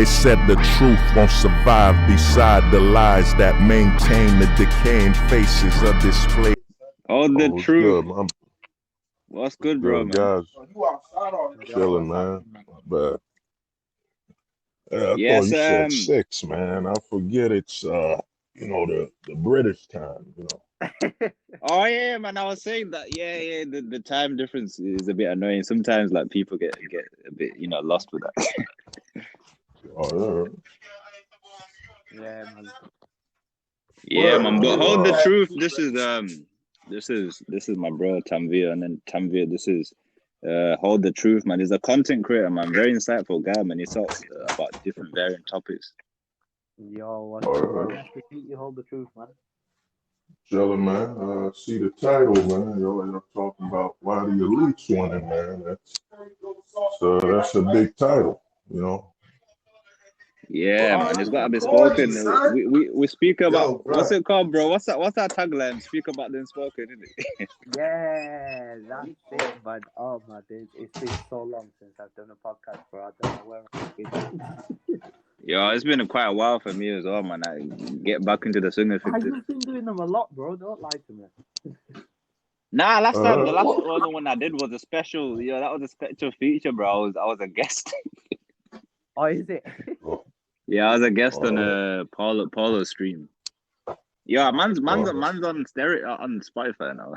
They said the truth won't survive beside the lies that maintain the decaying faces of this place. Hold the what's truth. good, man? What's good, bro, man? Guys? Chilling, man. But I Yes, thought you said 6, man. I forget it's the British time, Oh yeah, man. I was saying that. Yeah. The time difference is a bit annoying. Sometimes, like, people get a bit, lost with that. Oh, Yeah, man. Yeah, man. But hold the truth. This is my bro Tanveer, and then Tanveer. This is hold the truth, man. He's a content creator, man. Very insightful guy, man. He talks about different varying topics. Yo, what's good? Nice to meet you. Hold the truth, man. chilling, man. See the title, man. You're talking about why the elites winning, man. That's a big title, Yeah, man, it's got to be spoken. We speak about what's it called, bro? What's that tagline? Speak about the unspoken, isn't it? Yeah, that's it, man. Oh my days, it's been so long since I've done a podcast, bro. I don't know where I've been. Yo, it's been quite a while for me as well, man. I get back into the swing of things. You've been doing them a lot, bro. Don't lie to me. Nah, the last one I did was a special. That was a special feature, bro. I was a guest. Oh, is it? Yeah, I was a guest on a Paulo stream. Yeah, man's on stereo on Spotify now.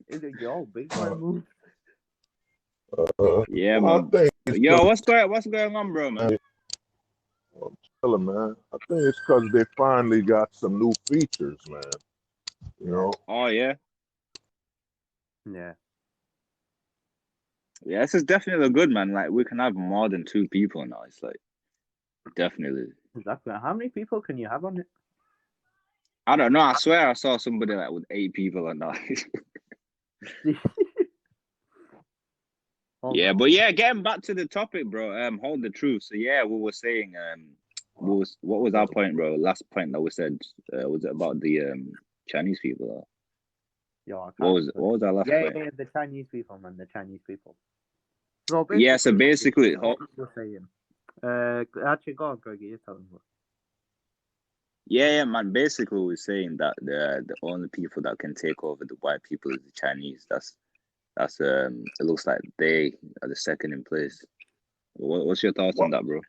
Is it yo big man move? Yeah, man. Yo, what's going on, bro, man? I'm chilling, man. I think it's because they finally got some new features, man. Oh yeah. Yeah. Yeah, this is definitely good, man. Like, we can have more than 2 people now. It's like, definitely. Exactly. How many people can you have on it? I don't know. I swear I saw somebody like with 8 people on that. Yeah, but yeah, getting back to the topic, bro. Hold the truth. So yeah, we were saying, what was our point, bro? Last point that we said, was it about the Chinese people? Yo, what was our last point? Yeah, the Chinese people, man. The Chinese people. So basically, what we're saying. Actually, go on, Greggy. You tell them. Yeah, man. Basically, we're saying that the only people that can take over the white people is the Chinese. That's it looks like they are the second in place. What's your thoughts on that, bro?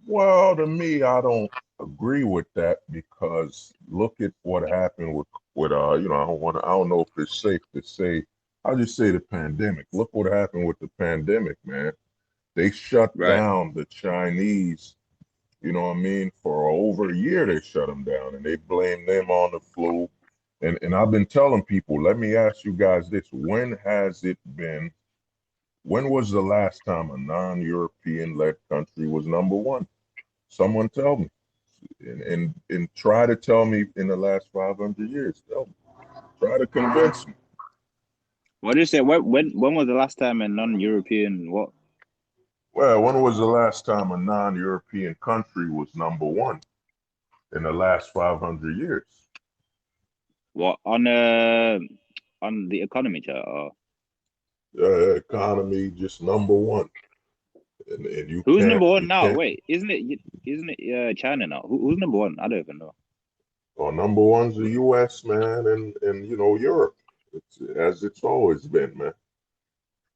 Well, to me, I don't agree with that because look at what happened with I don't know if it's safe to say. I'll just say the pandemic. Look what happened with the pandemic, man. They shut down the Chinese, for over a year they shut them down and they blame them on the flu. And I've been telling people, let me ask you guys this. When was the last time a non-European led country was number one? Someone tell me. And try to tell me in the last 500 years. Tell me. Try to convince me. What did you say? When was the last time a non-European what? Well, when was the last time a non-European country was number one in the last 500 years? What, on the economy chart? Economy, just number one. And you who's number one now? Wait, isn't it China now? Who's number one? I don't even know. Well, number one's the U.S., man, and Europe. It's always been, man.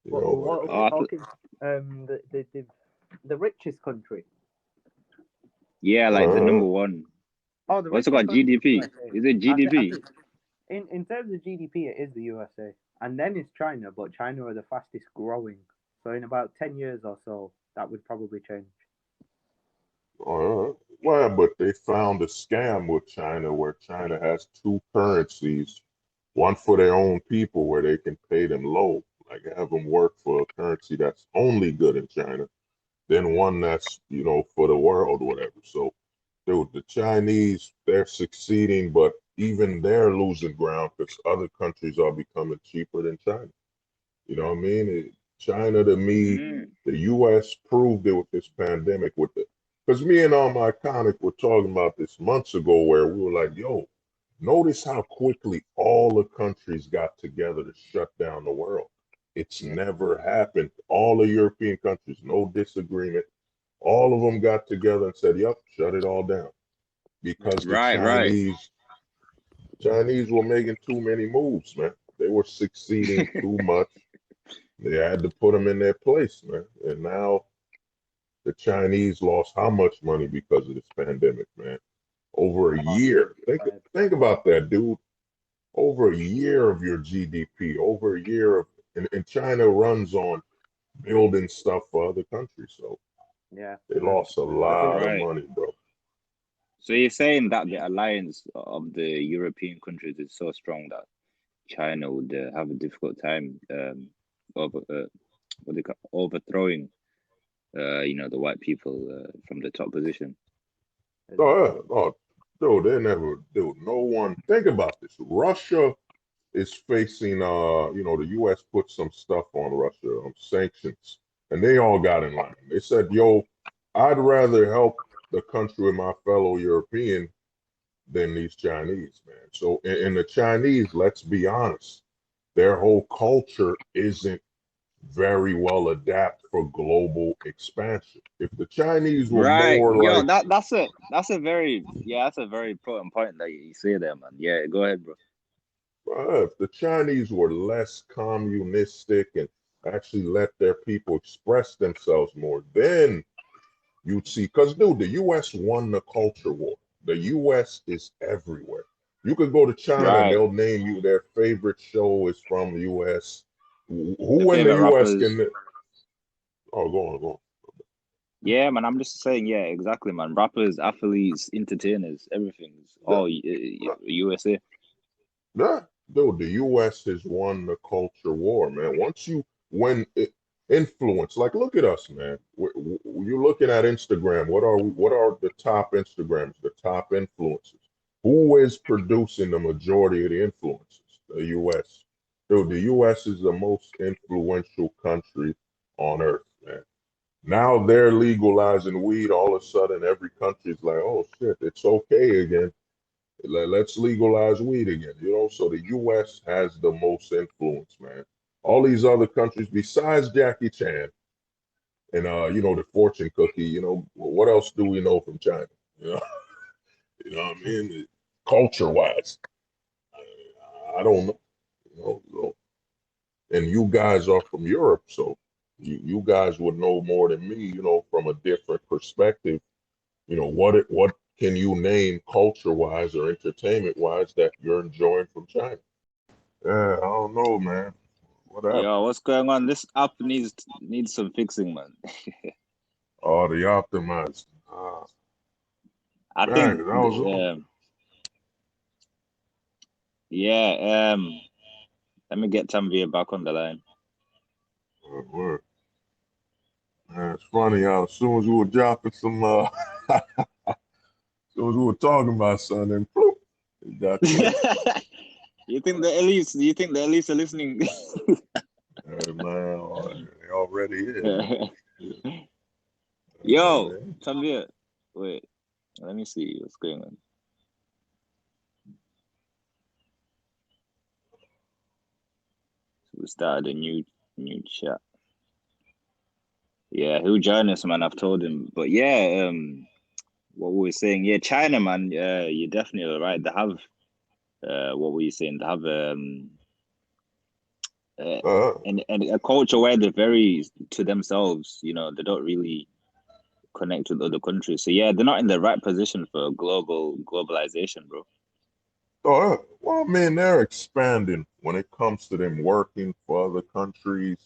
What are we talking? The richest country. Yeah, like the number one. Oh, what's it called? GDP? Is it GDP? In terms of GDP, it is the USA, and then it's China. But China are the fastest growing. So in about 10 years or so, that would probably change. Well, but they found a scam with China where China has 2 currencies, one for their own people where they can pay them low, like have them work for a currency that's only good in China, then one that's, for the world, whatever. So the Chinese, they're succeeding, but even they're losing ground because other countries are becoming cheaper than China. You know what I mean? China, to me, the U.S. proved it with this pandemic because me and all my iconic were talking about this months ago where we were like, yo, notice how quickly all the countries got together to shut down the world. It's never happened. All the European countries, no disagreement, All of them got together and said, "Yep, shut it all down," because the Right. Chinese were making too many moves, man. They were succeeding too much. They had to put them in their place, man. And now the Chinese lost how much money because of this pandemic, man? Over a year. Think about that, dude. Over a year of your GDP, over a year of, and China runs on building stuff for other countries. So Yeah, they lost a 100%. I lot think of Right. money, bro. So you're saying that the alliance of the European countries is so strong that China would have a difficult time over what they call overthrowing the white people from the top position. Oh, dude, they never, dude. No one. Think about this. Russia is facing, the U.S. put some stuff on Russia, sanctions, and they all got in line. They said, "Yo, I'd rather help the country with my fellow European than these Chinese, man." So, and the Chinese, let's be honest, their whole culture isn't very well adapted for global expansion. If the Chinese were Right. more Yo, like, that's a very important point that you say there, man. Yeah, go ahead, bro. if the Chinese were less communistic and actually let their people express themselves more, then you'd see. Because, dude, the U.S. won the culture war. The U.S. is everywhere. You could go to China and Right. they'll name you their favorite show is from the U.S. The Who in the favorite U.S. rappers. can? Oh, go on. Yeah, man. I'm just saying. Yeah, exactly, man. Rappers, athletes, entertainers, everything's all USA. Yeah, dude, the U.S. has won the culture war, man. Once you win influence, like look at us, man. You're looking at Instagram. What are the top Instagrams, the top influencers? Who is producing the majority of the influencers? The U.S. Dude, the U.S. is the most influential country on earth, man. Now they're legalizing weed. All of a sudden, every country's like, "Oh shit, it's okay again. Let's legalize weed again." So the U.S. has the most influence, man. All these other countries, besides Jackie Chan and the fortune cookie, what else do we know from China? You know, what I mean? Culture wise, I don't know. And you guys are from Europe, so you guys would know more than me, from a different perspective. What can you name culture wise or entertainment wise that you're enjoying from China? Yeah, I don't know, man. What happened? Yo, what's going on? This app needs some fixing, man. Oh, the optimized. I Man, think, 'cause I was on. yeah. Let me get Tanveer back on the line. Word. Man, it's funny how as soon as we were dropping some, as soon as we were talking about something, bloop, it got cut. You think the elites? Do you think the elites are listening? Hey, man, they already is. Yo, Man. Tanveer. Wait, let me see what's going on. So we started a new chat. Yeah, he'll join us, man. I've told him. But yeah, what we were saying, yeah, China, man. You're definitely right. They have what were you saying? They have and a culture where they're very to themselves. They don't really connect with other countries. So yeah, they're not in the right position for globalization, bro. Well, I mean, they're expanding when it comes to them working for other countries.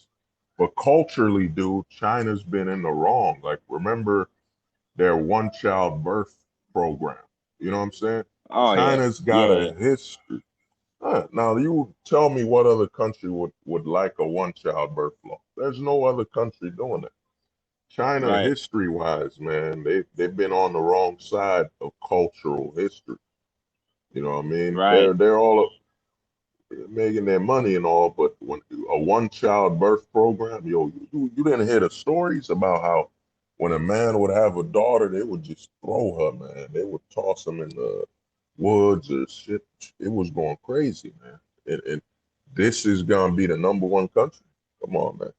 But culturally, dude, China's been in the wrong. Like, remember their one-child birth program? You know what I'm saying? Oh yeah, China's got yeah. a history. Now, you tell me what other country would like a one-child birth law. There's no other country doing that. China, Right, history-wise, man, they've been on the wrong side of cultural history. You know what I mean? right. They're all making their money and all, but when a one-child birth program, you didn't hear the stories about how when a man would have a daughter, they would just throw her, man. They would toss them in the woods or shit. It was going crazy, man. And this is gonna be the #1 country. Come on, man.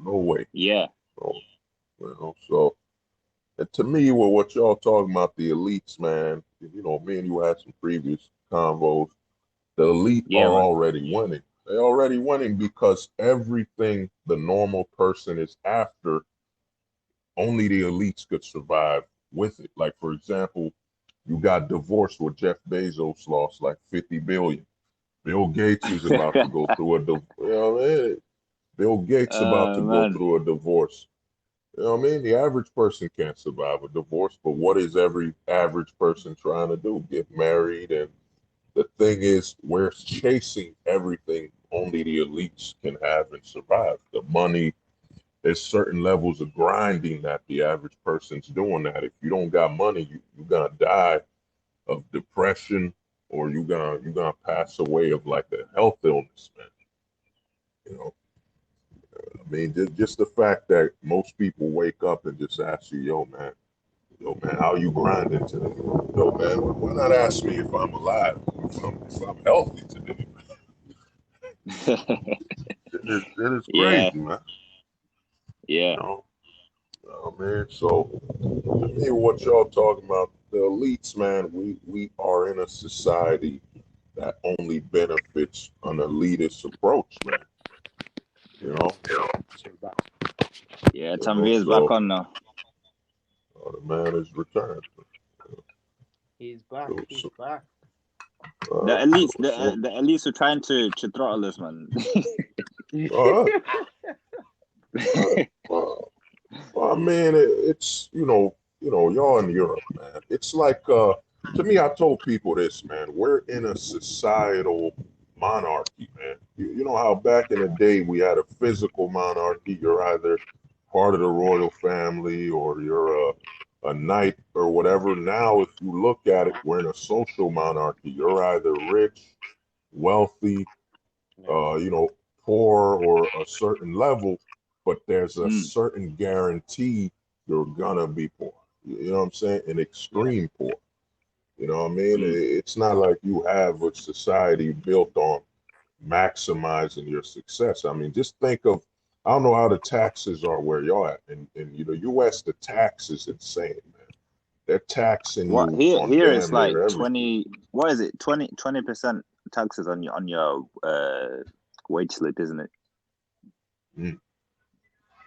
No way. Yeah. No. You know, so and to me, well, what y'all talking about, the elites, man, you know, me and you had some previous convos. The elite Yeah, are man. already winning. They're already winning because everything the normal person is after, only the elites could survive with it. Like, for example, you got divorced with Jeff Bezos lost like 50 billion. Bill Gates is about to go through a divorce. You know what I mean? Bill Gates about to go Man. through a divorce. You know what I mean? The average person can't survive a divorce, but what is every average person trying to do? Get married. And the thing is, we're chasing everything only the elites can have and survive. The money, there's certain levels of grinding that the average person's doing that. If you don't got money, you're gonna die of depression, or you're gonna pass away of like a health illness, man. You know, I mean, just the fact that most people wake up and just ask you, yo, man, how you grinding today? Yo, man, why not ask me if I'm alive, if I'm healthy today? It is Yeah, crazy, man. yeah. You know, man. So, to me, what y'all talking about, the elites, man, we are in a society that only benefits an elitist approach, man. You know, So back. Yeah, you know. Tanveer's back So, on now. the man is returned. He's back. So, He's so, back. The uh, elites, so, the elites are trying to throttle us, man. uh, well, I mean, it's y'all in Europe, man. It's like to me, I told people this, man. We're in a societal monarchy, man. You know how back in the day we had a physical monarchy. You're either part of the royal family or you're a knight or whatever. Now, if you look at it, we're in a social monarchy. You're either rich, wealthy, Yeah. poor or a certain level, but there's a Mm, certain guarantee you're gonna be poor. You know what I'm saying? An Yeah. extreme poor. You know what I mean? mm. It's not like you have a society built on maximizing your success. I mean, just think of, I don't know how the taxes are where y'all at. In the US, the tax is insane, man. They're taxing What you here? on Here it's damn like near everything. 20. What is it? 20% taxes on your wage slip, isn't it? Mm.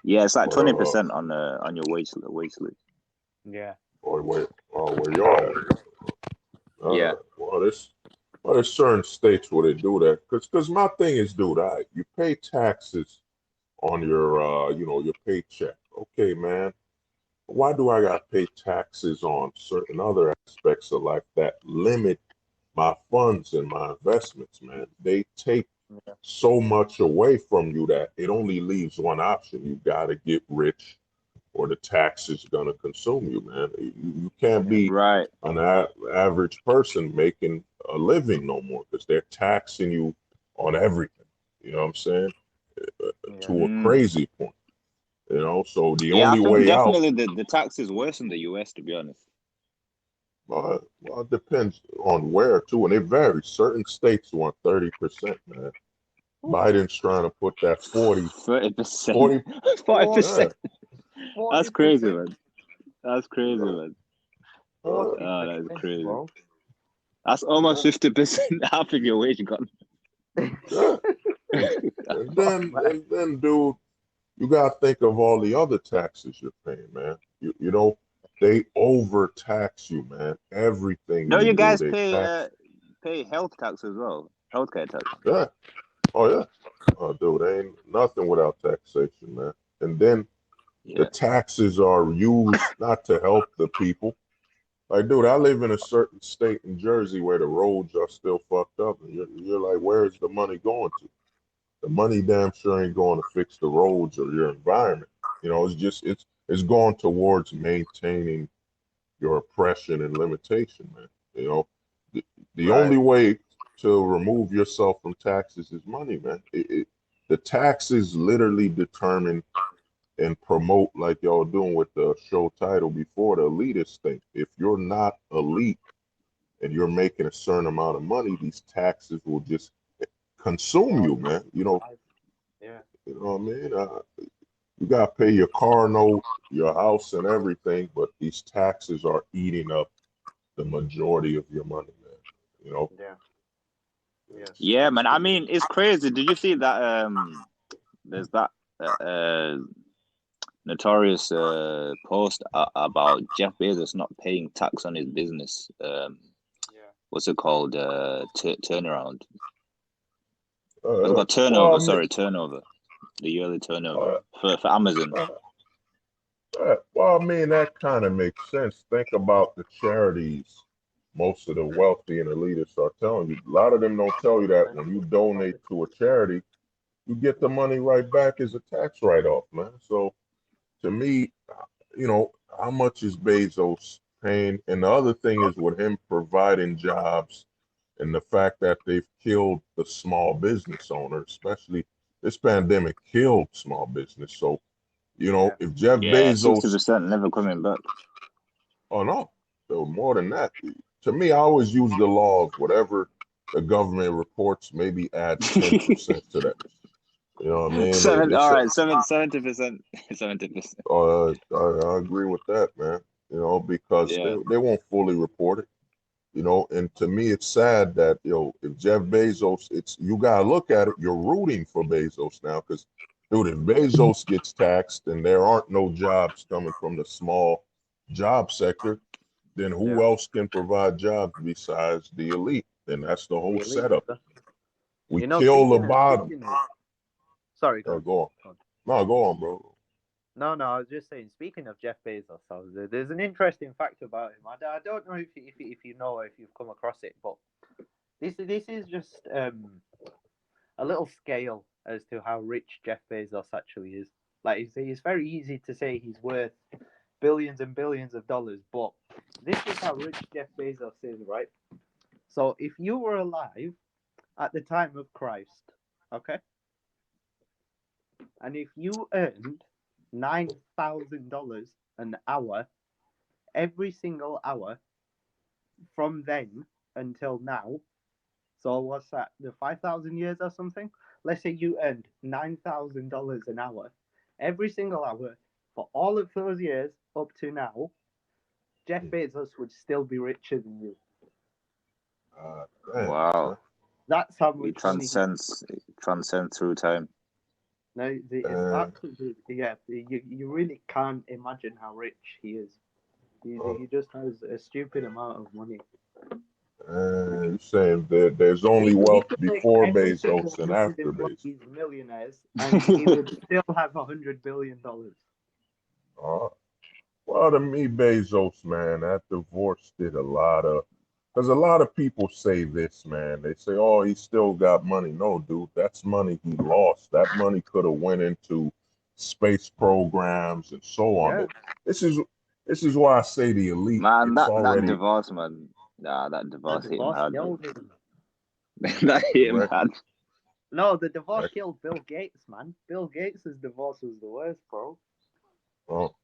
Yeah, it's like But 20% on your wage slip. Yeah. where y'all at? Yeah. There's certain states where they do that. Cause my thing is, dude, you pay taxes on your your paycheck. Okay, man. Why do I gotta pay taxes on certain other aspects of life that limit my funds and my investments, man? They take Yeah. so much away from you that it only leaves one option. You gotta get rich or the tax is gonna consume you, man. You can't Yeah. be Right. an average person making a living no more because they're taxing you on everything. You know what I'm saying? Yeah. To a Mm. crazy point. You know, so the Yeah, I only think way out, definitely the tax is worse in the US, to be honest. it depends on where too, and it varies. Certain states want 30%, man. Biden's trying to put that 30%, 40, 40%. yeah, That's crazy, 40%. man. That's you crazy, know, man. uh, Oh, that's 40%, crazy. bro. That's almost yeah, 50%, half of your wage gone. yeah. Fuck, man. And then, dude, you gotta think of all the other taxes you're paying, man. They overtax you, man. Everything No, you you do, guys they tax. pay health tax as well, healthcare tax. Yeah. Oh yeah. Oh, dude, ain't nothing without taxation, man. And then the Yeah. taxes are used not to help the people. Like, dude, I live in a certain state in Jersey where the roads are still fucked up, and you're like, where is the money going to? The money damn sure ain't going to fix the roads or your environment. You know, it's going towards maintaining your oppression and limitation, man. You know, the only Right. way to remove yourself from taxes is money, man. The taxes literally determine and promote, like y'all doing with the show title before, the elitist thing. If you're not elite and you're making a certain amount of money, these taxes will just consume Oh, you, man. yeah. You got to pay your car note, your house, and everything, but these taxes are eating up the majority of your money, man. You know? Yeah. Yes. Yeah, man. I mean, it's crazy. Did you see that? There's that notorious post about Jeff Bezos not paying tax on his business. What's it called? Turnaround. What's it called? Turnover. Well, Sorry, turnover. The yearly turnover for Amazon. Well, I mean, that kind of makes sense. Think about the charities most of the wealthy and elitists are telling you. A lot of them don't tell you that when you donate to a charity, you get the money right back as a tax write-off, man. So to me, you know, how much is Bezos paying? And the other thing is with him providing jobs and the fact that they've killed the small business owner, especially this pandemic killed small business. So, you know, if Jeff Yeah, Bezos, 60% never coming back. oh no, so more than that. To me, I always use the law of whatever the government reports, maybe add 10% to that. You know what I mean? All right, 70%. 70%. I agree with that, man. You know, because Yeah. they won't fully report it. You know, and to me, it's sad that, you know, if Jeff Bezos, it's, you gotta look at it. You're rooting for Bezos now, because dude, if Bezos gets taxed and there aren't no jobs coming from the small job sector, then who else can provide jobs besides the elite? And that's the whole setup. We kill the bottom. Sorry, Go go on. on. No, go on, bro. No, I was just saying. Speaking of Jeff Bezos, there's an interesting fact about him. I don't know if you know or if you've come across it, but this is just a little scale as to how rich Jeff Bezos actually is. Like, it's very easy to say he's worth billions and billions of dollars, but this is how rich Jeff Bezos is, right? So if you were alive at the time of Christ, okay, and if you earned $9,000 an hour every single hour from then until now, so what's that, the 5,000 years or something? Let's say you earned $9,000 an hour every single hour for all of those years up to now, Jeff Bezos would still be richer than you. Wow. That's how much He transcends through time. No, it's absolutely, yeah. You really can't imagine how rich he is. He just has a stupid amount of money. You're saying that there's only wealth before Bezos and after Bezos. He's millionaires, and he would still have $100 billion. Well, to me, Bezos, man, that divorce did a lot of. Because a lot of people say this, man. They say, "Oh, he still got money." No, dude, that's money he lost. That money could have went into space programs and so on. Yeah. This is why I say the elite. Man, it's that already divorce, man. Nah, that divorce hit him hard. Killed him. That hit him hard. No, the divorce killed Bill Gates, man. Bill Gates' divorce was the worst, bro. Oh.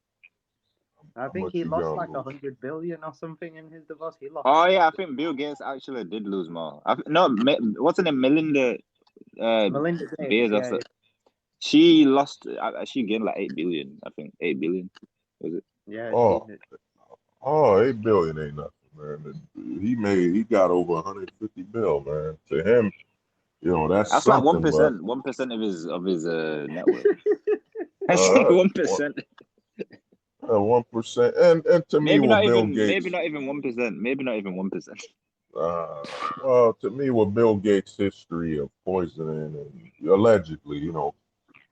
I think he lost like $100 billion or something in his divorce. He lost. Oh yeah, I think Bill Gates actually did lose more. What's her name? Melinda Gates. Bezos. She lost. She gained like 8 billion. I think 8 billion. Was it? Yeah. Oh, 8 billion ain't nothing, man. He got over 150 bill, man. To him, you know, that's like 1%. 1% of his net worth. That's like 1%. 1%, and to me, with Bill Gates, maybe not even 1%. Maybe not even 1%. Well, to me, with Bill Gates' history of poisoning and allegedly, you know,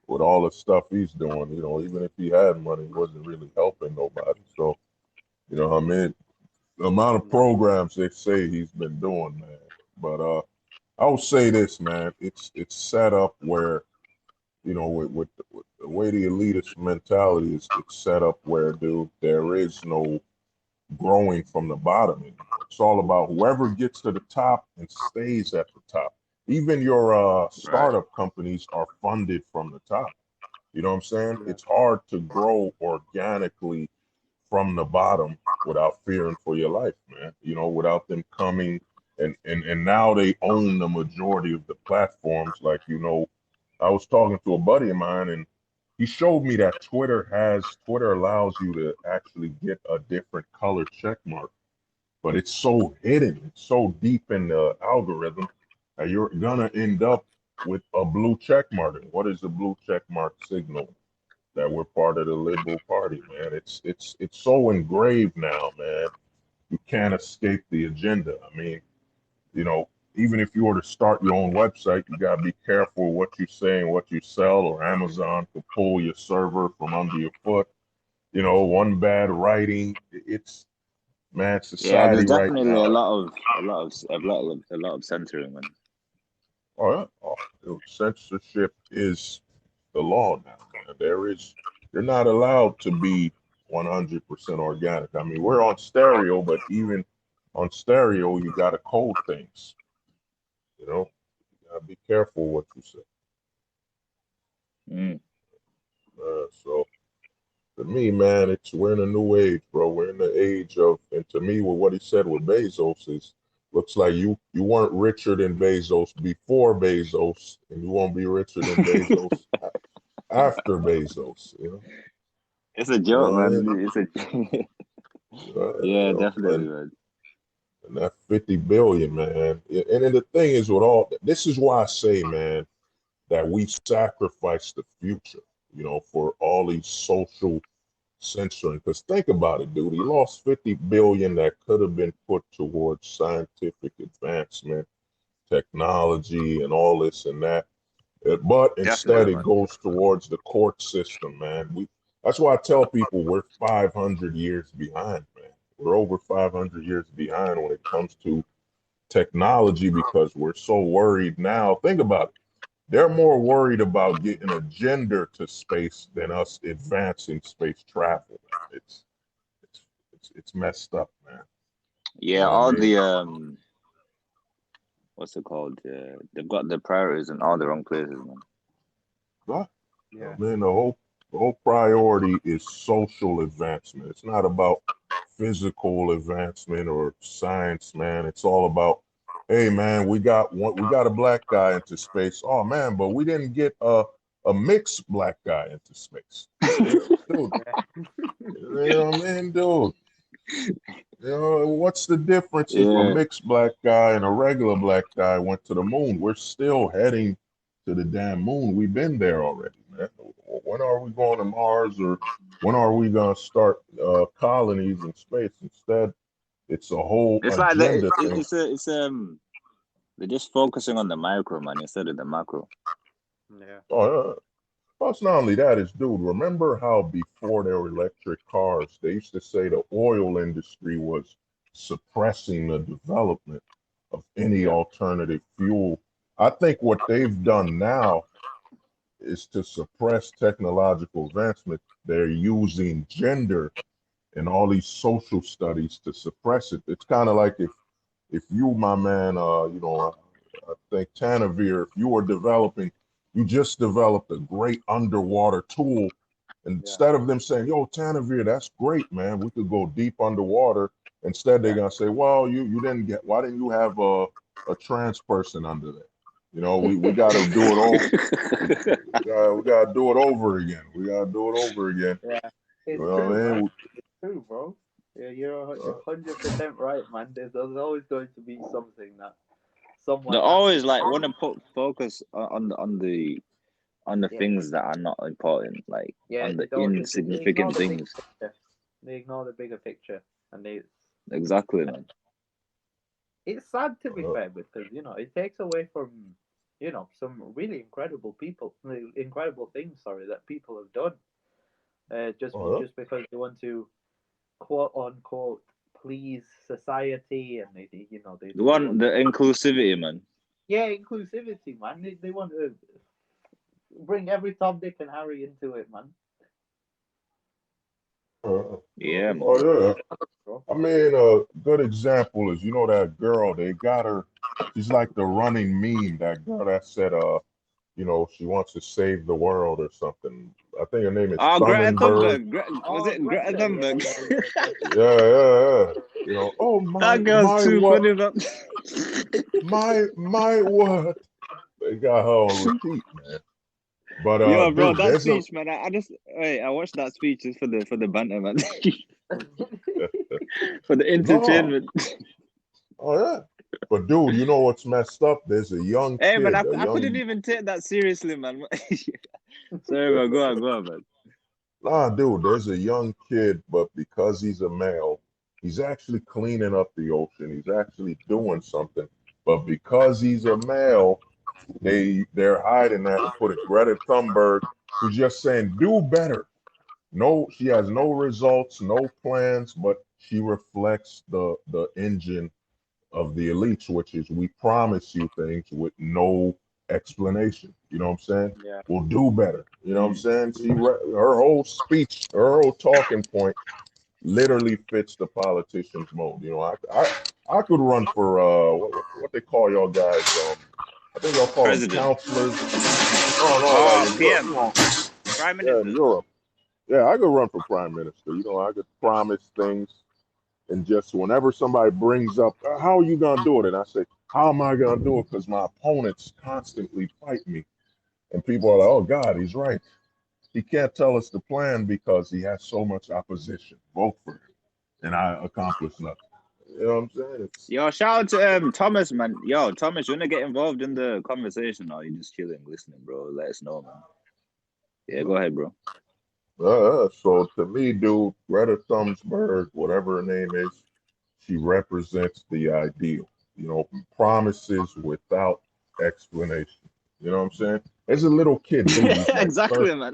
with all the stuff he's doing, you know, even if he had money, he wasn't really helping nobody. So, you know what I mean? The amount of programs they say he's been doing, man. But I will say this, man. It's set up where, you know, with the way the elitist mentality is, it's set up where, dude, there is no growing from the bottom anymore. It's all about whoever gets to the top and stays at the top. Even your startup companies are funded from the top. You know what I'm saying? It's hard to grow organically from the bottom without fearing for your life, man. You know, without them coming and now they own the majority of the platforms. Like, you know, I was talking to a buddy of mine, and he showed me that Twitter allows you to actually get a different color check mark, but it's so hidden, it's so deep in the algorithm that you're gonna end up with a blue check mark. And what is the blue check mark signal? That we're part of the liberal party, man. It's so engraved now, man. You can't escape the agenda. I mean, you know, even if you were to start your own website, you gotta be careful what you say and what you sell, or Amazon could pull your server from under your foot. You know, one bad writing, it's man, Yeah, there's society right definitely now. a lot of censoring, man. Oh, yeah. Oh, dude, censorship is the law now, man. You're not allowed to be 100% organic. I mean, we're on stereo, but even on stereo, you got to code things. You know, you got to be careful what you say. Mm. So to me, man, we're in a new age, bro. We're in the age of, and to me, with what he said with Bezos is, looks like you weren't richer than Bezos before Bezos, and you won't be richer than Bezos after Bezos. It's a You joke, know what I man. mean? It's a yeah, definitely, And man. that 50 billion, man. And then the thing is, with all this is why I say, man, that we sacrifice the future, for all these social censoring. Because think about it, dude. He lost 50 billion that could have been put towards scientific advancement, technology, and all this and that. But instead, Definitely, it man. goes towards the court system, man. That's why I tell people we're 500 years behind, man. We're over 500 years behind when it comes to technology because we're so worried now. Think about it. They're more worried about getting a gender to space than us advancing space travel. It's messed up, man. You Yeah, know what I all mean? the what's it called? They've got the priorities in all the wrong places, man. But, Yeah. man, the whole priority is social advancement. It's not about physical advancement or science, man. It's all about, hey, man, we got a black guy into space. Oh man, but we didn't get a mixed black guy into space. Dude, you know what I mean, dude? What's the difference if a Yeah, mixed black guy and a regular black guy went to the moon? We're still heading to the damn moon. We've been there already, man. When are we going to Mars, or when are we going to start colonies in space? Instead, it's a whole it's like agenda thing. they're just focusing on the micro, man, instead of the macro. Yeah. Oh, plus, not only that is, dude, remember how before there were electric cars, they used to say the oil industry was suppressing the development of any Yeah. alternative fuel. I think what they've done now is to suppress technological advancement. They're using gender and all these social studies to suppress it. It's kind of like if you, my man, I think Tanveer, if you were developing, you just developed a great underwater tool. Instead of them saying, yo, Tanveer, that's great, man, we could go deep underwater. Instead, they're going to say, well, you didn't why didn't you have a trans person under there? We got to do it all. We got to do it over again. We got to do it over again. Yeah. It's You know true, what I man. mean? It's true, bro. Yeah, you're 100% right, man. There's always going to be something that someone They has always to. like want to put focus on the Yeah. things that are not important, like Yeah, on they the don't. They ignore insignificant the big things. picture. They ignore the bigger picture, and Exactly, man. it's sad to be Uh, fair because it takes away from some really incredible things. Sorry, that people have done. uh, Just because they want to quote unquote please society, and The they one, want the inclusivity, man. inclusivity, man. They want to bring every Tom, Dick, and Harry into it, man. Yeah, man. oh yeah. Bro. I mean, a good example is, that girl, they got her, she's like the running meme, that girl that said, she wants to save the world or something. I think her name is Oh, Greta Thunberg. Thunberg. Was Oh, it Greta Greta, Thunberg? Yeah. Oh, That girl's my too what, funny, man. my what? They got her on repeat, man. But Yo, bro, dude, that there's a speech, man. I watched that speech just for the banter, man. For the no. entertainment. Oh yeah. But dude, you know what's messed up? There's a young Hey, man, kid, I couldn't even take that seriously, man. Sorry, man. Go on, man. nah, dude, there's a young kid, but because he's a male, he's actually cleaning up the ocean. He's actually doing something. But because he's a male, they're hiding that and put it. Greta Thunberg, who's just saying, do better. No, she has no results, no plans, but she reflects the engine of the elites, which is we promise you things with no explanation. You know what I'm saying? Yeah. We'll do better. You know what I'm saying? Her whole speech, her whole talking point literally fits the politician's mode. You know, I could run for what they call y'all guys. I think y'all call them President. counselors. Oh no, like in PM. Europe. Prime Yeah, Minister. in Europe. Yeah, I could run for prime minister. You know, I could promise things, and just whenever somebody brings up, how are you gonna do it? And I say, how am I gonna do it? Because my opponents constantly fight me, and people are like, oh God, he's right. He can't tell us the plan because he has so much opposition. Vote for him, and I accomplish nothing. You know what I'm saying? Yo, shout out to Thomas, man. Yo, Thomas, you wanna get involved in the conversation, or you just chilling, listening, bro? Let us know, man. Yeah, go ahead, bro. So to me, dude, Greta Thunberg, whatever her name is, she represents the ideal. You know, promises without explanation. You know what I'm saying? As a little kid, dude, he's like Exactly, man.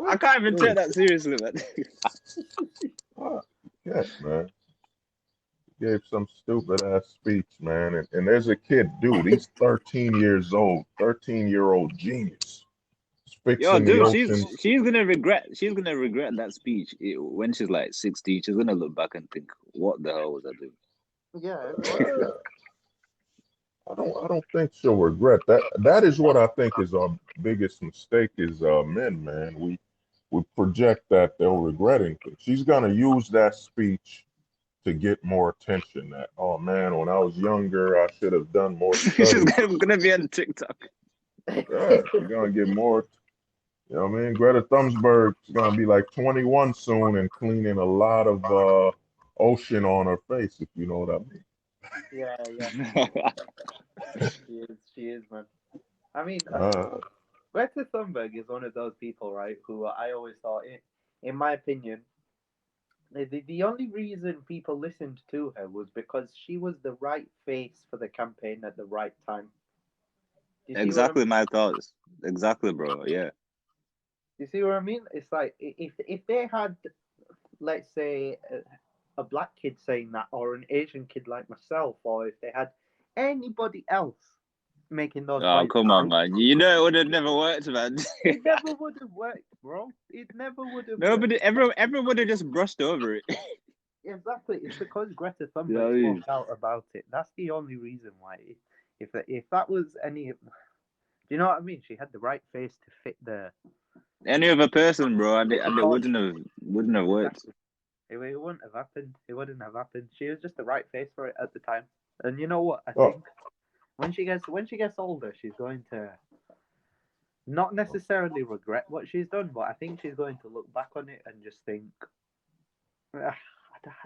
I can't even take that seriously, man. Yes, man. Gave some stupid ass speech, man. And there's a kid, dude, he's 13 years old, 13-year-old genius. Yo, Fixing the dude, oceans. she's gonna regret that speech when she's like 60. She's gonna look back and think, what the hell was I doing? Yeah. I don't think she'll regret that. That is what I think is our biggest mistake is men, man. We project that they'll regret anything. She's gonna use that speech to get more attention. That, oh man, when I was younger, I should have done more She's study. gonna be on TikTok. Yeah, she's gonna get more. You know what I mean? Greta Thunberg's gonna be like 21 soon and cleaning a lot of ocean on her face, if you know what I mean. Yeah. She is, man. I mean, Greta Thunberg is one of those people, right? Who I always thought, in my opinion, the only reason people listened to her was because she was the right face for the campaign at the right time. Do you see what I Exactly mean? my thoughts. Exactly, bro. Yeah. You see what I mean? It's like if they had, let's say, a black kid saying that, or an Asian kid like myself, or if they had anybody else making those Oh, points, come on, man. You know it would have never worked, man. it never would have worked, bro. It never would have. Nobody, everyone would have just brushed over it. Exactly. It's because Greta You know what I Thunberg mean? spoke out about it. That's the only reason why. If that was any, do you know what I mean? She had the right face to fit the. Any other person, bro, and it cause. wouldn't have worked. Exactly. It wouldn't have happened. It wouldn't have happened. She was just the right face for it at the time. And you know what? I think when she gets older, she's going to not necessarily regret what she's done, but I think she's going to look back on it and just think, I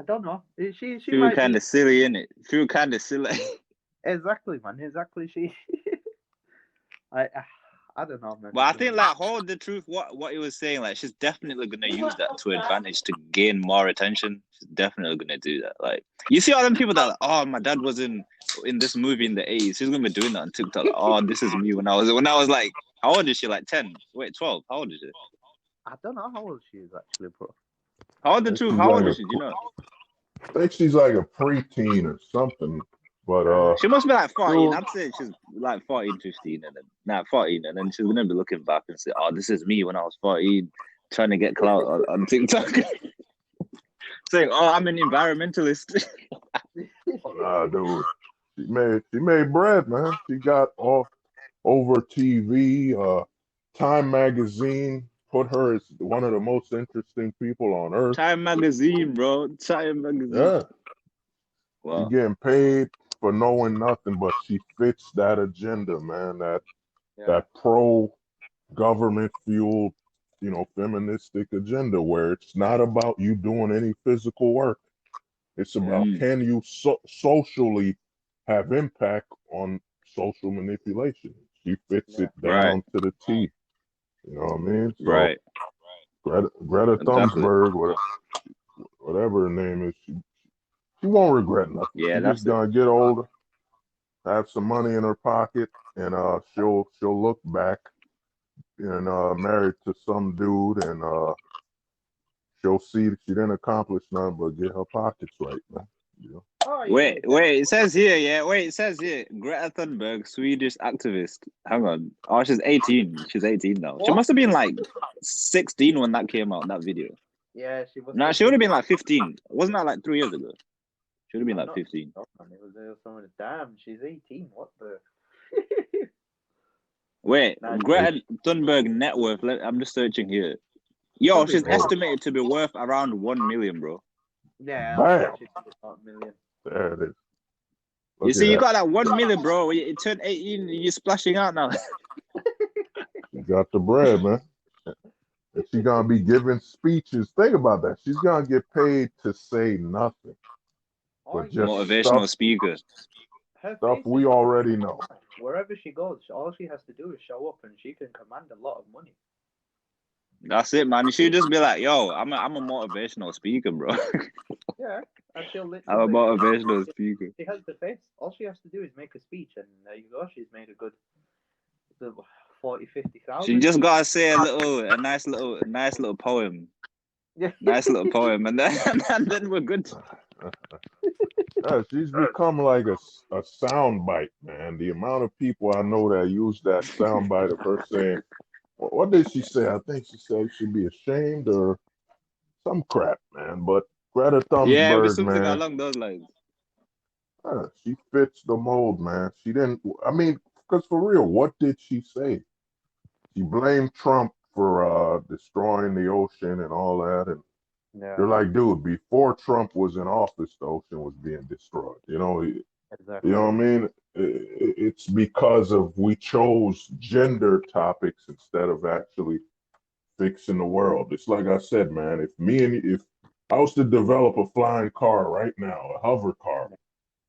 don't know. She Feel might kind be of silly, innit? Feel kind of silly. exactly, man. Exactly. She. I don't know, man. But I think, like, hold the truth. What he was saying, like, she's definitely gonna use that to advantage to gain more attention. She's definitely gonna do that. Like, you see all them people that, like, oh, my dad was in this movie in the 80s. She's gonna be doing that on TikTok. Like, oh, this is me when I was like, how old is she? Like 10? Wait, 12? How old is she? I don't know how old she is actually, bro. Hold the truth. How old is she? Do you know? I think she's like a preteen or something. But she must be like 14. dude, I'd say she's like 14, 15, and then 14, and then she's gonna be looking back and say, "Oh, this is me when I was 14, trying to get clout on TikTok." Saying, "Oh, I'm an environmentalist." dude, she made bread, man. She got off over TV. Time magazine put her as one of the most interesting people on earth. Time magazine, bro. Time magazine. Yeah. Wow. She's getting paid for knowing nothing, but she fits that agenda, man. That pro government fueled, feministic agenda where it's not about you doing any physical work. It's about can you socially have impact on social manipulation. She fits it down to the T. You know what I mean? So Right. Greta Exactly. Thunberg, whatever her name is, she won't regret nothing. Yeah, She's that's just gonna get older, have some money in her pocket, and she'll look back and married to some dude, and she'll see that she didn't accomplish nothing but get her pockets right, man. You know? Oh, yeah, Wait, it says here, it says here, Greta Thunberg, Swedish activist. Hang on. Oh, she's 18. She's 18 now. What? She must have been like 16 when that came out, that video. Yeah, she was. Nah, she would have been like 15. Wasn't that like 3 years ago? She would have been like 15. Oh, man, it was someone. Damn, she's 18. What the? Wait, Greta Thunberg net worth. I'm just searching here. Yo, she's estimated to be worth around 1 million, bro. Yeah, Bam. she's not a million. There it is. You see, you got that 1 million, bro. You turned 18, you're splashing out now. You got the bread, man. And she's gonna be giving speeches. Think about that. She's gonna get paid to say nothing, but just motivational speaker. Stuff we already know. Wherever she goes, all she has to do is show up, and she can command a lot of money. That's it, man. You should just be like, "Yo, I'm a motivational speaker, bro." Yeah, and she'll literally. I'm a motivational speaker. She has the face. All she has to do is make a speech, and there you go. She's made a good 40, 50,000. She just gotta say a nice little poem. Yeah. Nice little poem, and then we're good. Yeah, she's become like a sound bite, man. The amount of people I know that use that sound bite of her saying, what did she say? I think she said she should be ashamed or some crap, man. But Greta Thunberg, yeah, it was something along those lines. She fits the mold, man. She didn't. I mean, because for real, what did she say? She blamed Trump for destroying the ocean and all that, and you're like, dude, before Trump was in office, the ocean was being destroyed. Exactly. You know what I mean? It's because of we chose gender topics instead of actually fixing the world. It's like I said, man. If I was to develop a flying car right now, a hover car,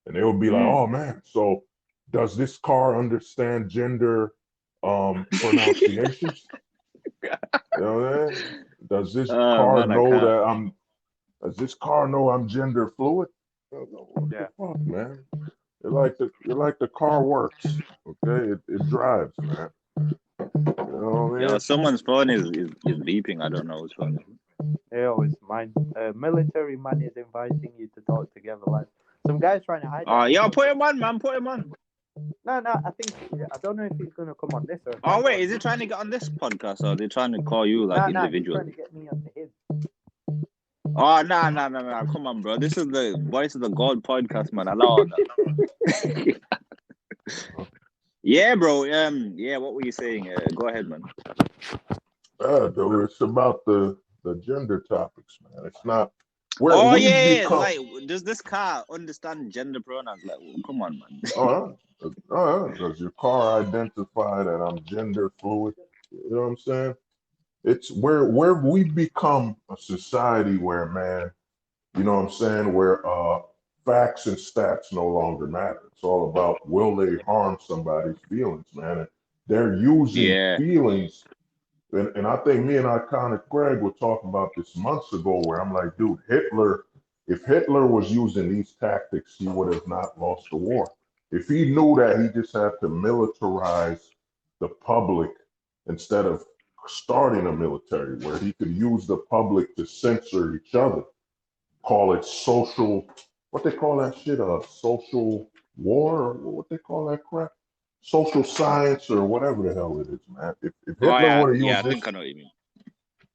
and they would be like, oh man, so does this car understand gender pronunciations? You know what I mean? Does this car know that I'm? Does this car know I'm gender fluid? What the fuck, man? You're like the car works. Okay, it drives, man. You know what I mean? Yeah, someone's phone is beeping. I don't know what's phone. Yeah, it's mine. Military man is inviting you to talk together. Like some guy's trying to hide. Yeah, put him on, man. Put him on. No, I don't know if he's gonna come on this or. Oh wait, is he trying to get on this podcast or are they trying to call you like individual? He's trying to get me on his. Oh no! Come on, bro. This is the Voice of the God podcast, man. Allow that. Yeah, bro. Yeah. What were you saying? Go ahead, man. Dude, it's about the gender topics, man. It's not. Like, does this car understand gender pronouns? Like, come on, man. Does your car identify that I'm gender fluid? You know what I'm saying? It's where we've become a society where, man, you know what I'm saying, where facts and stats no longer matter. It's all about will they harm somebody's feelings, man. And they're using feelings. And I think me and Iconic Greg were talking about this months ago where I'm like, dude, if Hitler was using these tactics, he would have not lost the war. If he knew that he just had to militarize the public instead of starting a military where he could use the public to censor each other, call it social, what they call that shit, social war, or what they call that crap? Social science or whatever the hell it is, man. If Hitler would have used I think I know what you mean.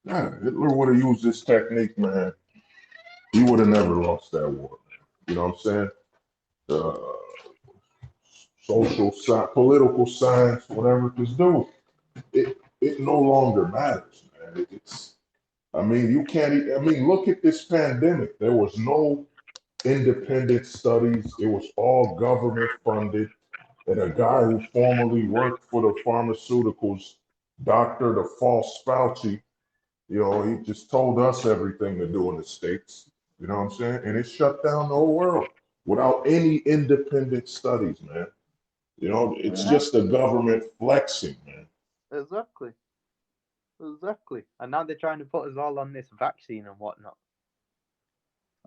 Yeah, Hitler would have used this technique, man. He would have never lost that war. You know what I'm saying? Social science, political science, whatever. Because dude, it no longer matters, man. You can't. Look at this pandemic. There was no independent studies. It was all government funded. And a guy who formerly worked for the pharmaceuticals Doctor, the false Fauci, he just told us everything to do in the States. You know what I'm saying? And it shut down the whole world without any independent studies, man. It's just the government flexing, man. Exactly. And now they're trying to put us all on this vaccine and whatnot.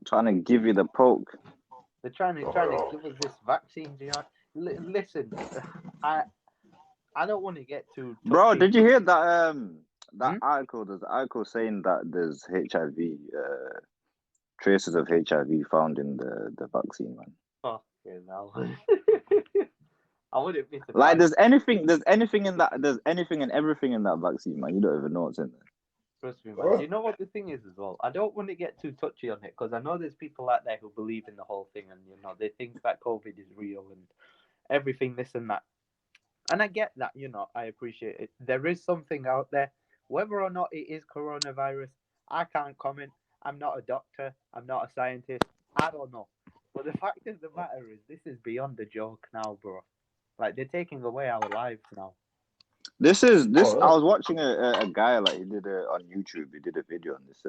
Trying to give you the poke. They're trying to give us this vaccine. Listen, I don't want to get too touchy. Bro, did you hear that article? There's an article saying that there's HIV, traces of HIV found in the vaccine, man. Oh, no. I wouldn't be surprised. Like there's anything and everything in that vaccine, man. You don't even know what's in there. Trust me, man. Do you know what the thing is as well? I don't want to get too touchy on it because I know there's people out there who believe in the whole thing and they think that COVID is real and everything, this and that. And I get that, I appreciate it. There is something out there. Whether or not it is coronavirus, I can't comment. I'm not a doctor. I'm not a scientist. I don't know. But the fact of the matter is, this is beyond a joke now, bro. Like, they're taking away our lives now. This. I was watching a guy, like, he did on YouTube. He did a video on this,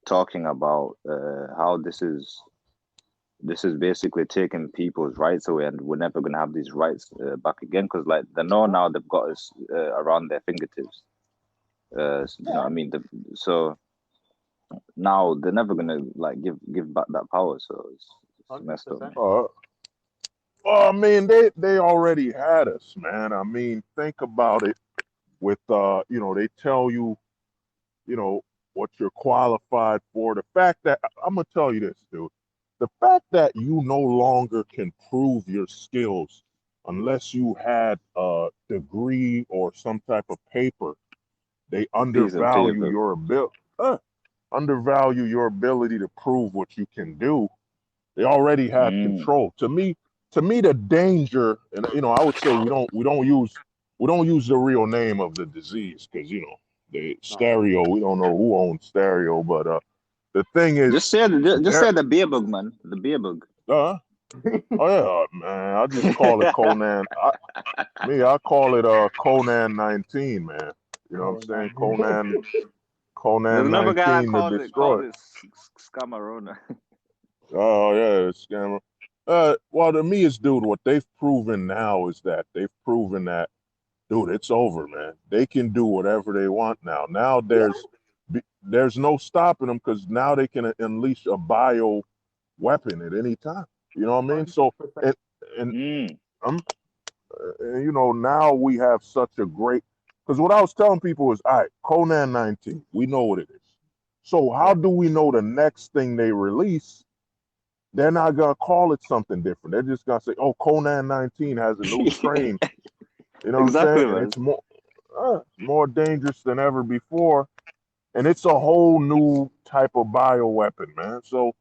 talking about how this is basically taking people's rights away, and we're never gonna have these rights back again because, like, they know now they've got us around their fingertips. You know what I mean? So now they're never gonna like give back that power. So it's messed up. Well, I mean, they already had us, man. I mean, think about it. With they tell you, what you're qualified for. The fact that I'm gonna tell you this, dude. The fact that you no longer can prove your skills unless you had a degree or some type of paper, they undervalue your ability to prove what you can do. They already have control. To me, the danger, and I would say we don't use the real name of the disease because the stereo. We don't know who owns stereo, but the thing is, just say the beer bug, man. The beer bug. Oh yeah, man. I just call it Conan. I call it Conan 19, man. You know what I'm saying? Conan There's another 19 guy to called destroy. it Scamarona. Oh yeah, scammer. Well, to me, dude. What they've proven now is that dude, it's over, man. They can do whatever they want now. Now there's no stopping them because now they can unleash a bio weapon at any time. You know what I mean? So now we have such a great. Because what I was telling people is, all right, Conan 19, we know what it is. So how do we know the next thing they release? They're not gonna call it something different. They're just gonna say, "Oh, Conan 19 has a new strain." You know exactly, what I'm saying? And it's more dangerous than ever before, and it's a whole new type of bioweapon, man. So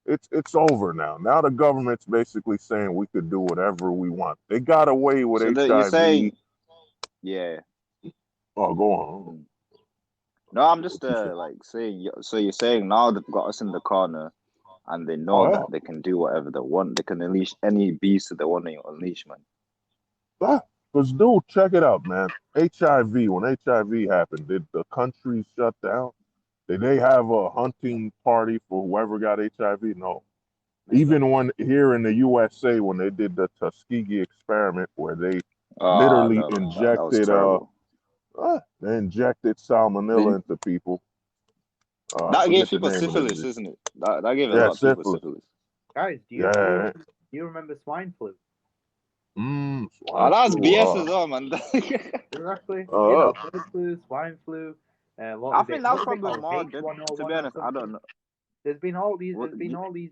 it's over now. Now the government's basically saying we could do whatever we want. They got away with HIV. You're saying, yeah. Oh, go on. No, I'm just saying. So you're saying now they've got us in the corner, and they know that they can do whatever they want. They can unleash any beast that they want to unleash, man. Because, dude, check it out, man. HIV. When HIV happened, did the country shut down? Did they have a hunting party for whoever got HIV? No. Even when here in the USA, when they did the Tuskegee experiment, where they literally injected salmonella into people. That gave people syphilis, isn't it? That gave a lot of people syphilis. Guys, do you remember swine flu? That's BS as well, man. Exactly. Bird flu, swine flu. I think that's probably more. To be honest, I don't know. There's been all these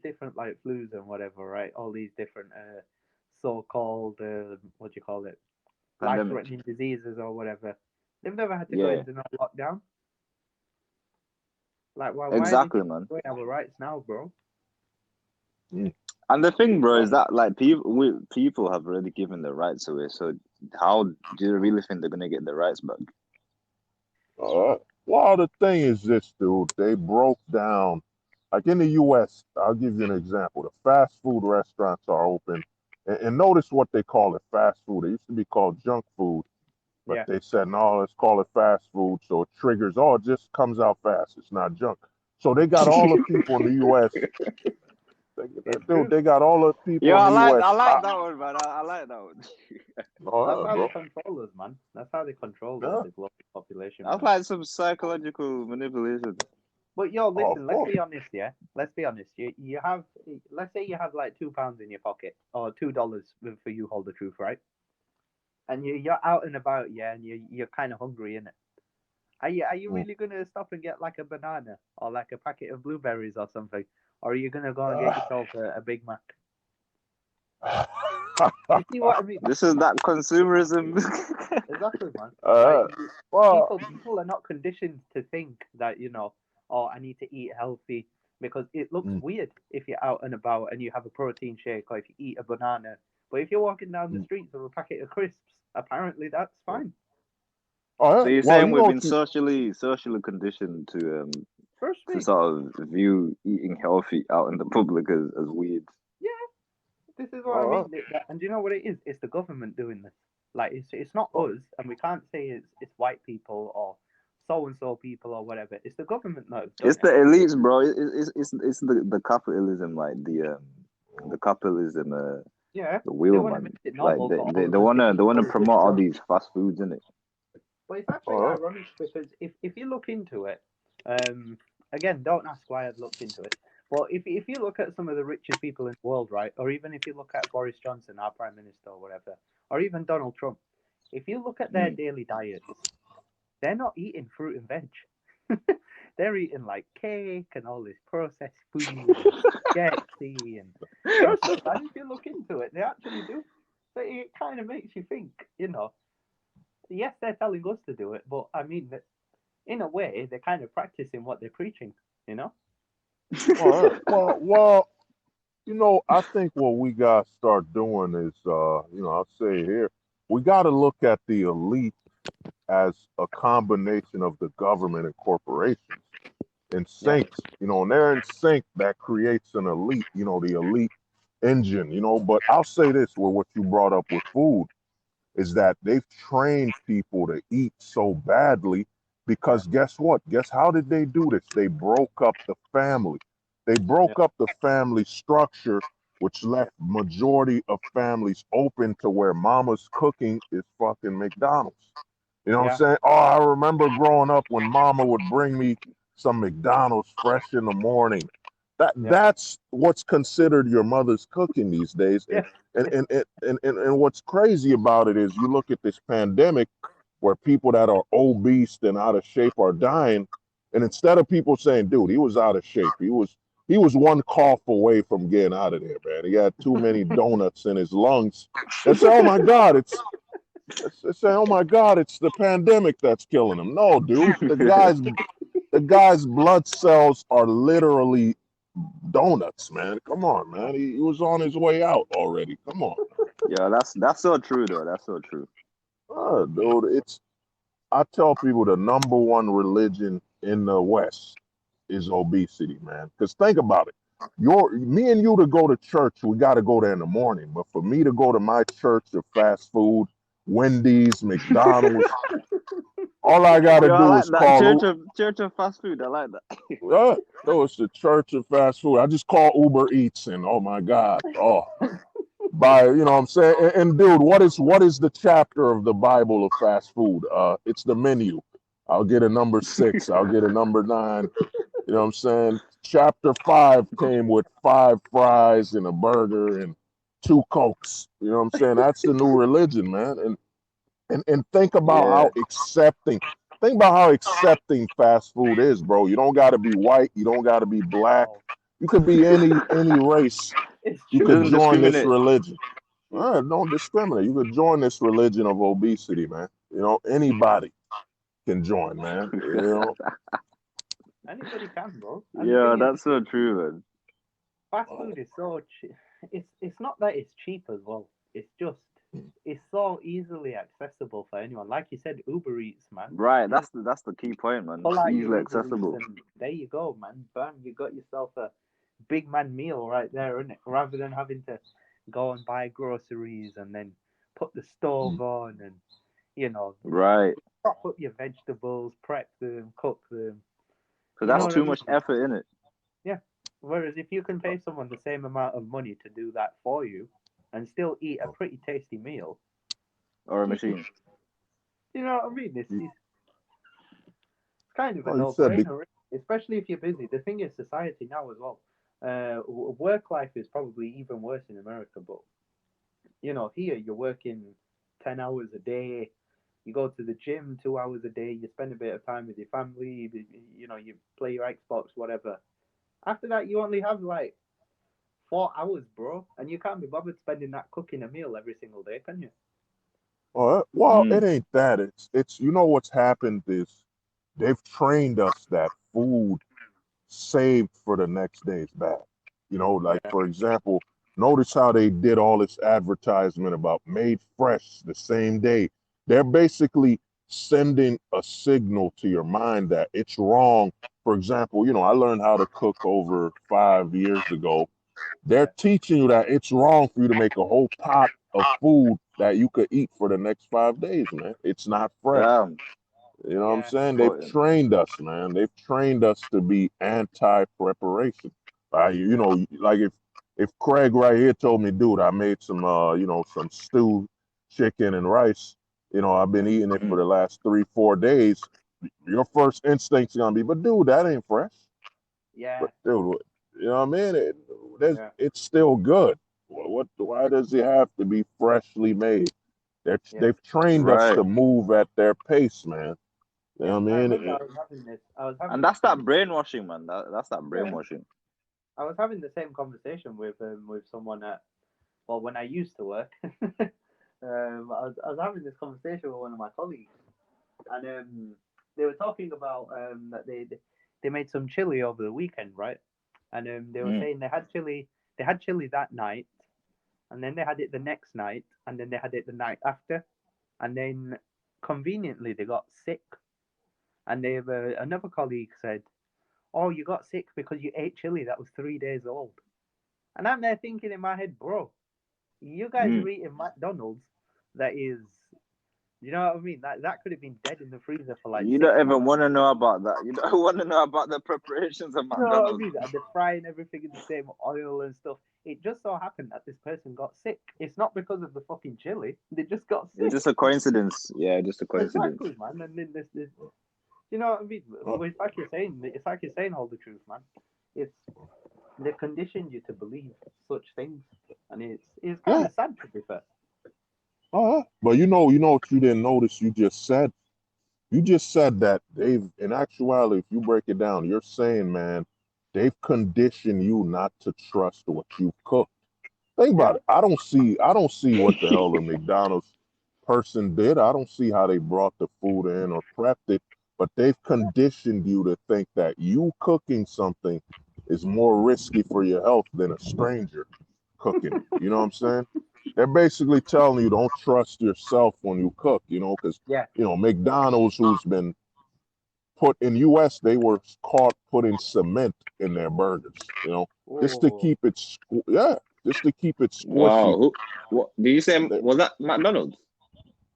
different like flus and whatever, right? All these different so-called what do you call it? Life-threatening diseases or whatever. They've never had to go into no lockdown. Like, why exactly, man. We have rights now, bro. And the thing, bro, is that like people have already given their rights away. So how do you really think they're gonna get their rights back? Well, the thing is this, dude. They broke down, like in the U.S. I'll give you an example. The fast food restaurants are open, and notice what they call it: fast food. It used to be called junk food. But Yeah. they said, no, let's call it fast food. So it triggers, oh, it just comes out fast. It's not junk. So they got all the people in the U.S. It's Dude, true. they got all the people Yo, in I the like U.S. I like that one, man. I like that one. That's Oh, yeah, how they bro. control us, man. That's how they control Yeah. the global population. That's Man. like some psychological manipulation. But yo, Oh, listen, of let's course. be honest, yeah. Let's be honest. You have, let's say you have like £2 in your pocket or $2 for you hold the truth, right? And you're out and about, yeah, and you're kind of hungry, innit? Are you really gonna stop and get like a banana or like a packet of blueberries or something, or are you gonna go and get yourself a Big Mac? You see what I mean? This is that consumerism. Exactly, man. uh, Like well, people are not conditioned to think that oh, I need to eat healthy because it looks mm, weird if you're out and about and you have a protein shake or if you eat a banana. But if you're walking down the mm, streets with a packet of crisps, apparently that's fine. oh, So yeah. you're Well, saying you know we've what been you, socially conditioned Trust to me. sort of view eating healthy out in the public as weird. Yeah, this is what I all mean. right. And do you know what it is? It's the government doing this. Like it's not Oh, us, and we can't say it's white people or so and so people or whatever. It's the government that's done It's it. the elites, bro. It's the capitalism, like the capitalism, Yeah, the they wheel, want to man. make it Like normal they, for they, all of they us to wanna eat they wanna all this promote all junk. these fast foods, innit? But it's actually all right. ironic because if you look into it, again, don't ask why I've looked into it. But if you look at some of the richest people in the world, right, or even if you look at Boris Johnson, our prime minister, or whatever, or even Donald Trump, if you look at their Mm. daily diets, they're not eating fruit and veg. They're eating like cake and all this processed food and spaghetti and trust me, man, if you look into it, they actually do. So it kind of makes you think, yes, they're telling us to do it, but I mean, in a way, they're kind of practicing what they're preaching, you know? All right. Well, I think what we got to start doing is, I'll say here, we got to look at the elite as a combination of the government and corporations in Yeah, sync, and they're in sync that creates an elite, the elite engine, But I'll say this with what you brought up with food is that they've trained people to eat so badly yeah, because guess what? Guess how did they do this? They broke up the family. They yeah, broke up the family structure, which left majority of families open to where mama's cooking is fucking McDonald's. You know what I'm yeah, saying? Oh, I remember growing up when mama would bring me some McDonald's fresh in the morning. yeah, That's what's considered your mother's cooking these days. yeah, And what's crazy about it is you look at this pandemic where people that are obese and out of shape are dying. And instead of people saying, dude, he was out of shape, he was one cough away from getting out of there, man. He had too many donuts in his lungs. They say, oh my God, they say, oh my God, it's the pandemic that's killing him. No, dude, the guy's blood cells are literally donuts, man. Come on, man. He was on his way out already. Come on. Yeah, that's so true, though. That's so true. Dude, I tell people the number one religion in the West is obesity, man. Because think about it. Me and you to go to church, we got to go there in the morning. But for me to go to my church of fast food, Wendy's, McDonald's, all I got to Yo, I do like is that call. church of fast food. I like that. No, it's the church of fast food. I just call Uber Eats and oh my God. Oh, by you know what I'm saying? And dude, what is the chapter of the Bible of fast food? It's the menu. I'll get a number 6, I'll get a number 9. You know what I'm saying? Chapter 5 came with 5 fries and a burger and 2 Cokes. You know what I'm saying? That's the new religion, man. And Yeah. think about how accepting fast food is, bro. You don't gotta be white, you don't gotta be black. oh, You could be any race. it's You It could doesn't true. join this discriminate. religion. All right, don't discriminate. You could join this religion of obesity, man. Anybody can join, man. Anybody can, bro. And the Yeah, thing is, that's so true, man. fast food is so cheap. It's not that it's cheap as well. It's just it's so easily accessible for anyone. Like you said, Uber Eats, man. Right, Just that's the key point, man. pull out your Easily Uber Eats accessible. and there you go, man. Bam, you got yourself a big man meal right there, isn't it? Rather than having to go and buy groceries and then put the stove on and Right. chop up your vegetables, prep them, cook them. Because You know that's what I too mean? much effort in it. Yeah. Whereas if you can pay someone the same amount of money to do that for you and still eat a pretty tasty meal, Or a you, machine. you know what I mean? It's kind of a Oh, you said no-brainer, really, especially if you're busy. The thing is, society now as well. Work life is probably even worse in America, but here you're working 10 hours a day. You go to the gym 2 hours a day. You spend a bit of time with your family. You play your Xbox, whatever. After that, you only have like 4 hours, bro, and you can't be bothered spending that cooking a meal every single day, can you? Well, it Mm. ain't that. It's what's happened is they've trained us that food saved for the next day is bad. Like Yeah, for example, notice how they did all this advertisement about made fresh the same day. They're basically sending a signal to your mind that it's wrong. For example, I learned how to cook over 5 years ago. They're yeah, teaching you that it's wrong for you to make a whole pot of food that you could eat for the next 5 days, man. It's not fresh. Damn. You know what I'm yeah, saying? They've Important. trained us, man. They've trained us to be anti-preparation. Like if Craig right here told me, dude, I made some some stew, chicken and rice. I've been eating it for Mm. the last 3, 4 days. Your first instinct's gonna be, but dude, that ain't fresh. yeah, But dude, you know what I mean? yeah, It's still good. Why does it have to be freshly made? yeah, They've trained us Right. to move at their pace, man. You yeah. know what I I mean? remember I was having And this that's that conversation. brainwashing, man. That's that Yeah, brainwashing. I was having the same conversation with someone at when I used to work. I was having this conversation with one of my colleagues, and they were talking about that they made some chili over the weekend, right? And they were Mm. saying they had chili that night, and then they had it the next night, and then they had it the night after, and then conveniently they got sick. And another colleague said, "Oh, you got sick because you ate chili that was 3 days old." And I'm there thinking in my head, bro, you guys Mm. are eating McDonald's that is, you know what I mean? That could have been dead in the freezer for like You six don't even months. want to know about that. You don't want to know about the preparations of You know what I McDonald's. mean? And they're frying everything in the same oil and stuff. It just so happened that this person got sick. It's not because of the fucking chili. They just got It's sick. just a coincidence. Yeah, just a coincidence. Exactly, man. And then this, you know what I mean? Uh, It's like you're saying, hold the truth, man. It's they conditioned you to believe such things, and it's kind yeah. of sad to be fair. But what you didn't notice. You just said. You just said that in actuality, if you break it down, you're saying, man, they've conditioned you not to trust what you cook. Think Yeah, about it. I don't see what the hell the McDonald's person did. I don't see how they brought the food in or prepped it, but they've conditioned you to think that you cooking something is more risky for your health than a stranger cooking it. You know what I'm saying? They're basically telling you don't trust yourself when you cook, because yeah, McDonald's, who's been put in US, they were caught putting cement in their burgers, just to oh, keep it, yeah, just to keep it squishy. Wow. What did you say? They, Was that McDonald's?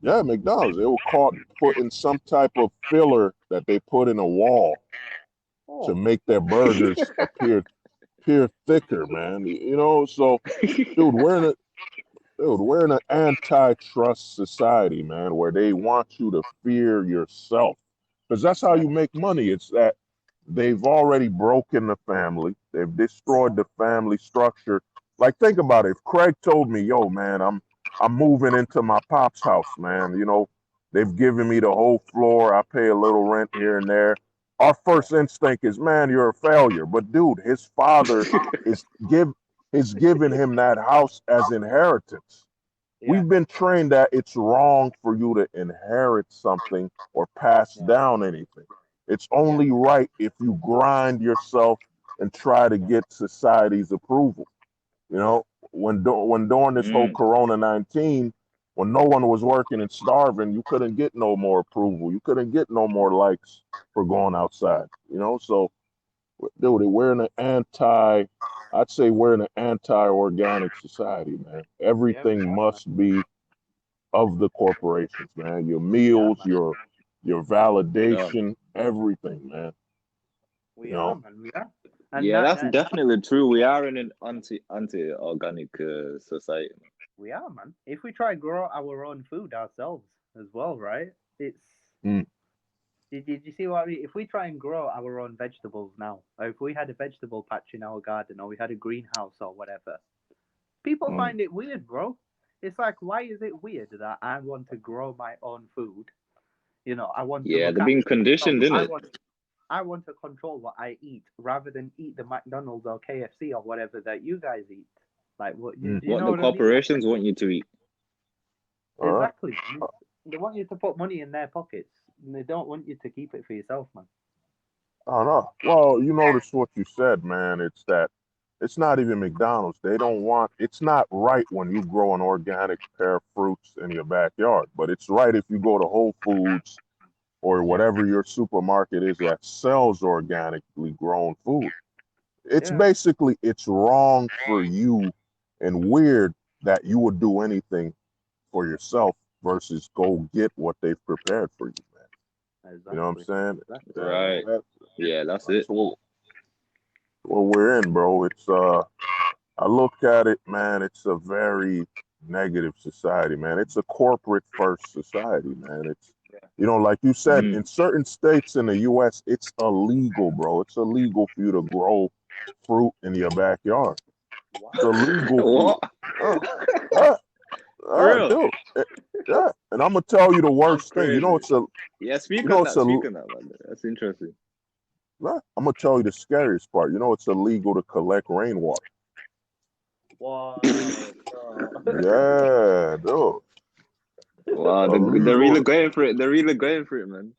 yeah, McDonald's, they were caught putting some type of filler that they put in a wall to oh, make their burgers appear thicker, man. So dude, we're in an antitrust society, man, where they want you to fear yourself. Because that's how yeah, you make money. It's that they've already broken the family. They've destroyed the family structure. Like, think about it. If Craig told me, yo, man, I'm moving into my pop's house, man. They've given me the whole floor. I pay a little rent here and there. Our yeah, first instinct is, man, you're a failure. But dude, his father is give is giving him that house as inheritance. yeah, We've been trained that it's wrong for you to inherit something or pass yeah, down anything. It's yeah, only right if you grind yourself and try to yeah, get society's approval. When during this whole Mm. Corona-19, when no one was working and starving, you couldn't get no more approval. You couldn't get no more likes for going outside. So dude, I'd say we're in an anti-organic society, man. yeah, we Everything are, man. must be of the corporations, man. Your meals, man. your Yeah. validation, everything, man. We You are, know, man. We are. And Yeah, that's that definitely true. We are in an anti-organic society. we are, man. If we try grow our own food ourselves as well, right? It's Mm. did you see what I mean? If we try and grow our own vegetables now, or if we had a vegetable patch in our garden, or we had a greenhouse or whatever, people Mm. find it weird, bro. It's like, why is it weird that I want to grow my own food? You know, I want to Yeah, look they're after being it. conditioned, No, in it. I want to control what I eat rather than eat the McDonald's or KFC or whatever that you guys eat. Like, what Mm. do you What know the what I mean? corporations want you to eat. All right. Exactly. They want you to put money in their pockets. And they don't want you to keep it for yourself, man. I know. Well, you notice what you said, man. It's that it's not even McDonald's. They don't want, it's not right when you grow an organic pair of fruits in your backyard, but it's right if you go to Whole Foods or whatever your supermarket is that sells organically grown food. It's Yeah, basically, it's wrong for you and weird that you would do anything for yourself versus go get what they've prepared for you, man. You know what I'm exactly. saying? Exactly. Yeah, Right. Yeah, that's that's it. what we're in, bro. It's I look at it, man, it's a very negative society, man. It's a corporate first society, man. It's, you know, like you said, Mm. in certain states in the US, it's illegal, bro. It's illegal for you to grow fruit in your backyard. It's Wow. illegal for you. What? Uh, uh, For real? dude. Yeah. And I'm gonna tell you the That's worst thing. crazy. Yeah, You speak know, on it's that. a, Speak on that, man. That's interesting. I'm gonna tell you the scariest part. You know, it's illegal to collect rainwater. Wow. Yeah, dude. Wow, they're Illegal. really going for it. They're really going for it, man.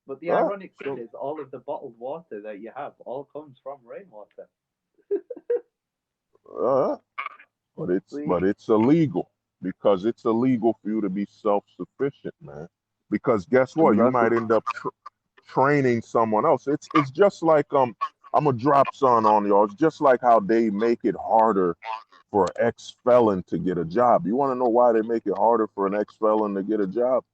But the Uh, ironic thing so, is, all of the bottled water that you have all comes from rainwater. uh, See? but it's illegal because it's illegal for you to be self-sufficient, man. Because guess what? You Exactly. might end up training someone else. It's just like I'm gonna drop some on y'all. It's just like how they make it harder for an ex-felon to get a job. You want to know why they make it harder for an ex-felon to get a job?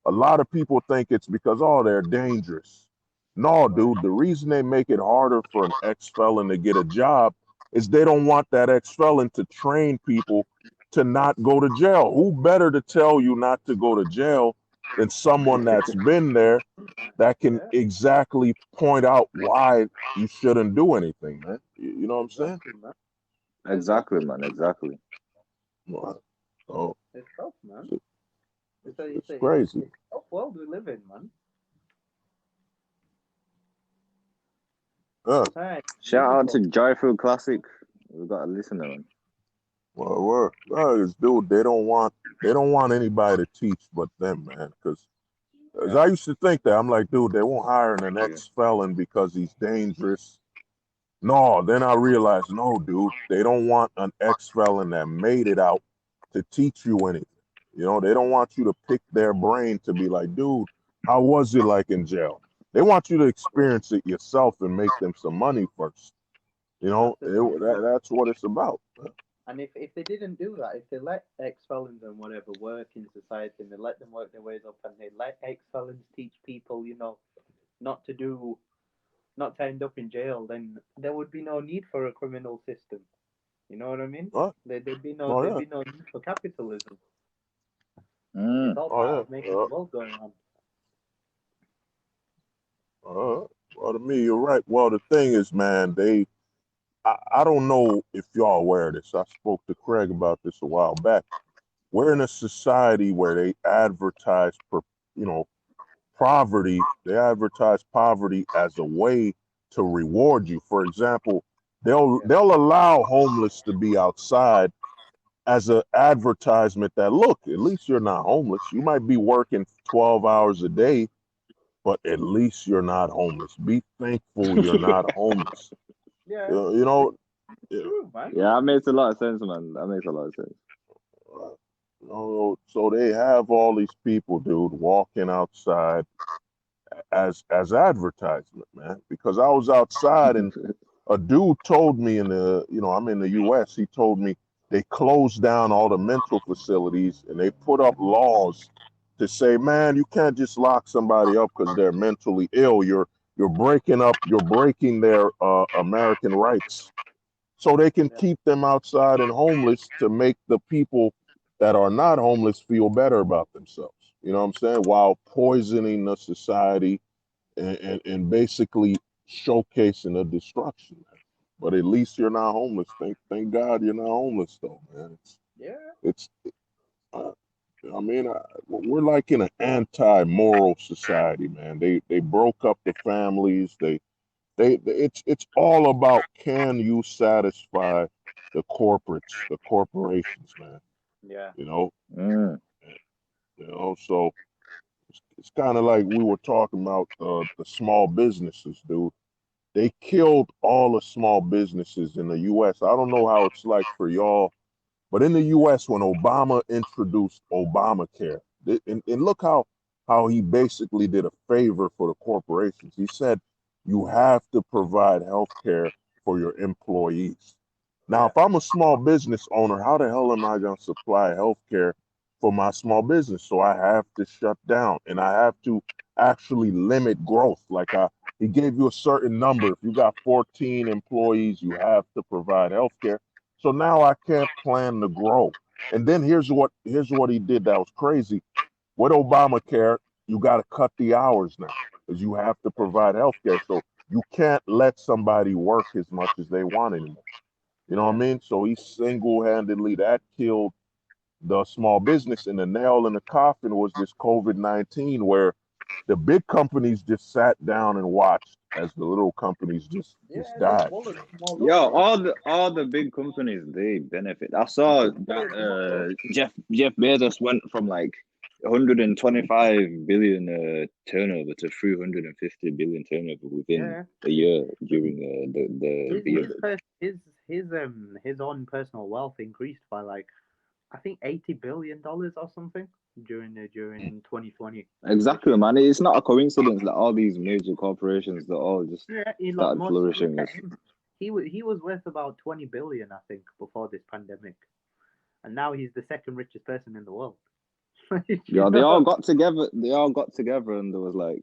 A lot of people think it's because, oh, they're dangerous. No, Right. dude, the reason they make it harder for an ex-felon to get a job is they don't want that ex-felon to train people to not go to jail. Who better to tell you not to go to jail than someone that's been there that can Yeah, exactly point out why you shouldn't do anything, man? You know what I'm saying? exactly, man. Exactly, Exactly. man. Exactly. Well, oh, It's tough, man. it's, It's a, it's it's a, it's, crazy. it's a tough world we live in, man. Uh, Hey, Shout out beautiful. to Joyful Classic. We got a listener, man. dude, they don't want anybody to teach but them, man. Because Yeah, I used to think that I'm like, dude, they won't hire an Yeah. ex-felon because he's dangerous. No, then I realized, no, dude, they don't want an ex-felon that made it out to teach you anything. You know, they don't want you to pick their brain to be like, dude, how was it like in jail? They want you to experience it yourself and make them some money first. You know, that's the thing. that's what it's about. And if they didn't do that, if they let ex-felons and whatever work in society and they let them work their ways up and they let ex-felons teach people, you know, not to do, not to end up in jail, then there would be no need for a criminal system. You know what I mean? Huh? Oh There'd yeah, be no need for capitalism. It's Mm. all oh part yeah. of making the world going on. Well, to me, you're right. Well, the thing is, man, I don't know if y'all aware of this. I spoke to Craig about this a while back. We're in a society where they advertise, you know, poverty. They advertise poverty as a way to reward you. For example, Yeah, they'll allow homeless to be outside as an advertisement that, look, at least you're not homeless. You might be working 12 hours a day, but at least you're not homeless. Be thankful you're not homeless. yeah, You know, it's true, man. Yeah, that makes a lot of sense, man. That makes a lot of sense. so they have all these people, dude, walking outside as advertisement, man. Because I was outside and a dude told me I'm in the US, he told me they closed down all the mental facilities and they put up laws to say, man, you can't just lock somebody up because they're mentally ill. You're breaking their American rights. So they can keep them outside and homeless to make the people that are not homeless feel better about themselves. You know what I'm saying? While poisoning the society and basically showcasing the destruction. But at least you're not homeless. Thank God you're not homeless though, man. It's uh, I mean, we're like in an anti-moral society, man. They broke up the families. It's all about, can you satisfy the corporations, man. Yeah. You know, Mm. so it's kind of like we were talking about the small businesses, dude. They killed all the small businesses in the U.S. I don't know how it's like for y'all, but in the U.S., when Obama introduced Obamacare, and look how he basically did a favor for the corporations. He said you have to provide health care for your employees. Now, if I'm a small business owner, how the hell am I going to supply health care for my small business? So I have to shut down and I have to actually limit growth. He gave you a certain number. If you got 14 employees, you have to provide health care. So now I can't plan to grow. And then here's what he did that was crazy. With Obamacare, you got to cut the hours now because you have to provide health care. So you can't let somebody work as much as they want anymore. You know what I mean? So he single-handedly that killed the small business, and the nail in the coffin was this COVID-19, where the big companies just sat down and watched as the little companies just died. Yo, all the big companies, they benefit. I saw that Jeff Bezos went from like 125 billion turnover to 350 billion turnover within a year during the year. His own personal wealth increased by like, I think $80 billion or something during 2020. Exactly, man. It's not a coincidence that all these major corporations that all just started flourishing. He was worth about 20 billion, I think, before this pandemic, and now he's the second richest person in the world. Yeah, they all got together. They all got together, and there was like,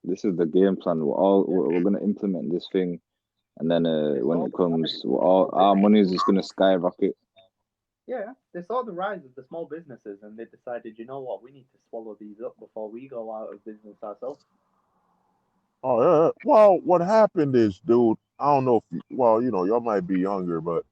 "This is the game plan. We're gonna implement this thing, and then when it comes, all our money is just gonna skyrocket." Yeah, they saw the rise of the small businesses, and they decided, you know what, we need to swallow these up before we go out of business ourselves. Oh, yeah. Well, what happened is, dude, I don't know if y'all might be younger, but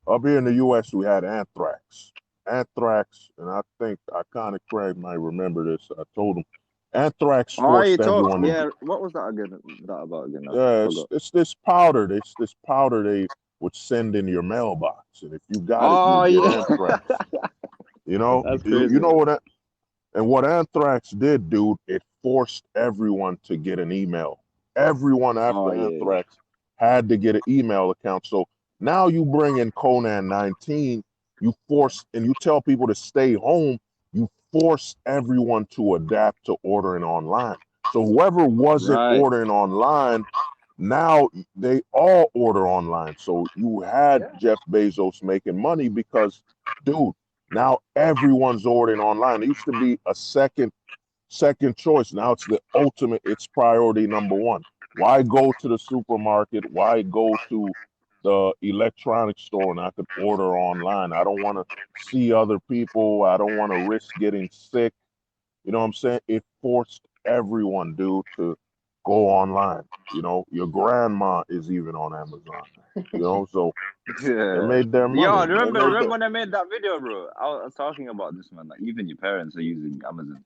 up here in the U.S., we had anthrax. Anthrax, and I think I kind of Craig might remember this. I told him anthrax forced everyone to. Yeah, what was that again? That about again? Yeah, it's this powder. It's this powder they would send in your mailbox, and if you got it, you get anthrax. You know, That's crazy. you know what? And what anthrax did, dude, it forced everyone to get an email. Everyone after anthrax had to get an email account. So now you bring in Conan 19, you force and you tell people to stay home, you force everyone to adapt to ordering online. So whoever wasn't ordering online, now they all order online. So you had Jeff Bezos making money because, dude, now everyone's ordering online. It used to be a second choice. Now it's the ultimate. It's priority number one. Why go to the supermarket? Why go to the electronics store and I could order online? I don't want to see other people. I don't want to risk getting sick. You know what I'm saying? It forced everyone, dude, to go online. You know, your grandma is even on Amazon. You know, so they made their money. Yo, remember when I made that video, bro? I was talking about this, man. Like, even your parents are using Amazon.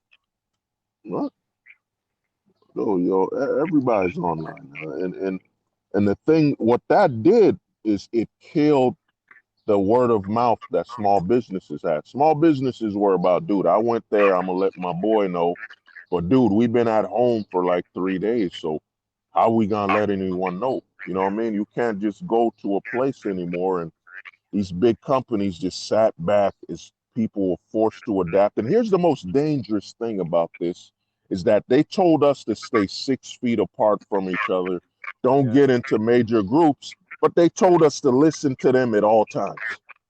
What? Yo, everybody's online now. And the thing, what that did is it killed the word of mouth that small businesses had. Small businesses were about, dude, I went there, I'm gonna let my boy know. But dude, we've been at home for like 3 days, so how we gonna let anyone know? You know what I mean? You can't just go to a place anymore, and these big companies just sat back as people were forced to adapt. And here's the most dangerous thing about this is that they told us to stay 6 feet apart from each other, don't get into major groups, but they told us to listen to them at all times.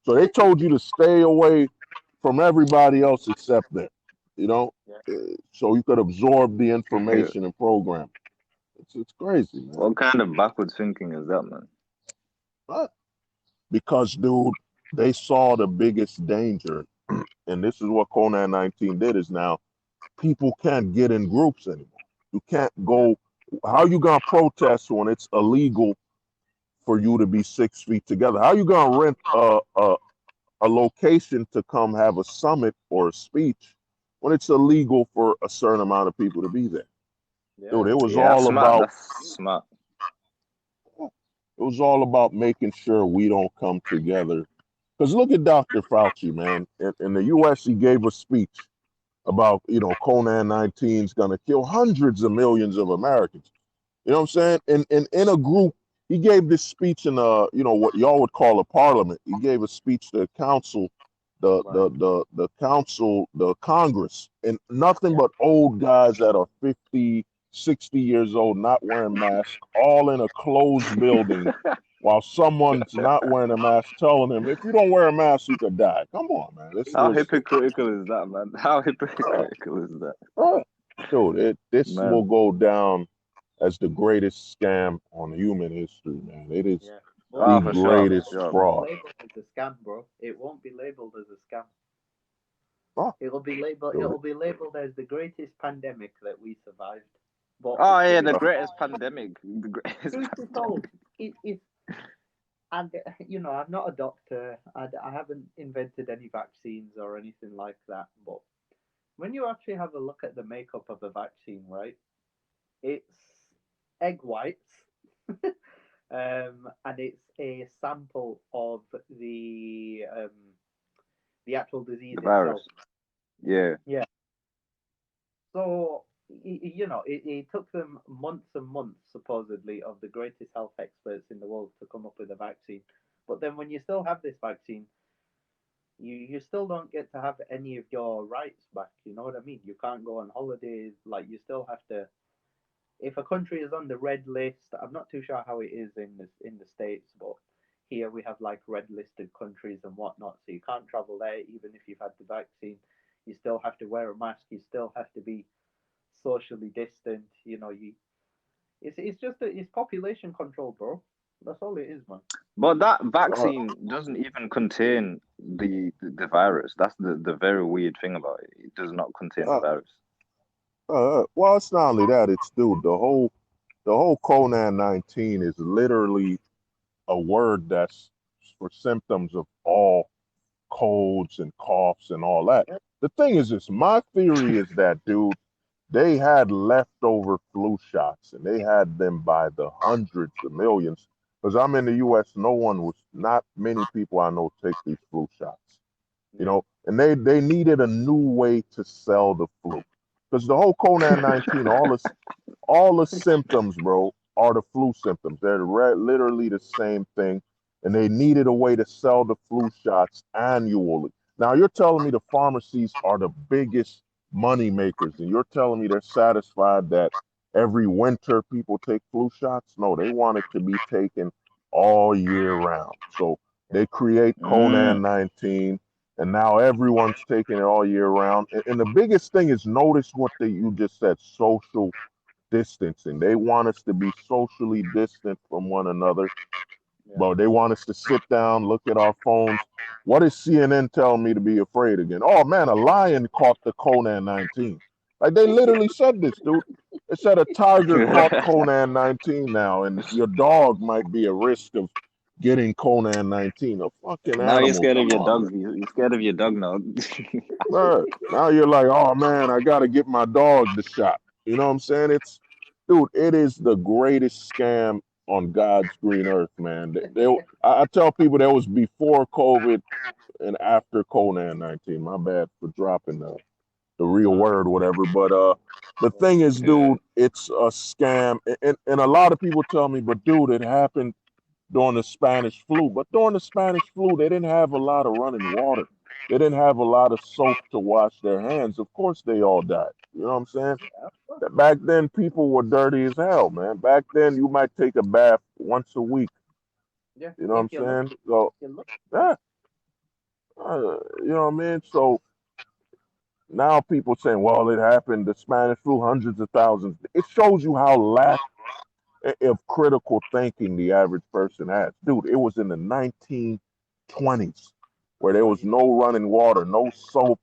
So they told you to stay away from everybody else except them. You know, Yeah. so you could absorb the information and program. It's crazy, man. What kind of backwards thinking is that, man? But because, dude, they saw the biggest danger, and this is what Conan 19 did. Is now people can't get in groups anymore. You can't go. How you gonna protest when it's illegal for you to be 6 feet together? How you gonna rent a location to come have a summit or a speech when it's illegal for a certain amount of people to be there? Dude, it was Yeah, that's all smart. about That's smart. making sure we don't come together. Because look at Dr. Fauci, man. In the U.S., he gave a speech about, Conan 19 is going to kill hundreds of millions of Americans. You know what I'm saying? And in a group, he gave this speech in what y'all would call a parliament. He gave a speech to the council, the council, the Congress, and nothing but old guys that are 50, 60 years old, not wearing masks, all in a closed building, while someone's not wearing a mask, telling him, if you don't wear a mask, you could die. Come on, man. This How was, hypocritical is that, man? How hypocritical is that, dude, this will man? go down as the greatest scam on human history, man. It is Yeah. the For greatest sure, man. fraud. Labeled as a scam, bro. It won't be labeled as a scam. Oh, It'll be labeled. dude. It'll be labeled as the greatest pandemic that we survived. But Oh yeah, the truth greatest pandemic. The greatest is pandemic. told, it's and I'm not a doctor. I haven't invented any vaccines or anything like that. But when you actually have a look at the makeup of a vaccine, right? It's egg whites, and it's a sample of the actual disease The itself. virus. Yeah. Yeah. So it took them months and months, supposedly, of the greatest health experts in the world to come up with a vaccine. But then, when you still have this vaccine, you still don't get to have any of your rights back. You know what I mean? You can't go on holidays. Like, you still have to. If a country is on the red list, I'm not too sure how it is in the states, but here we have like red listed countries and whatnot, so you can't travel there even if you've had the vaccine. You still have to wear a mask. You still have to be socially distant. It's population control, bro. That's all it is, man. But that Uh, vaccine doesn't even contain the virus. That's the very weird thing about it. It does not contain the uh, virus. well, it's not only that. It's, dude, the whole Conan 19 is literally a word that's for symptoms of all colds and coughs and all that. The thing is this, my theory is that, dude, they had leftover flu shots and they had them by the hundreds of millions. Because I'm in the US, not many people I know take these flu shots. And they needed a new way to sell the flu. Because the whole Conan 19, all the symptoms, bro, are the flu symptoms. They're literally the same thing. And they needed a way to sell the flu shots annually. Now, you're telling me the pharmacies are the biggest money makers, and you're telling me they're satisfied that every winter people take flu shots? No, they want it to be taken all year round. So they create Mm. Conan 19, and now everyone's taking it all year round. And the biggest thing is, notice what you just said, social distancing. They want us to be socially distant from one another, but they want us to sit down, look at our phones. What is CNN telling me to be afraid again? Oh man, a lion caught the Conan 19. Like, they literally said this, dude. They said a tiger caught Conan 19 now, and your dog might be at risk of getting Conan 19. A fucking Now you're animal. scared of Come your on, man. dog. You're scared of your dog now. Right. Now you're like, oh man, I got to get my dog the shot. You know what I'm saying? Dude, it is the greatest scam on God's green earth, man. I tell people there was before COVID and after Conan 19. My bad for dropping the real word, whatever. But the thing is, Yeah. dude, it's a scam. And a lot of people tell me, but dude, it happened during the Spanish flu. But during the Spanish flu, they didn't have a lot of running water. They didn't have a lot of soap to wash their hands. Of course, they all died. You know what I'm saying? Back then, people were dirty as hell, man. Back then, you might take a bath once a week. Yeah, You know what I'm if you're saying? lucky. So, If you're lucky. yeah. You know what I mean? So now people saying, well, it happened, the Spanish flu, hundreds of thousands. It shows you how lack of critical thinking the average person has. Dude, it was in the 1920s where there was no running water, no soap.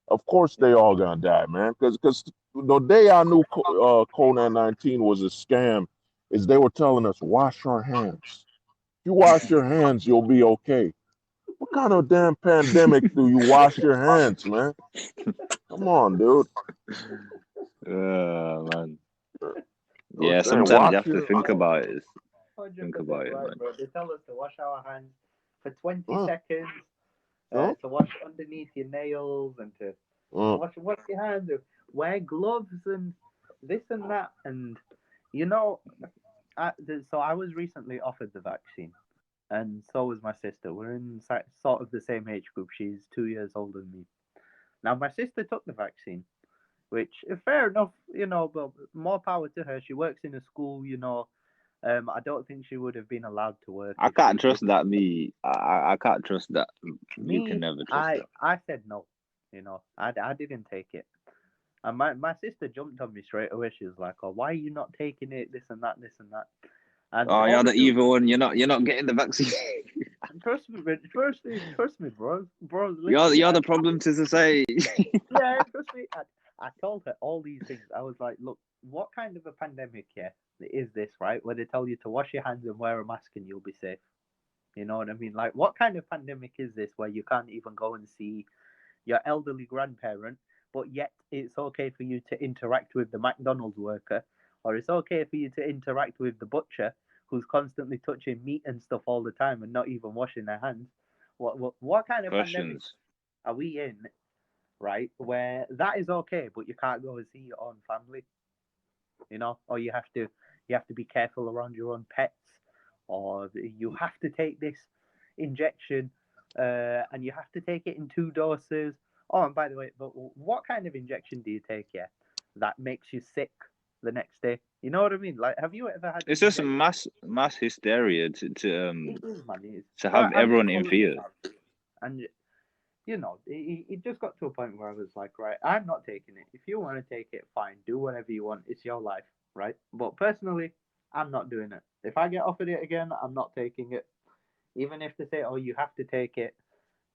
Of course they all gonna die, man. Because the day I knew COVID-19 was a scam is they were telling us, wash our hands. If you wash your hands, you'll be okay. What kind of damn pandemic do you wash your hands, man? Come on, dude. Man. You know Yeah, what I'm saying? sometimes you have Wash to your think about it. 100% Think about it, right, man. bro. They tell us to wash our hands for 20 Uh, seconds, uh, to wash underneath your nails, and to uh. wash your hands, and wear gloves, and this and that. And you know, so I was recently offered the vaccine, and so was my sister. We're in sort of the same age group. She's 2 years older than me. Now, my sister took the vaccine, which is fair enough, but more power to her. She works in a school, I don't think she would have been allowed to work I if can't she trust did. that. I can't trust that. You can Me, never trust I that. I said no. I didn't take it. And my sister jumped on me straight away. She was like, "Oh, why are you not taking it? This and that, this and that." And Oh, you're the obviously, evil one. You're not getting the vaccine. trust me, bro. Listen, You're the problem to society. yeah, trust me. I told her all these things. I was like, look, what kind of a pandemic, is this, right? Where they tell you to wash your hands and wear a mask and you'll be safe. You know what I mean? Like, what kind of pandemic is this where you can't even go and see your elderly grandparent, but yet it's okay for you to interact with the McDonald's worker, or it's okay for you to interact with the butcher who's constantly touching meat and stuff all the time and not even washing their hands? What kind of pandemic Questions. are we in, right? Where that is okay, but you can't go and see your own family, or you have to be careful around your own pets, or you have to take this injection, and you have to take it in 2 doses. Oh, and by the way, but what kind of injection do you take? Yeah, that makes you sick the next day. You know what I mean? Like, have you ever had It's an just injection? mass hysteria It is, man. It is. to But have I everyone think in all of us fear. have. And it just got to a point where I was like, right, I'm not taking it. If you want to take it, fine, do whatever you want. It's your life, right? But personally, I'm not doing it. If I get offered it again, I'm not taking it. Even if they say, oh, you have to take it,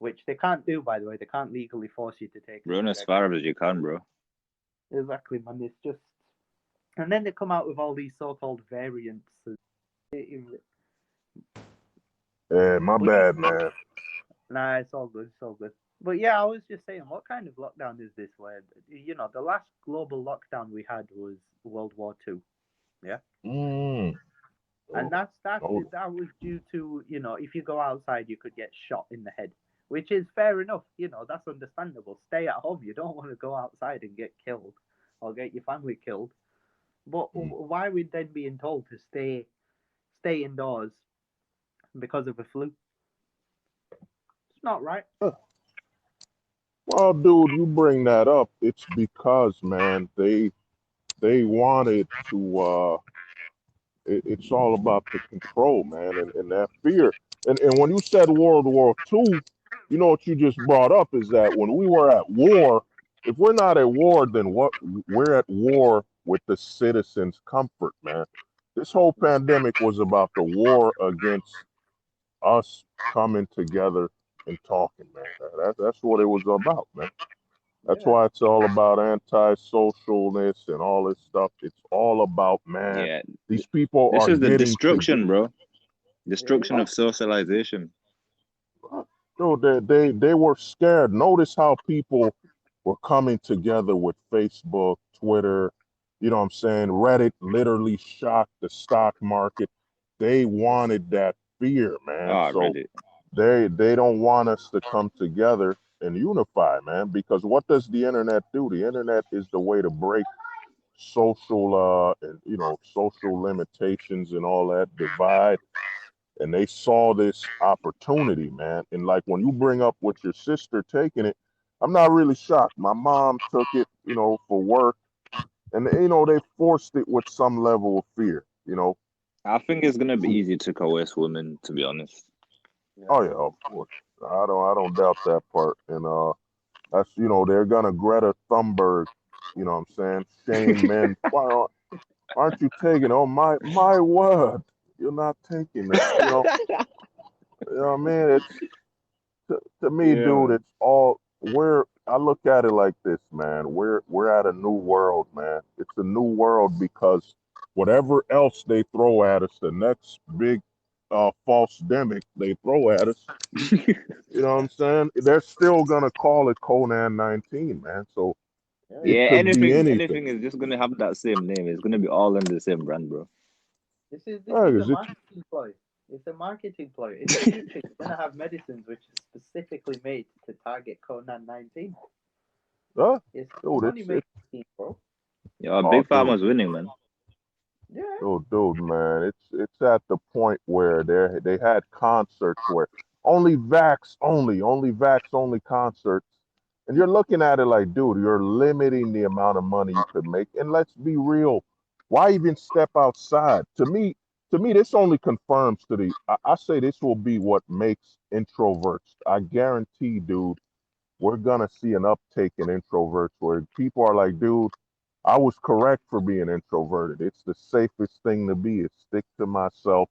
which they can't do, by the way. They can't legally force you to take an Run as injection. far as you can, bro. Exactly, man. It's just, and then they come out with all these so-called variants. Yeah, my But bad, man. nah, it's all good. It's all good. But yeah, I was just saying, what kind of lockdown is this? Where the last global lockdown we had was World War II. Yeah, Mm. and Oh, that oh, was due to if you go outside, you could get shot in the head, which is fair enough. That's understandable. Stay at home. You don't want to go outside and get killed or get your family killed. But mm. why are we then being told to stay indoors because of a flu? It's not right. Well, dude, you bring that up. It's because, man, they wanted to. It's all about the control, man, and that fear. And when you said World War II, you know what you just brought up is that when we were at war, if we're not at war, then what? We're at war with the citizens' comfort, man. This whole pandemic was about the war against us coming together and talking, man. That's what it was about, man. That's Yeah. why it's all about anti-socialness and all this stuff. It's all about, man, Yeah, these people this are is the getting destruction, together. bro. Yeah. Destruction of socialization. No, they were scared. Notice how people were coming together with Facebook, Twitter, you know what I'm saying? Reddit literally shocked the stock market. They wanted that fear, man. Oh, I So read it. they don't want us to come together and unify, man, because what does the internet do? The internet is the way to break social and social limitations and all that divide, and they saw this opportunity, man. And like when you bring up with your sister taking it, I'm not really shocked. My mom took it, for work, and they forced it with some level of fear. I think it's gonna be easy to coerce women, to be honest. Yeah. Oh yeah, of course. I don't doubt that part. And that's they're gonna Greta Thunberg. You know what I'm saying? Shame men. Why aren't you taking? Oh my word, you're not taking that. What I mean? It's to me, Yeah, dude. man. It's all we're. I look at it like this, man. We're at a new world, man. It's a new world because whatever else they throw at us, the next big false demic they throw at us, you know what I'm saying? They're still gonna call it Conan 19, man. So Yeah, it Yeah, could be anything. anything is just gonna have that same name. It's gonna be all under the same brand, bro. this Right, is a 'cause marketing ploy. It's a marketing ploy. In the future, you're gonna have medicines which are specifically made to target Conan 19. It's a dude, money it's making scheme, bro. Yeah, oh, Big dude. Pharma's winning, man. Yeah. Dude, man, it's at the point where they had concerts where only vax only concerts, and you're looking at it like, dude, you're limiting the amount of money you could make. And let's be real, why even step outside? To me, this only confirms to the. I say this will be what makes introverts. I guarantee, dude, we're gonna see an uptake in introverts where people are like, dude, I was correct for being introverted. It's the safest thing to be is stick to myself,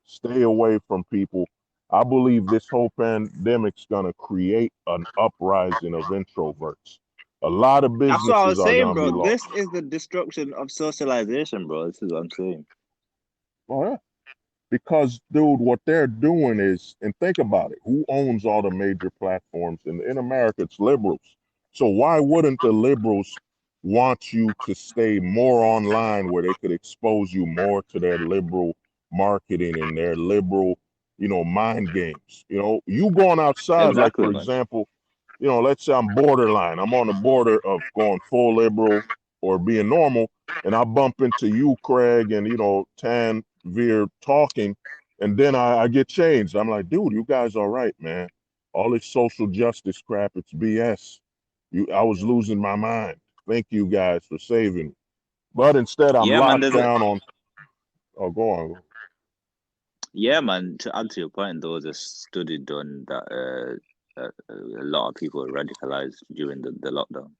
stay away from people. I believe this whole pandemic's gonna create an uprising of introverts. A lot of That's what I businesses was are saying, gonna be bro. lost. This is the destruction of socialization, bro. This is what I'm saying. Oh yeah. Because, dude, what they're doing is, and think about it, who owns all the major platforms? In America, it's liberals. So why wouldn't the liberals want you to stay more online where they could expose you more to their liberal marketing and their liberal, mind games? You going outside, like, Exactly, for man. example, let's say I'm borderline. I'm on the border of going full liberal or being normal, and I bump into you, Craig, and Tanveer talking, and then I get changed. I'm like, dude, you guys all right, man? All this social justice crap, it's BS. I was losing my mind. Thank you guys for saving me. But instead, I'm Yeah, man. locked down on. Oh, go on. Yeah, man. To add to your point, there was a study done that a lot of people were radicalized during the lockdown.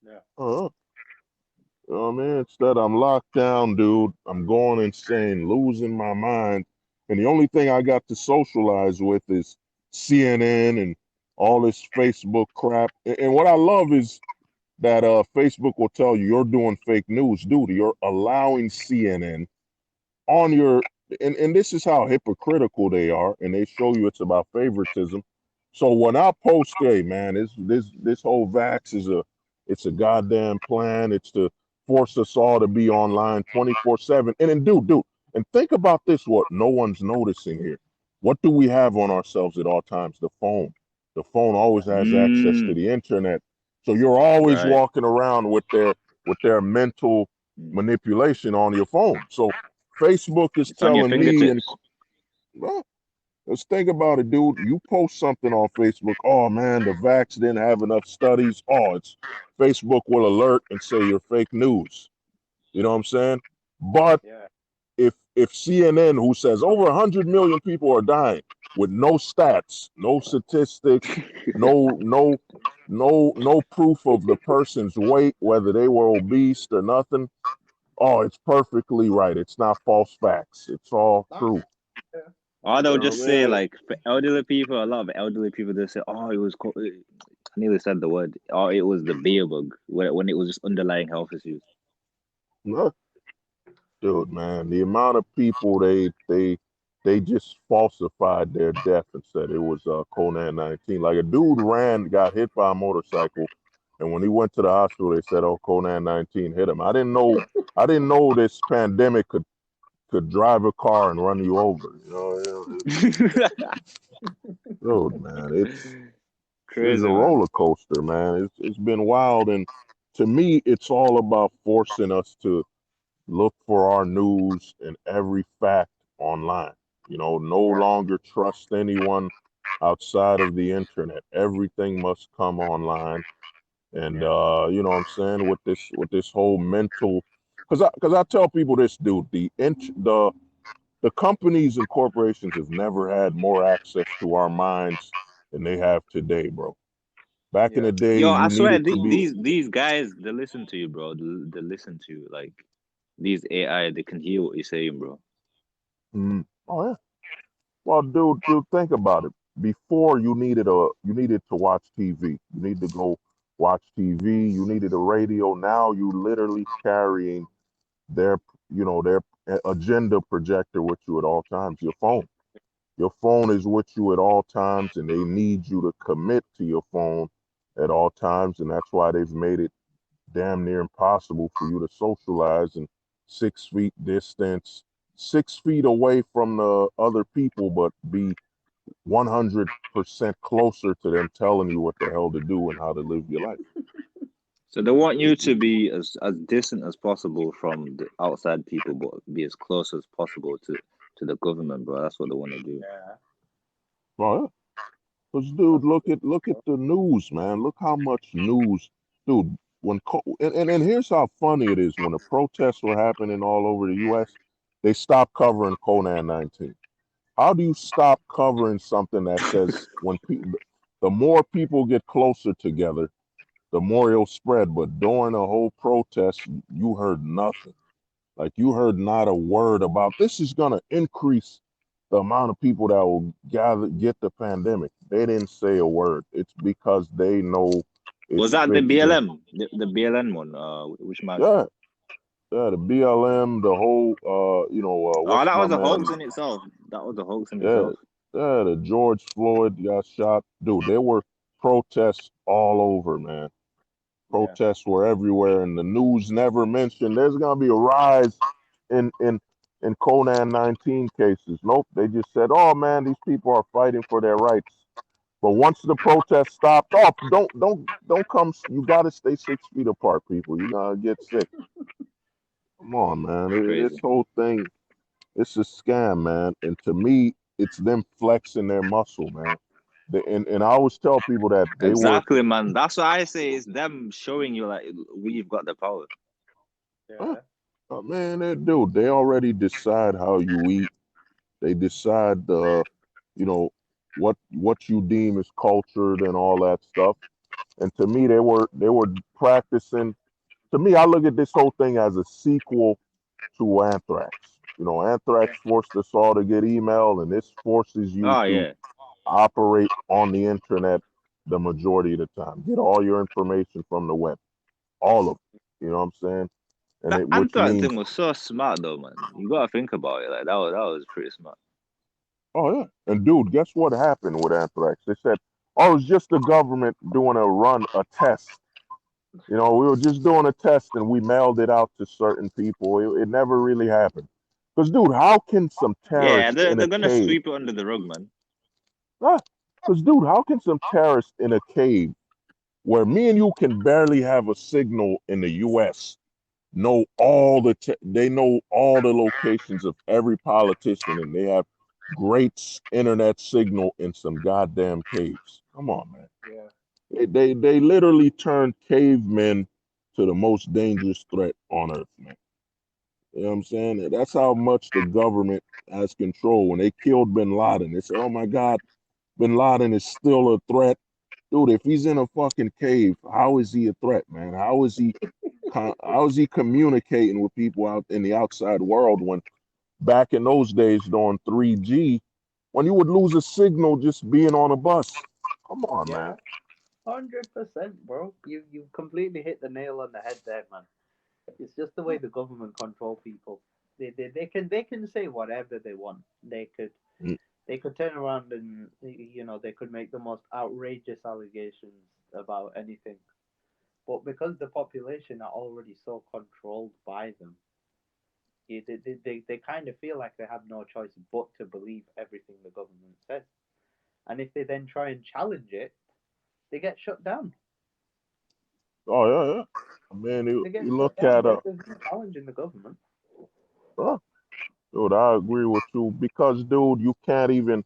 Yeah. Oh, man, instead I'm locked down, dude. I'm going insane, losing my mind. And the only thing I got to socialize with is CNN and all this Facebook crap. And what I love is that Facebook will tell you you're doing fake news, dude. You're allowing CNN on your and this is how hypocritical they are, and they show you it's about favoritism. So when I post, hey man, this whole vax is it's a goddamn plan. It's to force us all to be online 24/7. And then dude, and think about this, what no one's noticing here. What do we have on ourselves at all times? The phone. The phone always has access to Mm, the internet. So you're always right. walking around with their mental Mm. manipulation on your phone. So Facebook is It's on your telling me, and fingertips. well, let's think about it, dude. You post something on Facebook. Oh man, the vax didn't have enough studies. Oh, it's Facebook will alert and say you're fake news. You know what I'm saying? But Yeah. if CNN, who says over 100 million people are dying with no stats, no statistics, no proof of the person's weight, whether they were obese or nothing. Oh, it's perfectly right. It's not false facts. It's all Nah, true. yeah. Or That's they'll You it. know just what I say mean? like for elderly people, a lot of elderly people they say, "Oh, it was." I nearly said the word. Oh, it was the beer bug when it was just underlying health issues. No, dude, man, the amount of people they just falsified their death and said it was Conan 19. Like a dude got hit by a motorcycle, and when he went to the hospital, they said, "Oh, Conan 19 hit him." I didn't know this pandemic could drive a car and run you over. Dude, man, it's a Crazy, man. roller coaster, man. It's been wild, and to me, it's all about forcing us to look for our news and every fact online. No Yeah. longer trust anyone outside of the internet. Everything must come online. And Yeah. you know what I'm saying, with this whole mental, because I tell people this, dude, the the companies and corporations have never had more access to our minds than they have today, bro. Back in Yeah. the day, Yo, I you swear, needed to be. these guys, they listen to you, bro. They listen to you. Like these AI, they can hear what you're saying, bro. Oh yeah. Well, dude, think about it. Before you needed to watch TV. You need to go watch TV. You needed a radio. Now you literally carrying their their agenda projector with you at all times. Your phone. Your phone is with you at all times, and they need you to commit to your phone at all times, and that's why they've made it damn near impossible for you to socialize in 6 feet distance, 6 feet away from the other people, but be 100% closer to them telling you what the hell to do and how to live your life. So they want you to be as distant as possible from the outside people, but be as close as possible to the government, bro. That's what they want to do. Yeah. Well, yeah. Because, dude, look at the news, man. Look how much news, dude. And here's how funny it is. When the protests were happening all over the U.S., they stopped covering Conan 19. How do you stop covering something that says when people, the more people get closer together, the more it'll spread? But during the whole protest, you heard nothing. Like you heard not a word about this is gonna increase the amount of people that will get the pandemic. They didn't say a word. It's because they know Was it's that the fixed. BLM, the BLM one? Which man? Yeah, yeah, the BLM, the whole Oh, what's that my was a man? hoax in itself. That was a hoax in Yeah, itself. yeah, the George Floyd got shot. Dude, there were protests all over, man. Yeah. Protests were everywhere, and the news never mentioned there's gonna be a rise in Conan 19 cases. Nope, they just said, "Oh man, these people are fighting for their rights." But once the protest stopped, oh, don't come. You gotta stay 6 feet apart, people. You gotta get sick. Come on, man. This Crazy. whole thing, it's a scam, man. And to me, it's them flexing their muscle, man. And I always tell people that they were. Exactly, man. That's what I say. It's them showing you like we've got the power. Huh? Yeah. Man, dude, they already decide how you eat. They decide you know, what you deem as cultured and all that stuff. And to me, they were practicing. To me, I look at this whole thing as a sequel to Anthrax. Anthrax forced us all to get email, and this forces you Oh to yeah. operate on the internet the majority of the time. Get all your information from the web, all of it. You know what I'm saying? And That which Anthrax means, thing was so smart though, man. You gotta think about it. Like that was pretty smart. oh yeah. And dude, guess what happened with Anthrax? They said, oh, it's just the government doing a test. We were just doing a test and we mailed it out to certain people. It never really happened. Because, dude, how can some Yeah, terrorist they're in a they're gonna cave, sweep it under the rug, man. because, dude, how can some terrorist in a cave where me and you can barely have a signal in the U.S. they know all the locations of every politician and they have great internet signal in some goddamn caves? Come on, man. Yeah. They literally turned cavemen to the most dangerous threat on earth, man. You know what I'm saying? And that's how much the government has control. When they killed bin Laden, they said, oh my God, bin Laden is still a threat. Dude, if he's in a fucking cave, how is he a threat, man? How is he communicating with people out in the outside world when back in those days during 3G, when you would lose a signal just being on a bus? Come on, man. Yeah. 100%, bro. You completely hit the nail on the head there, man. It's just the way the government control people. They can say whatever they want. Mm. They could turn around and they could make the most outrageous allegations about anything. But because the population are already so controlled by them, they kind of feel like they have no choice but to believe everything the government says. And if they then try and challenge it, they get shut down. Oh yeah, yeah. I mean, you, They get you shut look down. at There's no challenging the government. uh, dude, I agree with you because, dude, you can't even.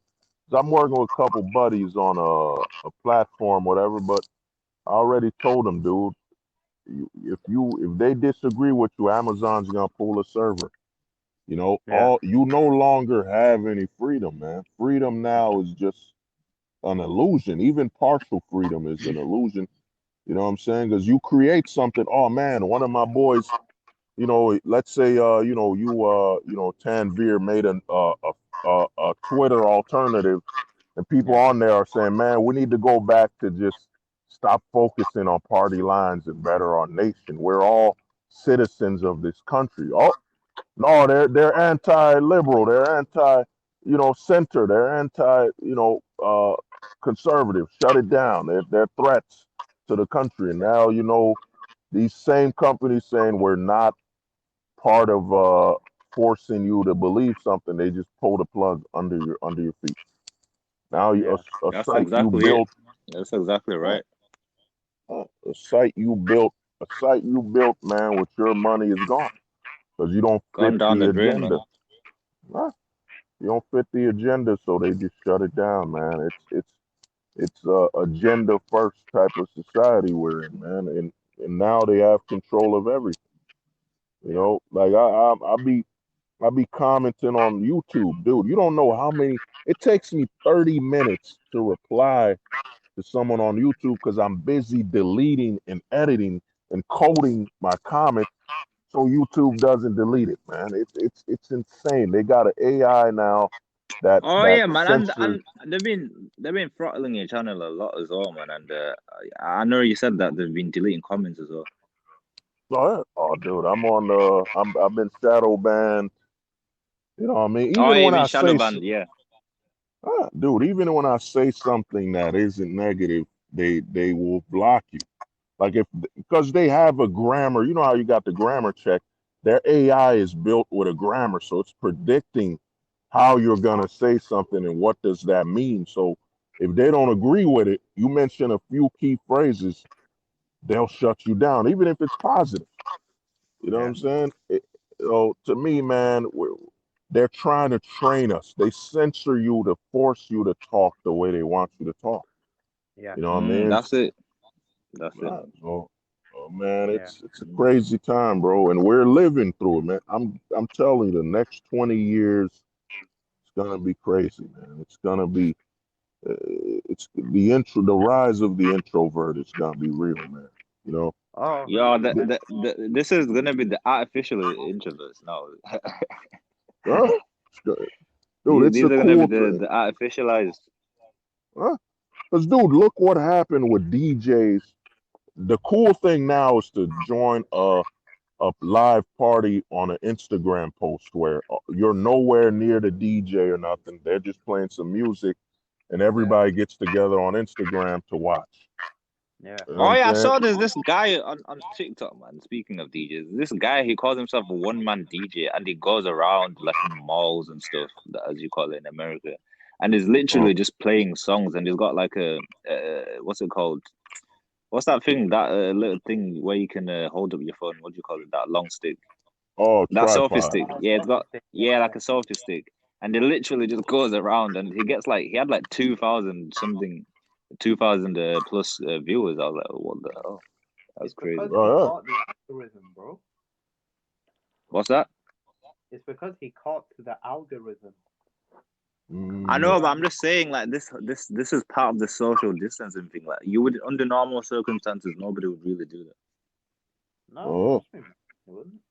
'Cause I'm working with a couple buddies on a platform, whatever. But I already told them, dude, if they disagree with you, Amazon's gonna pull a server. You know, Yeah. you no longer have any freedom, man. Freedom now is just an illusion. Even partial freedom is an illusion. You know what I'm saying? Because you create something. Oh man, one of my boys, you know, let's say, Tanveer made a Twitter alternative, and people Yeah. on there are saying, man, we need to go back to just stop focusing on party lines and better our nation. We're all citizens of this country. Oh no, they're anti-liberal. They're anti, center. They're anti, conservative. Shut it down. They're threats to the country. And now, these same companies saying we're not part of forcing you to believe something. They just pull the plug under your feet. Now Yeah. a That's site you exactly it. built, That's exactly uh, right. a site you built, man, with your money is gone because you don't fit Gone down the the drain, man. agenda. Huh? You don't fit the agenda, so they just shut it down, man. It's a agenda first type of society we're in, man, and now they have control of everything. Yeah. Like I be commenting on YouTube, dude. You don't know how many. It takes me 30 minutes to reply to someone on YouTube because I'm busy deleting and editing and coding my comment so YouTube doesn't delete it, man. It's insane. They got an AI now Oh that yeah, man, censors. and they've been throttling your channel a lot as well, man. And I know you said that they've been deleting comments as well. Oh, dude, I've been shadow banned. You know what I mean? Oh, Even yeah, when you've been I shadow say, banned, yeah. dude, even when I say something that isn't negative, they will block you. Like because they have a grammar, you know how you got the grammar check. Their AI is built with a grammar, so it's predicting how you're gonna say something and what does that mean. So if they don't agree with it, you mention a few key phrases, they'll shut you down, even if it's positive. You know what Yeah. I'm saying? To me, man, they're trying to train us. They censor you to force you to talk the way they want you to talk. Yeah. You know what I mean? That's it. That's it. Oh man, Yeah. it's a crazy time, bro, and we're living through it, man. I'm telling you, the next 20 years, it's gonna be crazy, man. It's gonna be, it's the rise of the introvert is gonna be real, man. You know, Oh, Yo, 100%. this is gonna be the artificial introverts now. huh? Dude, These, it's these a are gonna be cool the thing, artificialized. huh? Because, dude, look what happened with DJs. The cool thing now is to join a live party on an Instagram post where you're nowhere near the DJ or nothing. They're just playing some music and Yeah. everybody gets together on Instagram to watch. Yeah. You know what Oh I'm yeah, I saying? saw there's this guy on TikTok, man. Speaking of DJs, this guy he calls himself a one-man DJ and he goes around like in malls and stuff, as you call it in America, and is Uh, literally just playing songs. And he's got like a what's it called? What's that thing? That little thing where you can hold up your phone. What do you call it? That long stick. oh, That selfie tripod. stick. Oh, Yeah, it's got selfie stick. Yeah. yeah, like Yeah. a selfie stick. And he literally just goes around and he had like 2,000 something, 2,000 plus viewers. I was like, oh, what the hell? That's It's because crazy. he Oh, caught the algorithm, bro. What's that? It's because he caught the algorithm. yeah. I So know, but I'm just saying, like this is part of the social distancing thing. Like you would, under normal circumstances, nobody would really do that. no, Oh, trust me, man. It wouldn't.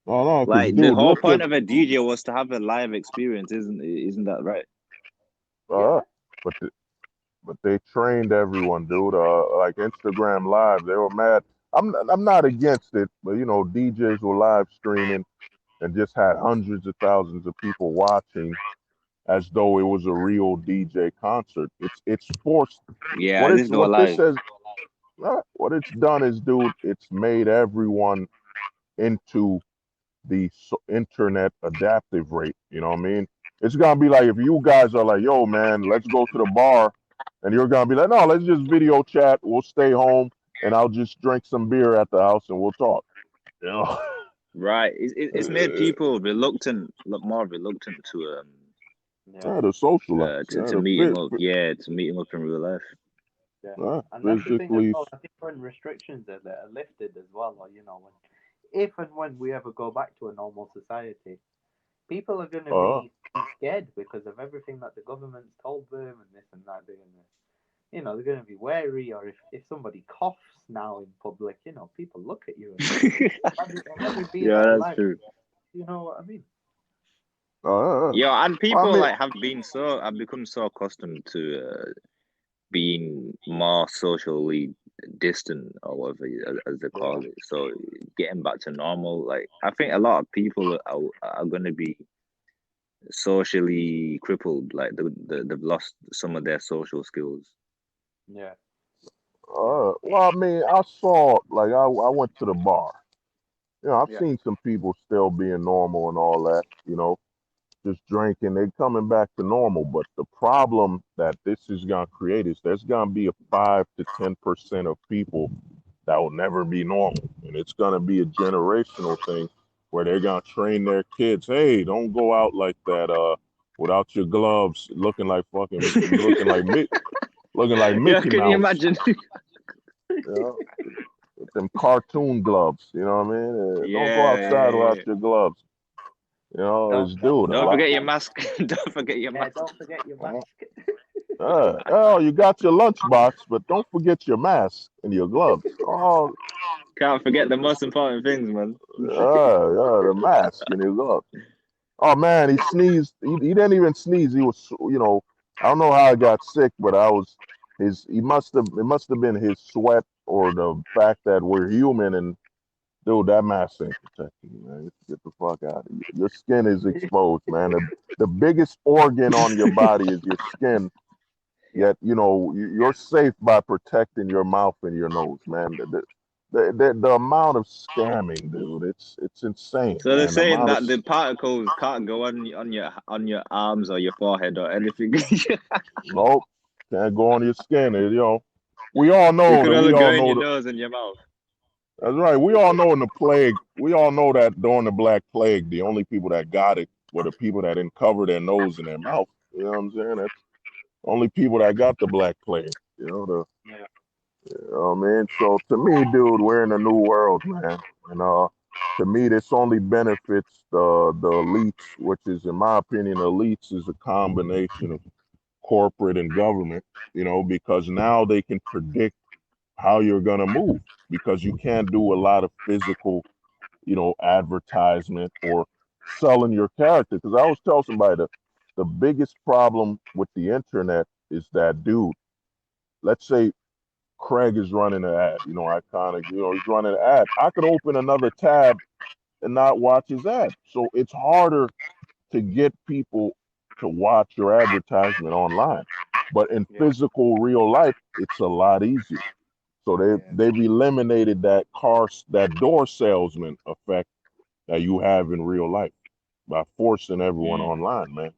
oh no, because Like the dude, whole look at, point of a DJ was to have a live experience, isn't that right? uh, Yeah. but but they trained everyone, dude. Like Instagram Live, they were mad. I'm not against it, but DJs were live streaming and just had hundreds of thousands of people watching as though it was a real DJ concert. It's forced. Yeah, What as it's if they were what this live. has what it's done is, dude, it's made everyone into the internet adaptive rate. You know what I mean? It's gonna be like if you guys are like, yo, man, let's go to the bar, and you're gonna be like, no, let's just video chat. We'll stay home, and I'll just drink some beer at the house, and we'll talk. You know? Right. It's made people reluctant, more reluctant Yeah. To socialize, to meeting up. Yeah, to meeting up in real life. Yeah. And that's the thing as physically. well. I think when restrictions are lifted as well, or when if and when we ever go back to a normal society, people are going to Uh, be scared because of everything that the government's told them and this and that. They're going to, they're going to be wary. Or if somebody coughs now in public, people look at you and let me be Yeah, there that's alive. true. You know what I mean? Yeah, and I people mean, like have become so accustomed to being more socially distant or whatever as they call it. So getting back to normal, like I think a lot of people are going to be socially crippled, like they've lost some of their social skills. Yeah. well, I mean, I saw like I went to the bar. I've Yeah. seen some people still being normal and all that. Just drinking, they coming back to normal. But the problem that this is gonna create is there's gonna be a 5 to 10% of people that will never be normal, and it's gonna be a generational thing where they're gonna train their kids. Hey, don't go out like that. Without your gloves, looking like fucking, looking like Yeah, Mickey can you Mouse. imagine? You know, with them cartoon gloves. You know what I mean? Don't go outside without Yeah. your gloves. It's Don't dude. A Don't lot. forget your mask. Don't forget your Yeah, mask. don't forget your mask. Oh, you got your lunchbox, but don't forget your mask and your gloves. Oh, Can't forget the most important things, man. the mask and your gloves. Oh man, he sneezed. He didn't even sneeze. He was, I don't know how I got sick, but he must have, it must have been his sweat or the fact that we're human and dude, that mask ain't protecting you, man. Get the fuck out of here. Your skin is exposed, man. The biggest organ on your body is your skin. Yet, you're safe by protecting your mouth and your nose, man. The amount of scamming, dude, it's insane, So they're man. The saying amount of that the particles can't go on your arms or your forehead or anything. nope, can't go on your skin. It could only We go all in know your that. nose and your mouth. That's right. We all know in the plague. We all know that during the Black Plague, the only people that got it were the people that didn't cover their nose and their mouth. You know what I'm saying? That's only people that got the Black Plague. Yeah. Man. So to me, dude, we're in a new world, man. And to me, this only benefits the elites, which is, in my opinion, elites is a combination of corporate and government. Because now they can predict how you're gonna move because you can't do a lot of physical, advertisement or selling your character. Because I always tell somebody the biggest problem with the internet is that, dude, let's say Craig is running an ad, iconic, he's running an ad. I could open another tab and not watch his ad. So it's harder to get people to watch your advertisement online. But in Yeah. physical real life, it's a lot easier. So Yeah. they've eliminated that door salesman effect that you have in real life by forcing everyone Mm, online, man.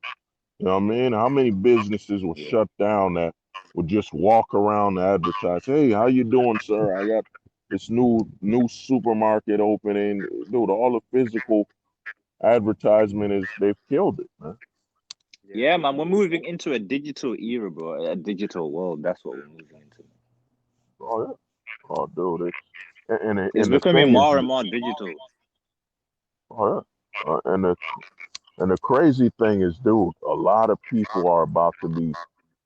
You know what I mean? How many businesses were yeah. shut down that would just walk around and advertise, "Hey, how you doing, sir? I got this new supermarket opening." Dude, all the physical advertisement is they've killed it, man. Yeah. Yeah, man, we're moving into a digital era, bro. A digital world. That's what we're moving into. Oh yeah. Oh, dude, and It's the becoming thing is, more and more digital. oh yeah, and the crazy thing is, dude, a lot of people are about to be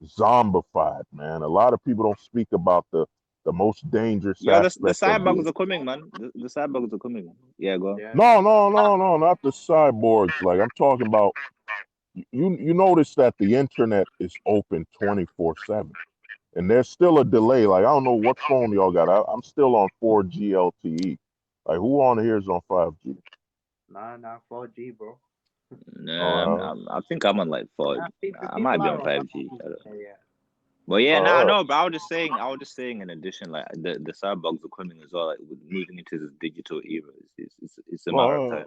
zombified, man. A lot of people don't speak about the most dangerous Yo, the aspect of cyborgs the. are coming, man. The cyborgs are coming. Yeah, go on. Yeah. No, no, no, no, not the cyborgs. Like I'm talking about. You notice that the internet is open 24/7, and there's still a delay. Like I don't know what phone y'all got. I'm still on 4G LTE. Like who on here is on 5G? Nah, 4G, bro. Nah, Uh, I think I'm on like 4. I might People be are on on 5G. that. I don't know. Yeah. But yeah, nah, uh, no. But I was just saying. In addition, like the cyborgs are coming as well. Like with moving into this digital era, it's a matter of uh, time.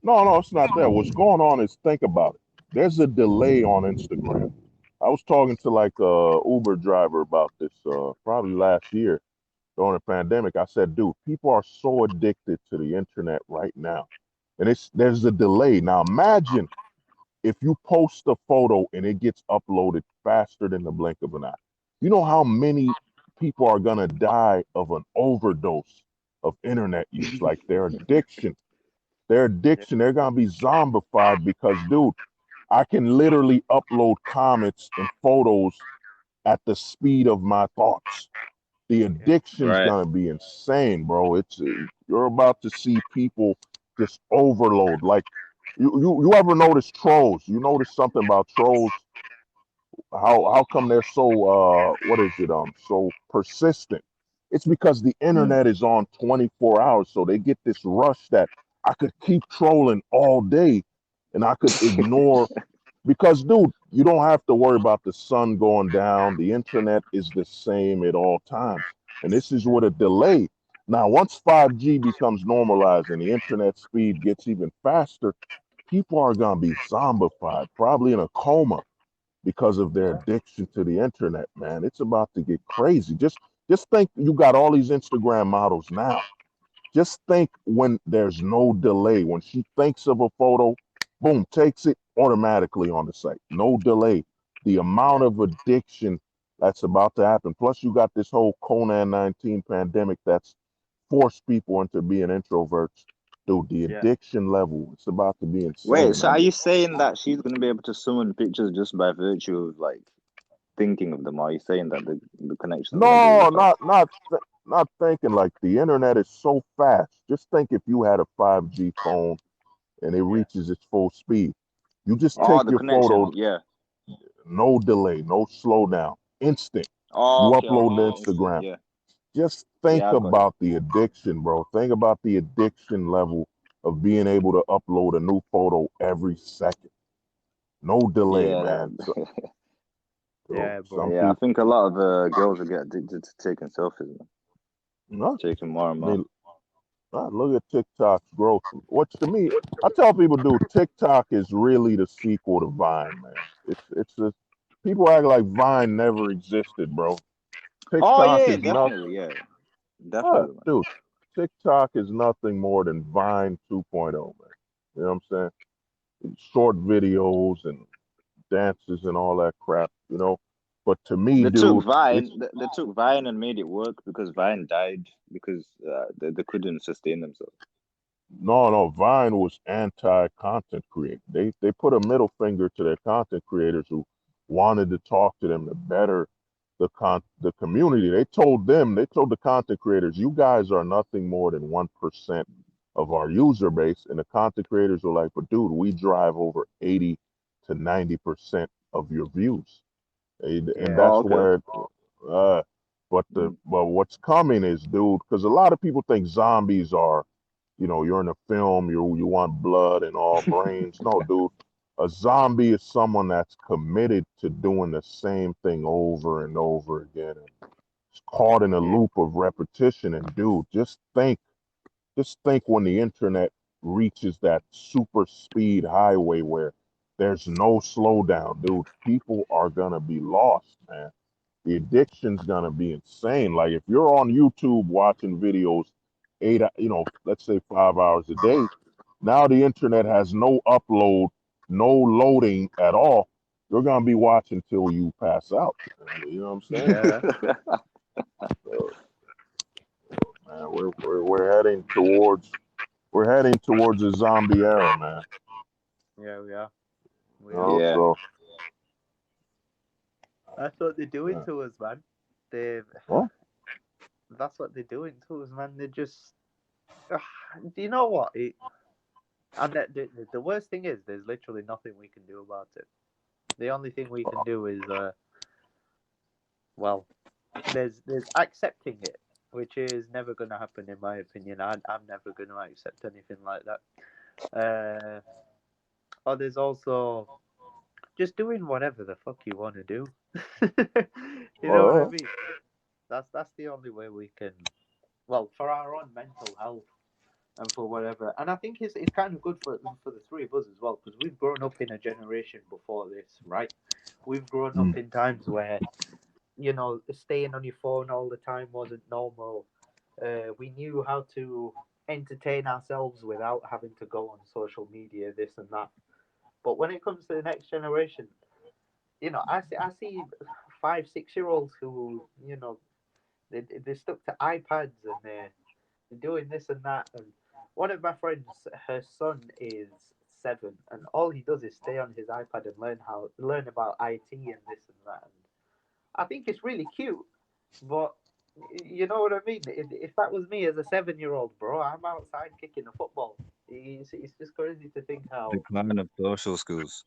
no, it's not that. What's going on is think about it. There's a delay on Instagram. I was talking to like a Uber driver about this probably last year during the pandemic. I said, dude, people are so addicted to the internet right now. And there's a delay. Now imagine if you post a photo and it gets uploaded faster than the blink of an eye. You know how many people are gonna die of an overdose of internet use, like their addiction. Their addiction, they're gonna be zombified because, dude, I can literally upload comments and photos at the speed of my thoughts. The addiction's Right. gonna be insane, bro. It's you're about to see people just overload. Like you ever notice trolls? You notice something about trolls? How come they're so what is it so persistent? It's because the internet is on 24 hours, so they get this rush that I could keep trolling all day and I could ignore because, dude, you don't have to worry about the sun going down. The internet is the same at all times. And this is with a delay. Now, once 5G becomes normalized and the internet speed gets even faster, people are going to be zombified, probably in a coma because of their addiction to the internet, man. It's about to get crazy. Just think you got all these Instagram models now. Just think when there's no delay. When she thinks of a photo, boom, takes it automatically on the site. No delay. The amount of addiction that's about to happen. Plus, you got this whole Conan-19 pandemic that's forced people into being introverts. Dude, the addiction level, it's about to be Wait, insane, so man. are you saying that she's gonna be able to summon pictures just by virtue of like thinking of them? Are you saying that the connection is gonna be really No, fast? not thinking like the internet is so fast. Just think if you had a 5G phone and it reaches its full speed. You just Oh, take the your connection, photo, yeah. no delay, no slowdown, instant. You Oh, upload to okay, instant, Instagram. yeah. Just think Yeah, I got it. about the addiction, bro. Think about the addiction level of being able to upload a new photo every second. No delay, Yeah, man. So, Yeah, some bro. yeah. I people, think a lot of girls will get addicted to taking selfies, man. no, Taking more and I more. mean, look at TikTok's growth. Which to me, I tell people, dude, TikTok is really the sequel to Vine, man. It's a, people act like Vine never existed, bro. Oh TikTok yeah, is nothing. definitely, yeah, definitely, man. Dude, TikTok is nothing more than Vine 2.0, man. You know what I'm saying? Short videos and dances and all that crap, you know. But to me, They took dude, Vine, it's they took Vine and made it work because Vine died because they couldn't sustain themselves. no. Vine was anti-content creator. They put a middle finger to their content creators who wanted to talk to them to better the community. They told the content creators, you guys are nothing more than 1% of our user base. And the content creators were like, but dude, we drive over 80 to 90% of your views. And Yeah, that's Oh, okay, okay. where uh but what's coming is, dude, because a lot of people think zombies are, you're in a film, you want blood and all brains. No, dude. A zombie is someone that's committed to doing the same thing over and over again, and it's caught in a yeah, loop of repetition. And dude, just think when the internet reaches that super speed highway where there's no slowdown, dude, people are gonna be lost, man. The addiction's gonna be insane. Like if you're on YouTube watching videos let's say 5 hours a day, now the internet has no upload, no loading at all. You're gonna be watching till you pass out. You know what I'm saying? yeah, So, man, we're heading towards a zombie era, man. yeah. We are. You We are. know, Yeah. so That's what they're doing uh, to us, man. They. well, That's what they're doing to us, man. They just. Do you know what? And the worst thing is, there's literally nothing we can do about it. The only thing we can do is, well, there's accepting it, which is never going to happen in my opinion. I'm never going to accept anything like that. Or there's also just doing whatever the fuck you want to do. You know what I uh, mean? That's the only way we can. Well, for our own mental health and for whatever. And I think it's kind of good for the three of us as well because we've grown up in a generation before this, right? We've grown up mm, in times where staying on your phone all the time wasn't normal. We knew how to entertain ourselves without having to go on social media, this and that. But when it comes to the next generation, I see 5 6 year olds who they're stuck to iPads and doing this and that. And one of my friends, her son is 7, and all he does is stay on his iPad and learn about IT and this and that. And I think it's really cute, but you know what I mean. If that was me as a 7-year-old, bro, I'm outside kicking a football. It's just crazy to think how, Decline of social skills.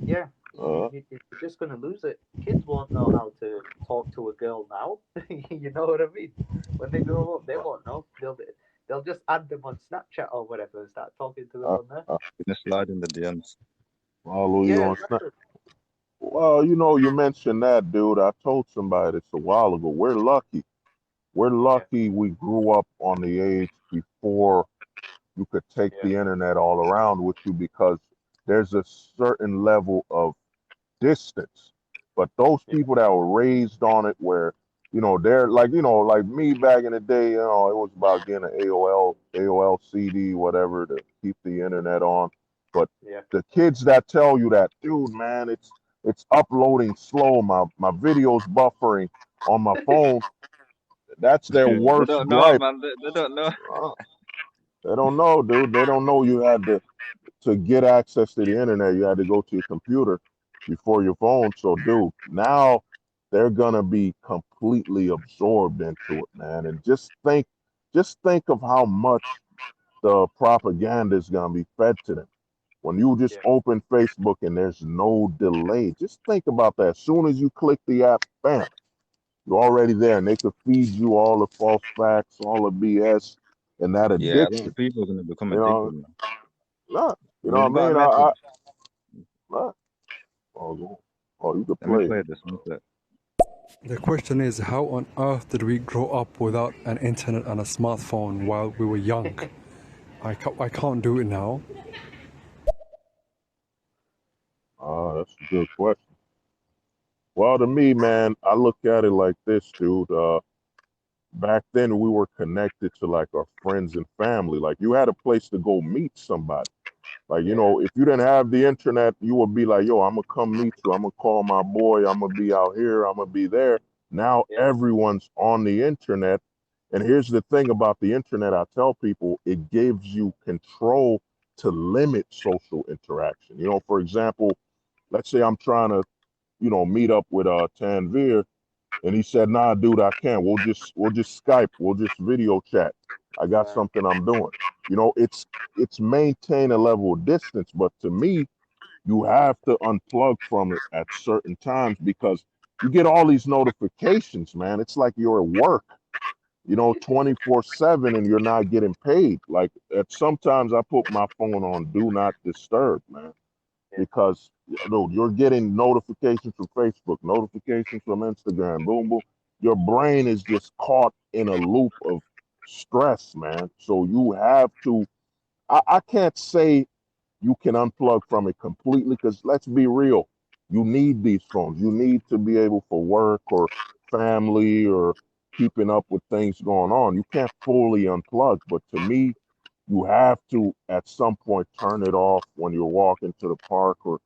yeah, Uh, you're just gonna lose it. Kids won't know how to talk to a girl now. You know what I mean? When they grow up, they won't know. They'll just add them on Snapchat or whatever and start talking to them I, on there. I Gonna slide in the DMs. follow you Yeah, on Snap. exactly. Well, you mentioned that, dude. I told somebody this a while ago. We're lucky. We're Yeah, lucky we grew up on the age before you could take yeah, the internet all around with you because there's a certain level of distance. But those yeah, people that were raised on it, where they're like like me back in the day, it was about getting an AOL CD, whatever, to keep the internet on. But yeah. the kids that tell you that, dude, man, it's uploading slow, my video's buffering on my phone. That's their They worst don't know, gripe. man. They don't know. Uh, they don't know, dude. They don't know you had to get access to the internet, you had to go to your computer before your phone. So, dude, now they're gonna be completely absorbed into it, man. And just think of how much the propaganda is gonna be fed to them. When you just Yeah. open Facebook and there's no delay, just think about that. As soon as you click the app, bam, you're already there, and they could feed you all the false facts, all the BS, and that Yeah, a lot addiction. of people are gonna become You know, addicted, man. nah, you You know what I got a mean? message. Nah, oh, you could Let me play it. play this. One sec. The question is, how on earth did we grow up without an internet and a smartphone while we were young? I can't do it now. That's a good question. Well, to me, man, I look at it like this, dude. Back then, we were connected to like our friends and family. Like you had a place to go meet somebody. Like, Yeah, if you didn't have the internet, you would be like, yo, I'm gonna come meet you. I'm gonna call my boy. I'm gonna be out here. I'm gonna be there. Now yeah, everyone's on the internet. And here's the thing about the internet, I tell people, it gives you control to limit social interaction. For example, let's say I'm trying to, meet up with Tanveer, and he said, "Nah, dude, I can't. We'll just Skype. We'll just video chat. I got right. something I'm doing." It's maintain a level of distance, but to me, you have to unplug from it at certain times because you get all these notifications, man. It's like you're at work, 24/7, and you're not getting paid. Like sometimes I put my phone on do not disturb, man, Yeah, because dude, you're getting notifications from Facebook, notifications from Instagram, boom, boom. Your brain is just caught in a loop of stress, man. So you have to. I can't say you can unplug from it completely because let's be real, you need these phones. You need to be able for work or family or keeping up with things going on. You can't fully unplug, but to me, you have to at some point turn it off when you're walking to the park or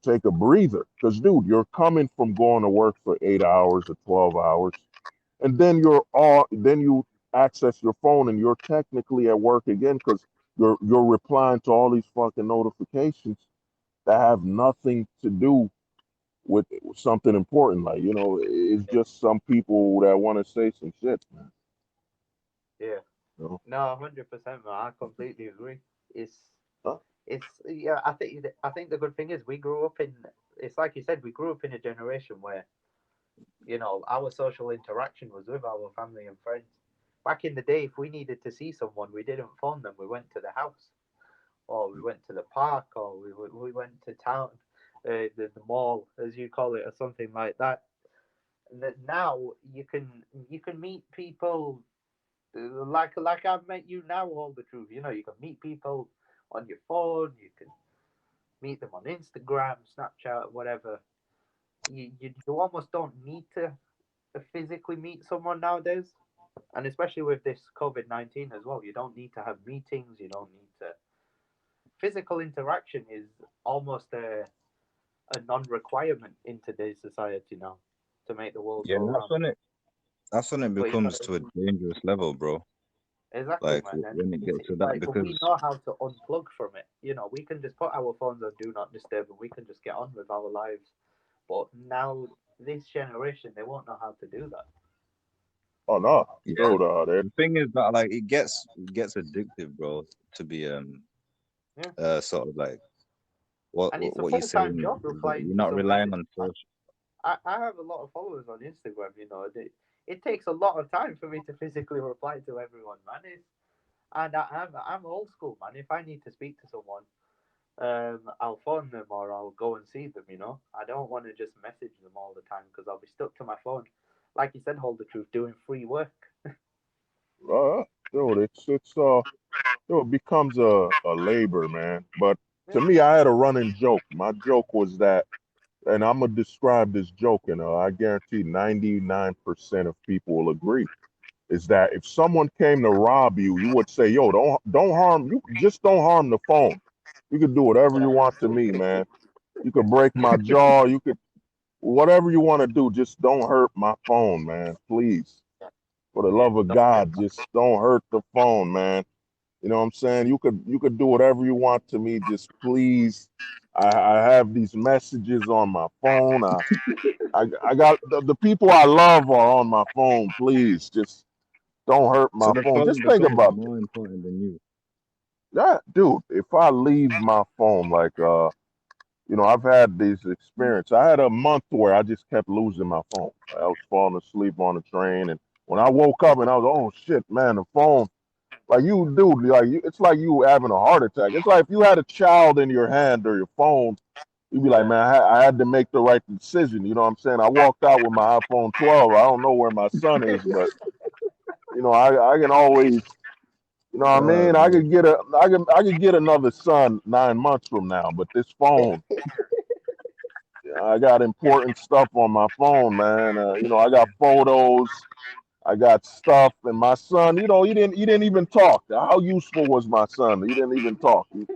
take a breather. Because, dude, you're coming from going to work for 8 hours or 12 hours, and then you access your phone and you're technically at work again because you're replying to all these fucking notifications that have nothing to do with something important. Like, it's yeah, just some people that want to say some shit, man. yeah. You know? No, 100%, man. I completely agree. It's Huh? yeah. I think the good thing is we grew up in. It's like you said, we grew up in a generation where our social interaction was with our family and friends. Back in the day, if we needed to see someone, we didn't phone them. We went to the house, or we went to the park, or we went to town, the mall, as you call it, or something like that. And that now you can meet people like I've met you now. All the truth, you can meet people on your phone. You can meet them on Instagram, Snapchat, whatever. You almost don't need to physically meet someone nowadays, and especially with this COVID-19 as well. You don't need to have meetings. You don't need to. Physical interaction is almost a non-requirement in today's society now to make the world Yeah, go that's around. when it. That's when it But becomes to a dangerous level, bro. Exactly, like man. And when it gets to that, like, but we because know how to unplug from it. You know, we can just put our phones on do not disturb, and we can just get on with our lives. But now, this generation, they won't know how to do that. Oh no, yeah, dude, the thing is that like it gets addictive, bro, to be Yeah. sort of like And it's a what you're full-time saying job is that replying you're to not some relying messages, on man. social. I have a lot of followers on Instagram. You know, it takes a lot of time for me to physically reply to everyone, man. And I'm old school, man. If I need to speak to someone, I'll phone them or I'll go and see them. You know, I don't want to just message them all the time because I'll be stuck to my phone. Like you said, hold the truth, doing free work. dude, it becomes a labor, man. But to Yeah, me, I had a running joke. My joke was that, and I'm gonna describe this joke, and I guarantee 99% of people will agree, is that if someone came to rob you, you would say, "Yo, don't harm you. Just don't harm the phone. You could do whatever you want to me, man. You could break my jaw. You could whatever you want to do. Just don't hurt my phone, man. Please, for the yeah, love of God, just don't hurt the phone, man. You know what I'm saying? You could do whatever you want to me. Just please. I have these messages on my phone. I got the people I love are on my phone. Please, just don't hurt So my the phone. phone Just think becomes about more important than you. that, dude. If I leave my phone, like I've had these experience. I had a month where I just kept losing my phone. I was falling asleep on the train, and when I woke up, and I was, oh shit, man, the phone. Like you, dude, it's like you having a heart attack. It's like if you had a child in your hand or your phone, you'd be like, yeah, man, I had to make the right decision. You know what I'm saying? I walked out with my iPhone 12. I don't know where my son is, but I can always, you know what I Oh mean? man, I could get another son 9 months from now, but this phone, I got important stuff on my phone, man. I got photos, I got stuff, and my son, he didn't even talk. How useful was my son? He didn't even talk. You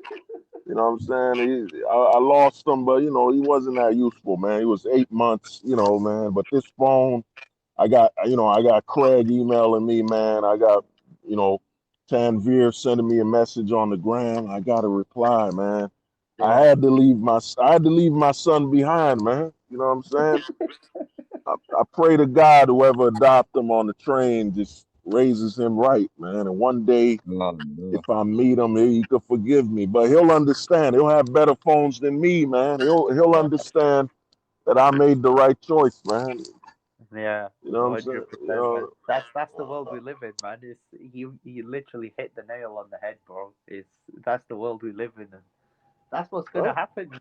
know what I'm saying? I lost him, but he wasn't that useful, man. He was 8 months, man. But this phone, I got Craig emailing me, man. I got, you know, Tanveer sending me a message on the gram. I got a reply, man. I yeah. had to leave my son behind, man. You know what I'm saying? I pray to God whoever adopted him on the train just raises him right, man. And one day, oh no. if I meet him, he could forgive me. But he'll understand. He'll have better phones than me, man. He'll understand that I made the right choice, man. Yeah, You know what I'm saying? 100%, man. That's the world we live in, man. It's you literally hit the nail on the head, bro. That's the world we live in, and that's what's gonna uh, happen.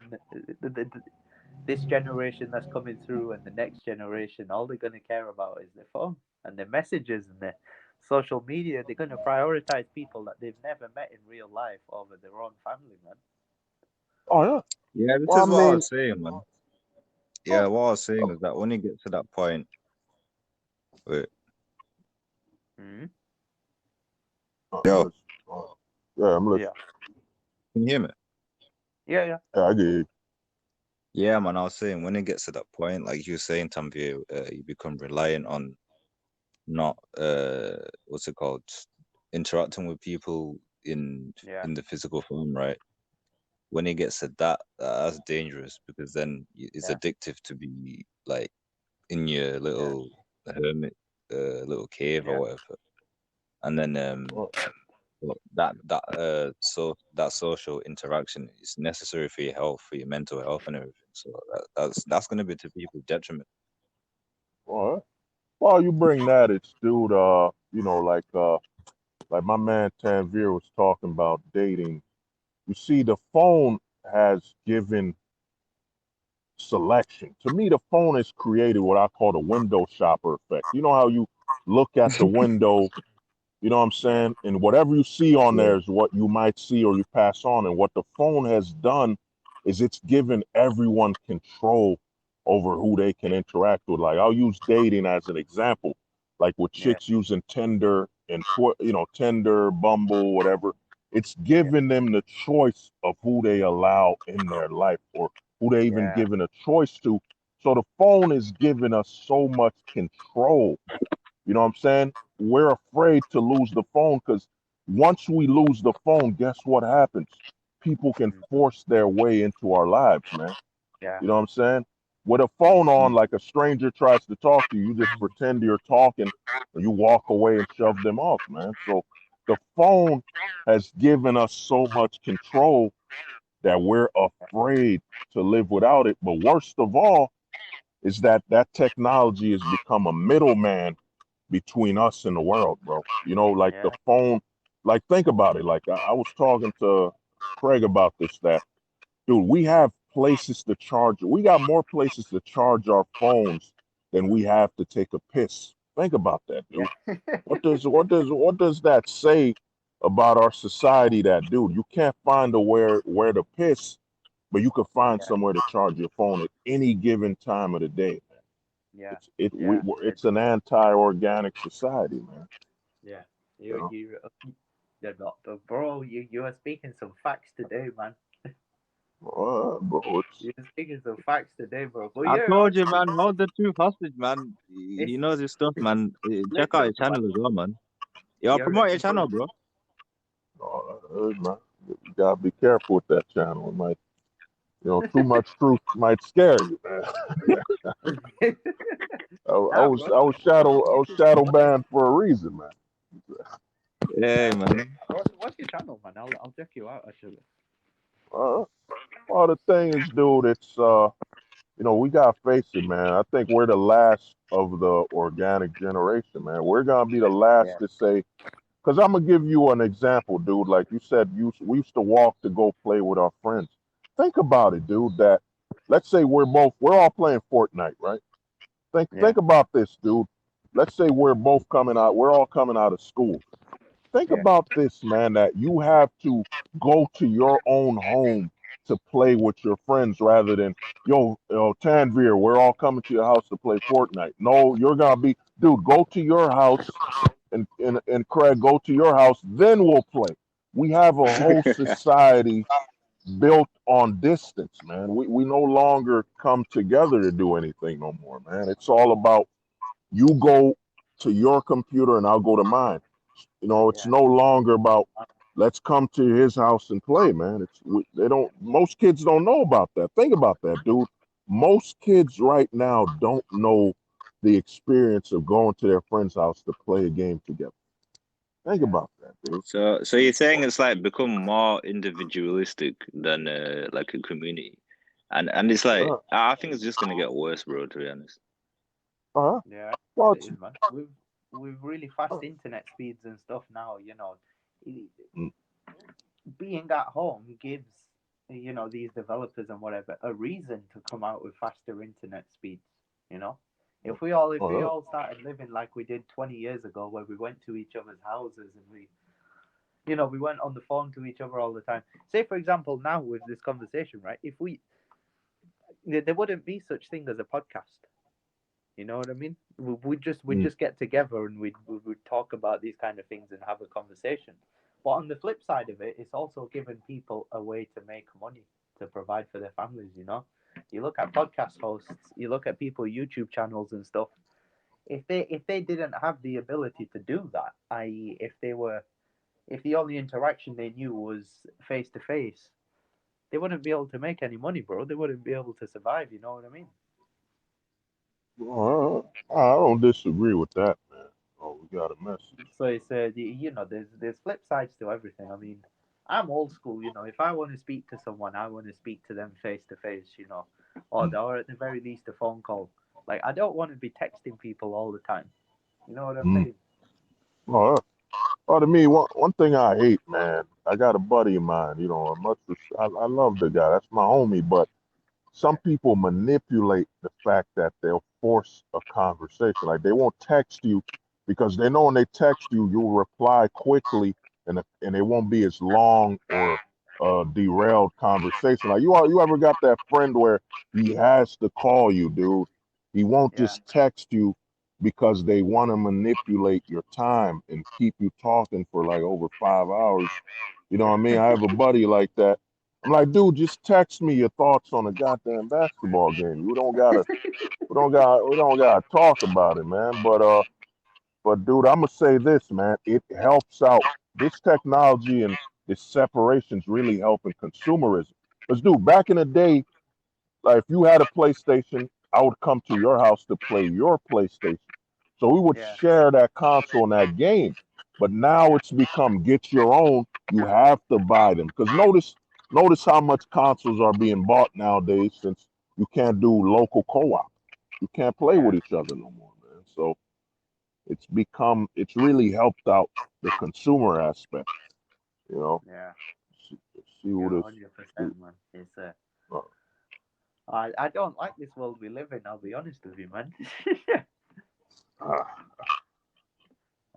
This generation that's coming through, and the next generation, all they're gonna care about is their phone and their messages and their social media. They're gonna prioritize people that they've never met in real life over their own family, man. oh yeah. Yeah, this Well, I is what I mean, was saying, man. Yeah, oh, what I was saying oh, is that when you get to that point, wait, Hmm. yo, yeah, I'm listening. Yeah, can you hear me? yeah, Yeah, I get you. Yeah, man, I was saying when it gets to that point, like you were saying, Tanveer, you become reliant on not what's it called, interacting with people in yeah, in the physical form, right? When it gets to that, that's dangerous because then it's yeah, addictive to be like in your yeah, little hermit, little cave or yeah, whatever, and then Well, but that social interaction is necessary for your health, for your mental health, and everything. So that's going to be to people's detriment. well, well, you bring that, it's dude. Like my man Tanveer was talking about dating. You see, the phone has given selection. To me, the phone has created what I call the window shopper effect. You know how you look at the window, you know what I'm yeah, saying? And whatever you see on Yeah. there is what you might see or you pass on. And what the phone has done is it's given everyone control over who they can interact with. Like I'll use dating as an example, like with yeah, chicks using Tinder and Tinder, Bumble, whatever. It's yeah, given them the choice of who they allow in their life or who they even yeah, given a choice to. So the phone is giving us so much control. You know what I'm saying? we're afraid to lose the phone because once we lose the phone, guess what happens? People can force their way into our lives, man. Yeah. You know what I'm saying? With a phone on, like a stranger tries to talk to you, you just pretend you're talking and you walk away and shove them off, man. So the phone has given us so much control that we're afraid to live without it. But worst of all is that that technology has become a middleman between us and the world, bro. You know, like the Yeah. phone, like think about it. Like I was talking to Craig about this, that dude, we have places to charge. We got more places to charge our phones than we have to take a piss. Think about that, dude. Yeah. What does that say about our society? That dude, you can't find a where to piss, but you can find Yeah. somewhere to charge your phone at any given time of the day. Yeah. It's an anti-organic society, man. Yeah. You know? You're not, bro. You are speaking some facts today, man. Bro, it's You're speaking some facts today, bro. But I yeah, told you, man. Hold the truth hostage, man. it's He knows his stuff, man. Check out listen, his channel as well, man. Yo, you're promote your channel, bro. man. You gotta be careful with that channel. It might, too much truth might scare you, man. nah, bro. I was shadow banned for a reason, man. Yeah, man. What's your channel, man? I'll check you out actually. Uh, well, the thing is, dude, it's we gotta face it, man. I think we're the last of the organic generation, man. We're gonna be the last Yeah. to say, because I'm gonna give you an example, dude. Like you said, we used to walk to go play with our friends. Think about it, dude. That let's say we're all playing Fortnite, right? Yeah. Think about this, dude. Let's say we're all coming out of school. Think Yeah. about this, man, that you have to go to your own home to play with your friends rather than, Tanveer, we're all coming to your house to play Fortnite. No, you're gonna be, dude, go to your house and Craig, go to your house, then we'll play. We have a whole society built on distance, man. We no longer come together to do anything no more, man. It's all about you go to your computer and I'll go to mine. It's Yeah. no longer about let's come to his house and play, man. They don't. Most kids don't know about that. Think about that, dude. Most kids right now don't know the experience of going to their friend's house to play a game together. Think Yeah. about that, dude. So you're saying it's like become more individualistic than like a community, and it's like Uh, I think it's just gonna get worse, bro. To be honest. uh, Yeah, well, it is, man. We've really fast internet speeds and stuff now. It- mm, being at home gives these developers and whatever a reason to come out with faster internet speeds. You know, if we uh, all started living like we did 20 years ago, where we went to each other's houses and we went on the phone to each other all the time. Say, for example, now with this conversation, right? If there wouldn't be such thing as a podcast. You know what I mean? We'd mm, just get together and we'd talk about these kind of things and have a conversation. But on the flip side of it, it's also giving people a way to make money to provide for their families. You look at podcast hosts, you look at people YouTube channels and stuff. If they didn't have the ability to do that, i.e., if the only interaction they knew was face to face, they wouldn't be able to make any money, bro. They wouldn't be able to survive. You know what I mean? I don't disagree with that, man. Oh, we got a message. So it's there's flip sides to everything. I mean, I'm old school. If I want to speak to someone, I want to speak to them face to face. Or at the very least a phone call. Like I don't want to be texting people all the time. You know what I'm Mm. saying? Oh, to me, one thing I hate, man. I got a buddy of mine. I love the guy. That's my homie, but some Yeah, people manipulate the fact that they'll force a conversation. Like they won't text you because they know when they text you, you'll reply quickly and it won't be as long or derailed conversation. Like you ever got that friend where he has to call you, dude? He won't yeah, just text you because they want to manipulate your time and keep you talking for like over 5 hours. You know what I mean? I have a buddy like that. I'm like, dude, just text me your thoughts on a goddamn basketball game. We don't gotta talk about it, man. But But dude, I'm gonna say this, man. It helps out. This technology and this separation's really helping consumerism. Because, dude, back in the day, like if you had a PlayStation, I would come to your house to play your PlayStation. So we would Yeah. share that console and that game. But now it's become get your own. You have to buy them. Because notice how much consoles are being bought nowadays since you can't do local co-op. You can't play Yeah. with each other no more, man. So it's really helped out the consumer aspect, you know. Yeah. See, see Yeah. what it's 100%, man. It's uh, I don't like this world we live in. I'll be honest with you, man. uh,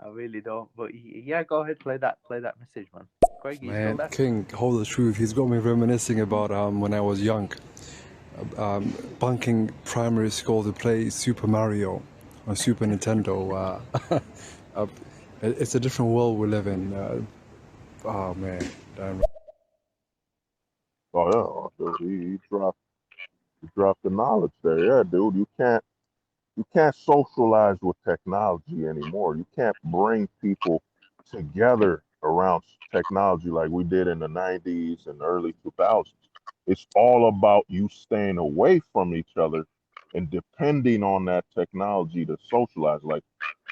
I really don't. But yeah, go ahead, play that message, man. Craig, you still Man, there? King, hold the truth. He's got me reminiscing about when I was young, bunking primary school to play Super Mario on Super Nintendo. It's a different world we live in. Oh man, damn. oh yeah, he dropped the knowledge there. Yeah, dude, you can't socialize with technology anymore. You can't bring people together around technology like we did in the 90s and early 2000s. It's all about you staying away from each other and depending on that technology to socialize. Like,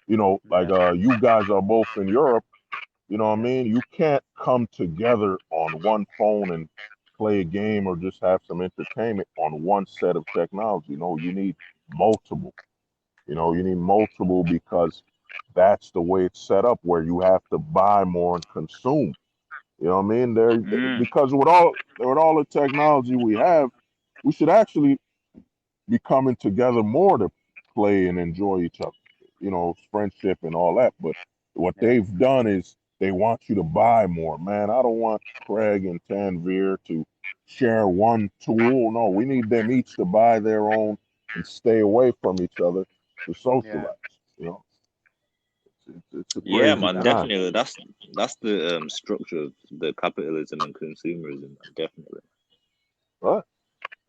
Yeah. you guys are both in Europe, you know what I Yeah. mean? You can't come together on one phone and play a game or just have some entertainment on one set of technology. No, you need multiple. You need multiple because that's the way it's set up where you have to buy more and consume. You know what I mean? Mm. Because with all the technology we have, we should actually be coming together more to play and enjoy each other. Friendship and all that. But what Yeah. they've done is they want you to buy more. Man, I don't want Craig and Tanveer to share one tool. No, we need them each to buy their own and stay away from each other to Yeah. socialize. You know, it's a Yeah, crazy man, Exactly. time. definitely. That's the structure of the capitalism and consumerism, man, definitely. Right?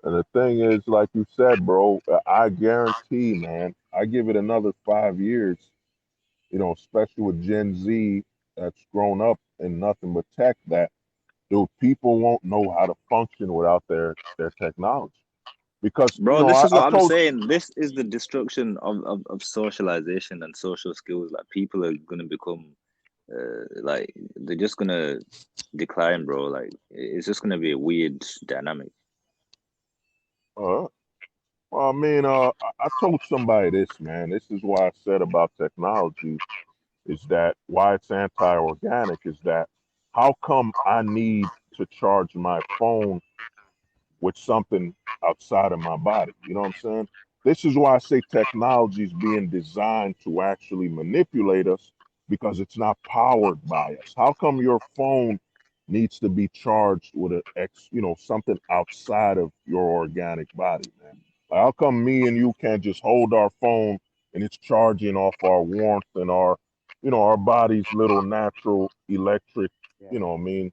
And the thing is, like you said, bro, I guarantee, man, I give it another 5 years, especially with Gen Z that's grown up in nothing but tech, that dude, people won't know how to function without their technology. Because, Bro, this is I what I'm told saying. This is the destruction of socialization and social skills. Like people are gonna become like they're just gonna decline, bro. Like it's just gonna be a weird dynamic. uh well, I mean, I told somebody this, man. This is why I said about technology is that why it's anti-organic is that how come I need to charge my phone with something outside of my body? You know what I'm saying? This is why I say technology is being designed to actually manipulate us because it's not powered by us. How come your phone needs to be charged with something outside of your organic body, man? Like, how come me and you can't just hold our phone and it's charging off our warmth and our body's little natural electric, Yeah. you know what I mean,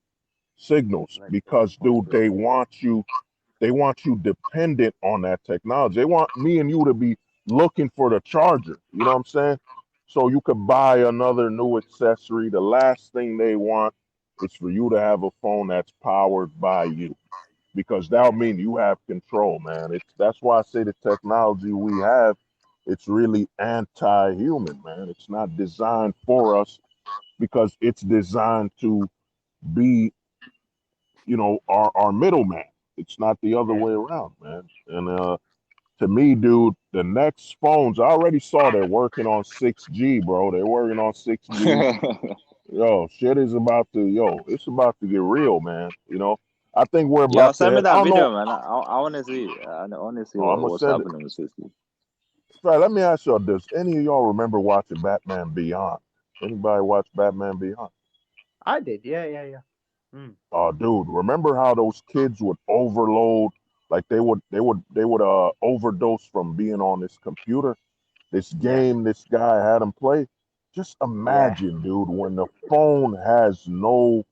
signals? Like Because, dude, responses. they want you dependent on that technology. They want me and you to be looking for the charger. You know what I'm saying? So you could buy another new accessory. The last thing they want is for you to have a phone that's powered by you, because that'll Yeah. mean you have control, man. That's why I say the technology we have, it's really anti-human, man. It's not designed for us because it's designed to be, our middleman. It's not the other Yeah. way around, man. And to me, dude, the next phones, I already saw they're working on 6G, bro. They're working on 6G. Yo, shit is it's about to get real, man. I think we're Yo, about to send me head. I that don't know. video, man. I want to see. I want to see Oh, I'm gonna what's send it. happening with Cisco. Right, let me ask y'all, does any of y'all remember watching Batman Beyond? Anybody watch Batman Beyond? I did. Yeah. Yeah. Yeah. Mm. Oh, dude, remember how those kids would overload, like they would overdose from being on this computer, this Yeah. game this guy had them play? Just Yeah. imagine, dude, when the phone has no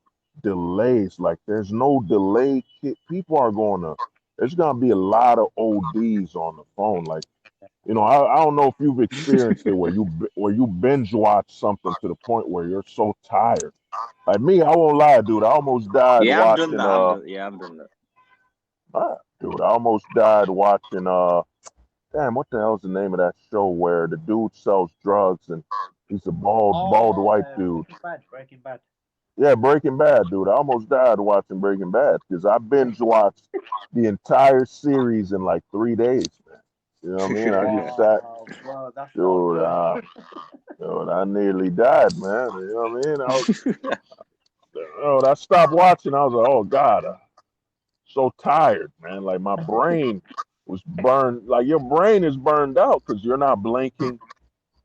delays, like there's no delay, people are there's gonna be a lot of ODs on the phone. Like You know, I don't know if you've experienced it where you binge watch something to the point where you're so tired. Like me, I won't lie, dude. I almost died Yeah, I've done watching that. I've done that. dude, I almost died watching damn, what the hell's the name of that show where the dude sells drugs and he's a bald white dude. Breaking Bad. Yeah, Breaking Bad, dude. I almost died watching Breaking Bad because I binge watched the entire series in like 3 days, man. You know what I mean? I just sat, Oh, bro, that's not dude. good. Dude, I nearly died, man. You know what I mean? I stopped watching. I was like, oh God, so tired, man. Like my brain was burned. Like your brain is burned out because you're not blinking.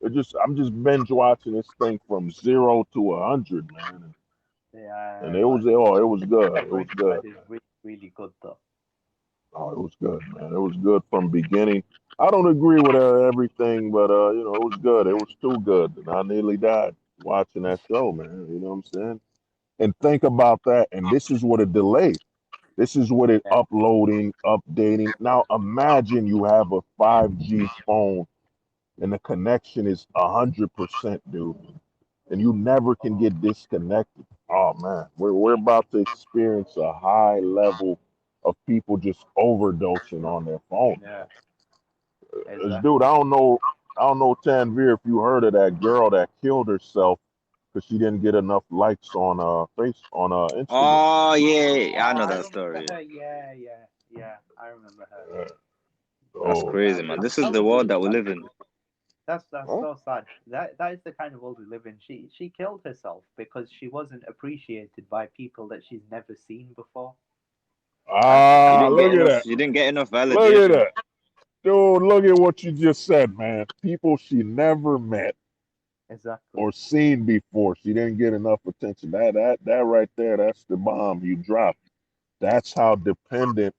I'm just binge watching this thing from 0 to 100, man. And Yeah, it was, oh, it was good. It was Breaking good, Bad is man. really, really good though. Oh, it was good, man. It was good from beginning. I don't agree with everything, but it was good. It was too good, and I nearly died watching that show, man. You know what I'm saying? And think about that. And this is what a delay. This is what it Yeah, uploading, updating. Now imagine you have a 5G phone and the connection is 100%, dude, and you never can get disconnected. Oh man, we're about to experience a high level of people just overdosing on their phone. yeah, Dude, exactly. I don't know, Tanveer, if you heard of that girl that killed herself because she didn't get enough likes on Instagram. Oh yeah, I Oh, know I that remember story. her. Yeah. I remember her. Yeah. That's Oh, crazy, That, man. that, This is that the was world really that we sad. live in. That's huh? so sad. That is the kind of world we live in. She killed herself because she wasn't appreciated by people that she's never seen before. And You Ah, didn't that's get look at enough. that. You didn't get enough Look at validation. that. Dude, look at what you just said, man. People she never met exactly. or seen before. She didn't get enough attention. That right there, that's the bomb you dropped. That's how dependent.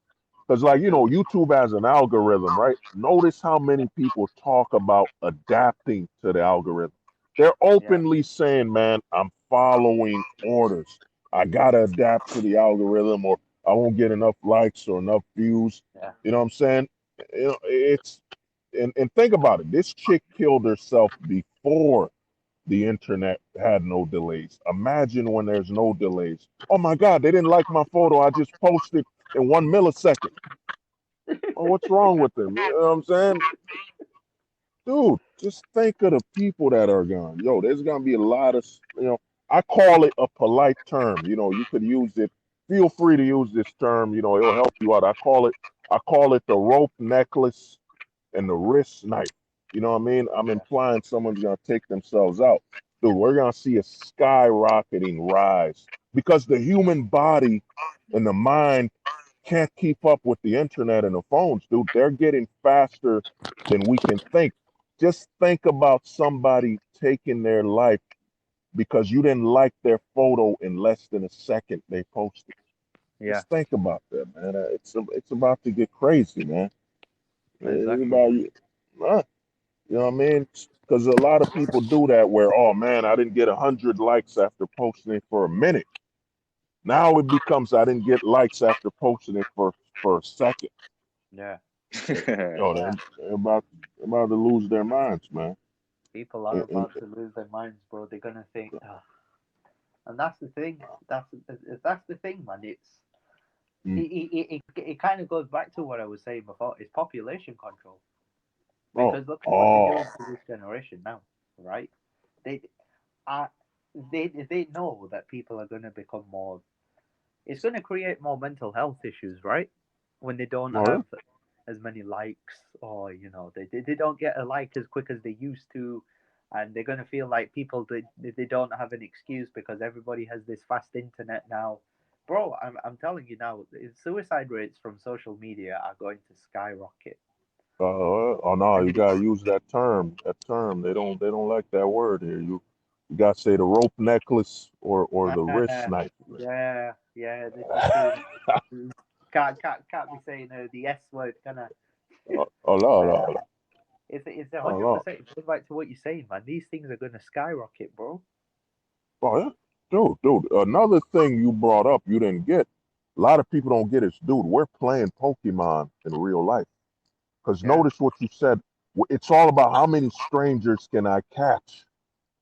Because, like, YouTube has an algorithm, right? Notice how many people talk about adapting to the algorithm. They're Yeah, openly saying, man, I'm following orders. I got to adapt to the algorithm or I won't get enough likes or enough views. yeah, You know what I'm saying? And think about it. This chick killed herself before the internet had no delays. Imagine when there's no delays. Oh my God, they didn't like my photo. I just posted in 1 millisecond. Oh, what's wrong with them? You know what I'm saying? Dude, just think of the people that are gone. Yo, there's gonna be a lot of, I call it a polite term. You could use it. Feel free to use this term. It'll help you out. I call it the rope necklace and the wrist knife. You know what I mean? I'm yeah, implying someone's gonna take themselves out. Dude, we're gonna see a skyrocketing rise because the human body and the mind can't keep up with the internet and the phones, dude. They're getting faster than we can think. Just think about somebody taking their life because you didn't like their photo in less than a second they posted. yeah. Just think about that, man. It's about to get crazy, man. It's Exactly. about you. You know what I mean? Because a lot of people do that where, oh man, I didn't get 100 likes after posting it for a minute. Now it becomes I didn't get likes after posting it for a second. Yeah, Yo, yeah. they're about to lose their minds, man. People are And about to lose their minds, bro. They're gonna think, oh. And that's the thing. That's the thing, man. mm, It kind of goes back to what I was saying before. It's population control. oh, Because look at what they're oh, doing to this generation now, right? They are they know that people are going to become more. It's going to create more mental health issues, right? When they don't oh, yeah. have as many likes, or they don't get a like as quick as they used to, and they're going to feel like people they don't have an excuse because everybody has this fast internet now. Bro, I'm telling you now, suicide rates from social media are going to skyrocket. Oh no, you And gotta use that term. That term. They don't like that word here. You gotta say the rope necklace or the wrist knife. yeah, this is can't be saying the S word, can I? Oh no, Uh, no, no. it's Oh, 100%. no. Going back to what you're saying, man. These things are gonna skyrocket, bro. Oh yeah, dude. Another thing you brought up you didn't get. A lot of people don't get is, dude. We're playing Pokemon in real life. Because Yeah, notice what you said. It's all about how many strangers can I catch.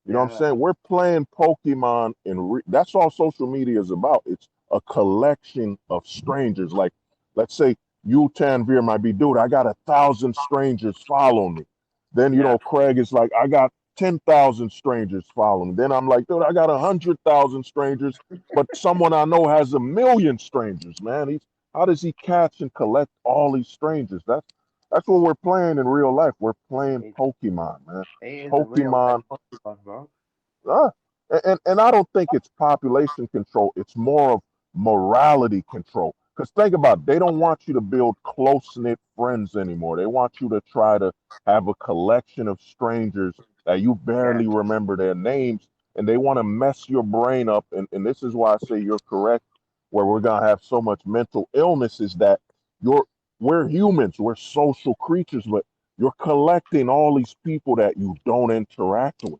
You know what I'm Yeah. saying? We're playing Pokemon, and that's all social media is about. It's a collection of strangers. Like, let's say you, Tanveer, might be, dude, I got 1,000 strangers following me. Then, you Yeah. know, Craig is like, I got 10,000 strangers following me. Then I'm like, dude, I got 100,000 strangers, but someone I know has 1,000,000 strangers, man. How does he catch and collect all these strangers? That's what we're playing in real life. We're playing It, Pokemon, man. it is a real Pokemon. life Pokemon, bro. Ah, and I don't think it's population control. It's more of morality control. Because think about it, they don't want you to build close knit friends anymore. They want you to try to have a collection of strangers that you Yeah. barely remember their names, and they want to mess your brain up. And this is why I say you're correct, where we're gonna have so much mental illness is that you're we're humans, we're social creatures, but you're collecting all these people that you don't interact with.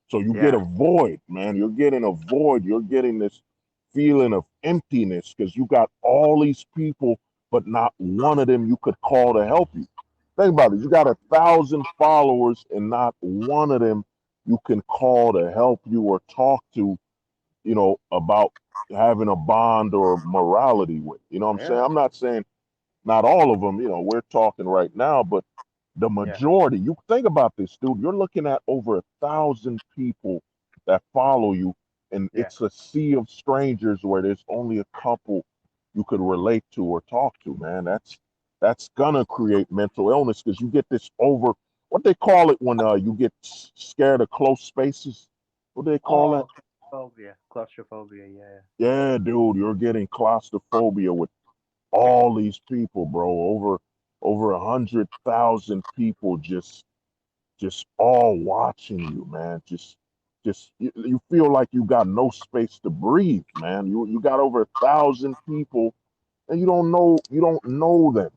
So you get Yeah. a void, man. You're getting a void. You're getting this feeling of emptiness because you got all these people, but not one of them you could call to help you. Think about it. You got 1,000 followers, and not one of them you can call to help you or talk to, about having a bond or morality with. You know what I'm saying? Yeah. I'm not saying not all of them, we're talking right now, but the Yeah. majority, you think about this, dude, you're looking at over 1,000 people that follow you, and Yeah. it's a sea of strangers where there's only a couple you could relate to or talk to, man. That's gonna create mental illness because you get this over what they call it when you get scared of close spaces. What do they call that? Oh, claustrophobia. Yeah. Yeah, dude, you're getting claustrophobia with all these people, bro. Over 100,000 people just all watching you, man. Just you feel like you got no space to breathe, man. You got over 1,000 people, and you don't know them,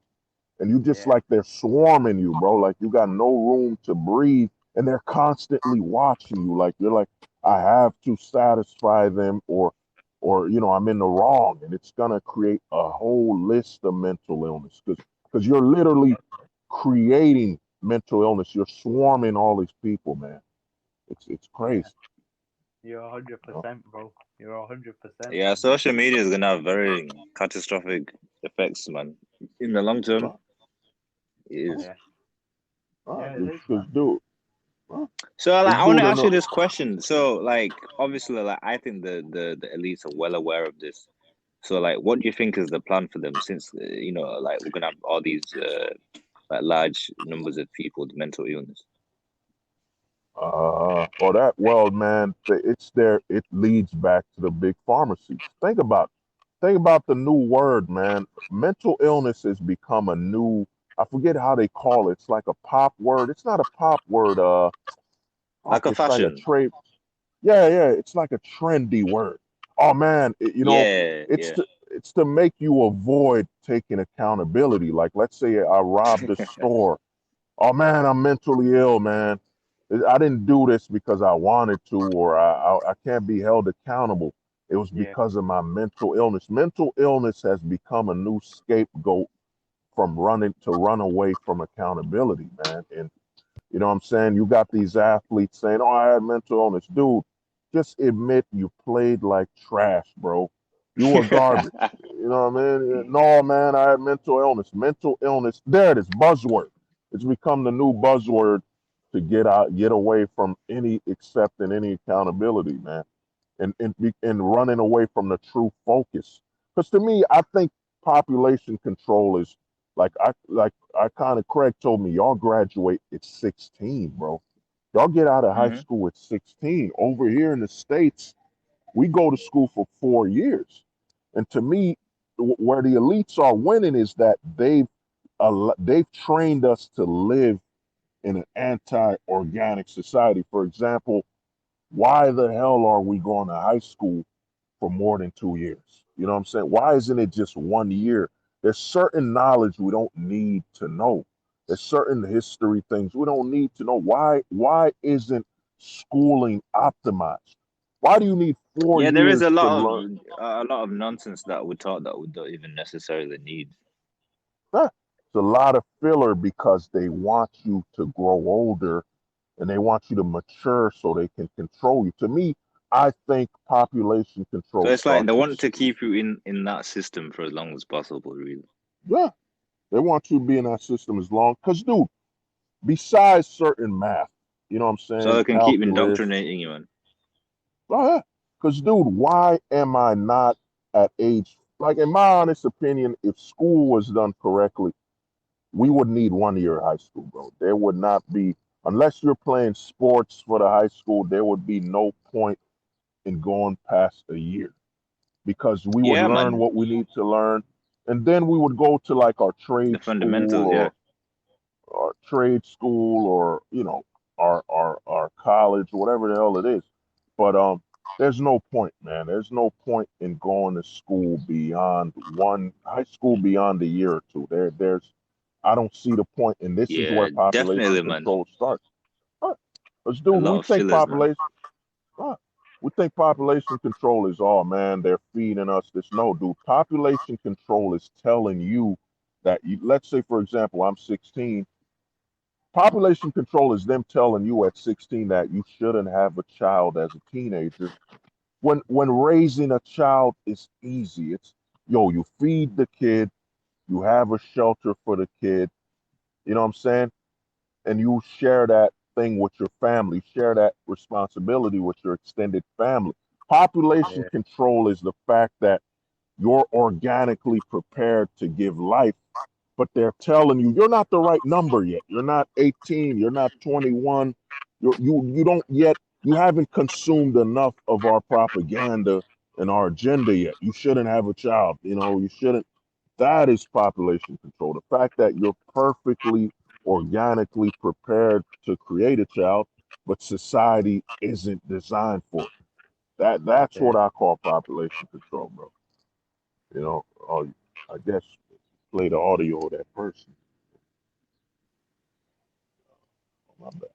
and you just Yeah. like they're swarming you, bro. Like you got no room to breathe, and they're constantly watching you. Like you're like, I have to satisfy them, or I'm in the wrong, and it's gonna create a whole list of mental illness because you're literally creating mental illness. You're swarming all these people, man. It's Yeah. crazy. You're You know? 100%, bro. You're 100%, Yeah, man. social media is gonna have very catastrophic effects, man. In the long term, Uh, it is. Yeah. Yeah, it is, because man. dude, So, like, this I want to dude, ask you this question. So, like, obviously, like, I think the elites are well aware of this. So, like, what do you think is the plan for them? Since like, we're gonna have all these like large numbers of people with mental illness. or that, well, man, it's there. It leads back to the big pharmacies. Think about the new word, man. Mental illness has become a new. I forget how they call it. It's like a pop word. It's not a pop word. Like a It's like a fashion. trade. Yeah, yeah. It's like a trendy word. Oh man, Yeah, it's yeah. to make you avoid taking accountability. Like, let's say I robbed a store. Oh man, I'm mentally ill, man. I didn't do this because I wanted to, or I can't be held accountable. It was Yeah. because of my mental illness. Mental illness has become a new scapegoat from run away from accountability, man. And you know what I'm saying? You got these athletes saying, "Oh, I had mental illness." Dude, just admit you played like trash, bro. You were garbage. You know what I mean? No, man, I had mental illness. Mental illness. There it is, buzzword. It's become the new buzzword to get away from any accepting any accountability, man, and running away from the true focus. Because to me, I think population control is like I kind of Craig told me, y'all graduate at 16, bro. Y'all get out of high Hmm. school at 16. Over here in the States, we go to school for 4 years. And to me, where the elites are winning is that they've trained us to live in an anti-organic society. For example, why the hell are we going to high school for more than 2 years? You know what I'm saying? Why isn't it just 1 year? There's certain knowledge we don't need to know. There's certain history things we don't need to know. Why isn't schooling optimized? Why do you need four Yeah, there is years to learn? a lot of nonsense that we taught that we don't even necessarily need. Huh? It's a lot of filler because they want you to grow older and they want you to mature so they can control you. To me, I think population So control it's like they starts at want to 16. keep you in that system for as long as possible, really. Yeah, they want you to be in that system as long. Because, dude, besides certain math, you know what I'm So saying, they can keep calculus, indoctrinating you, man. oh, yeah. Because, dude, why am I not at age, like, in my honest opinion, if school was done correctly, we would need 1 year of high school, bro. There would not be, unless you're playing sports for the high school, there would be no point in going past a year because we would Yeah, learn man. what we need to learn. And then we would go to like our The trade school fundamentals, yeah. or trade school or, you know, our college, whatever the hell it is. But there's no point, man. There's no point in going to school beyond one high school beyond a year or two. There's I don't see the point, and this is where Yeah, population definitely, man. control starts. Because, A dude, lot we of think fillers, man. population, uh, we think population control is, oh man, they're feeding us this. No, dude, population control is telling you that you, let's say, for example, I'm 16. Population control is them telling you at 16 that you shouldn't have a child as a teenager. When raising a child is easy, it's yo, you feed the kid, you have a shelter for the kid, you know what I'm saying? And you share that thing with your family, share that responsibility with your extended family. Population Yeah. control is the fact that you're organically prepared to give life, but they're telling you you're not the right number yet. You're not 18, you're not 21. You don't yet, you haven't consumed enough of our propaganda and our agenda yet. You shouldn't have a child, you know, you shouldn't. That is population control. The fact that you're perfectly organically prepared to create a child, but society isn't designed for it. That's Yeah. what I call population control, bro. You know, I guess play the audio of that person. My bad.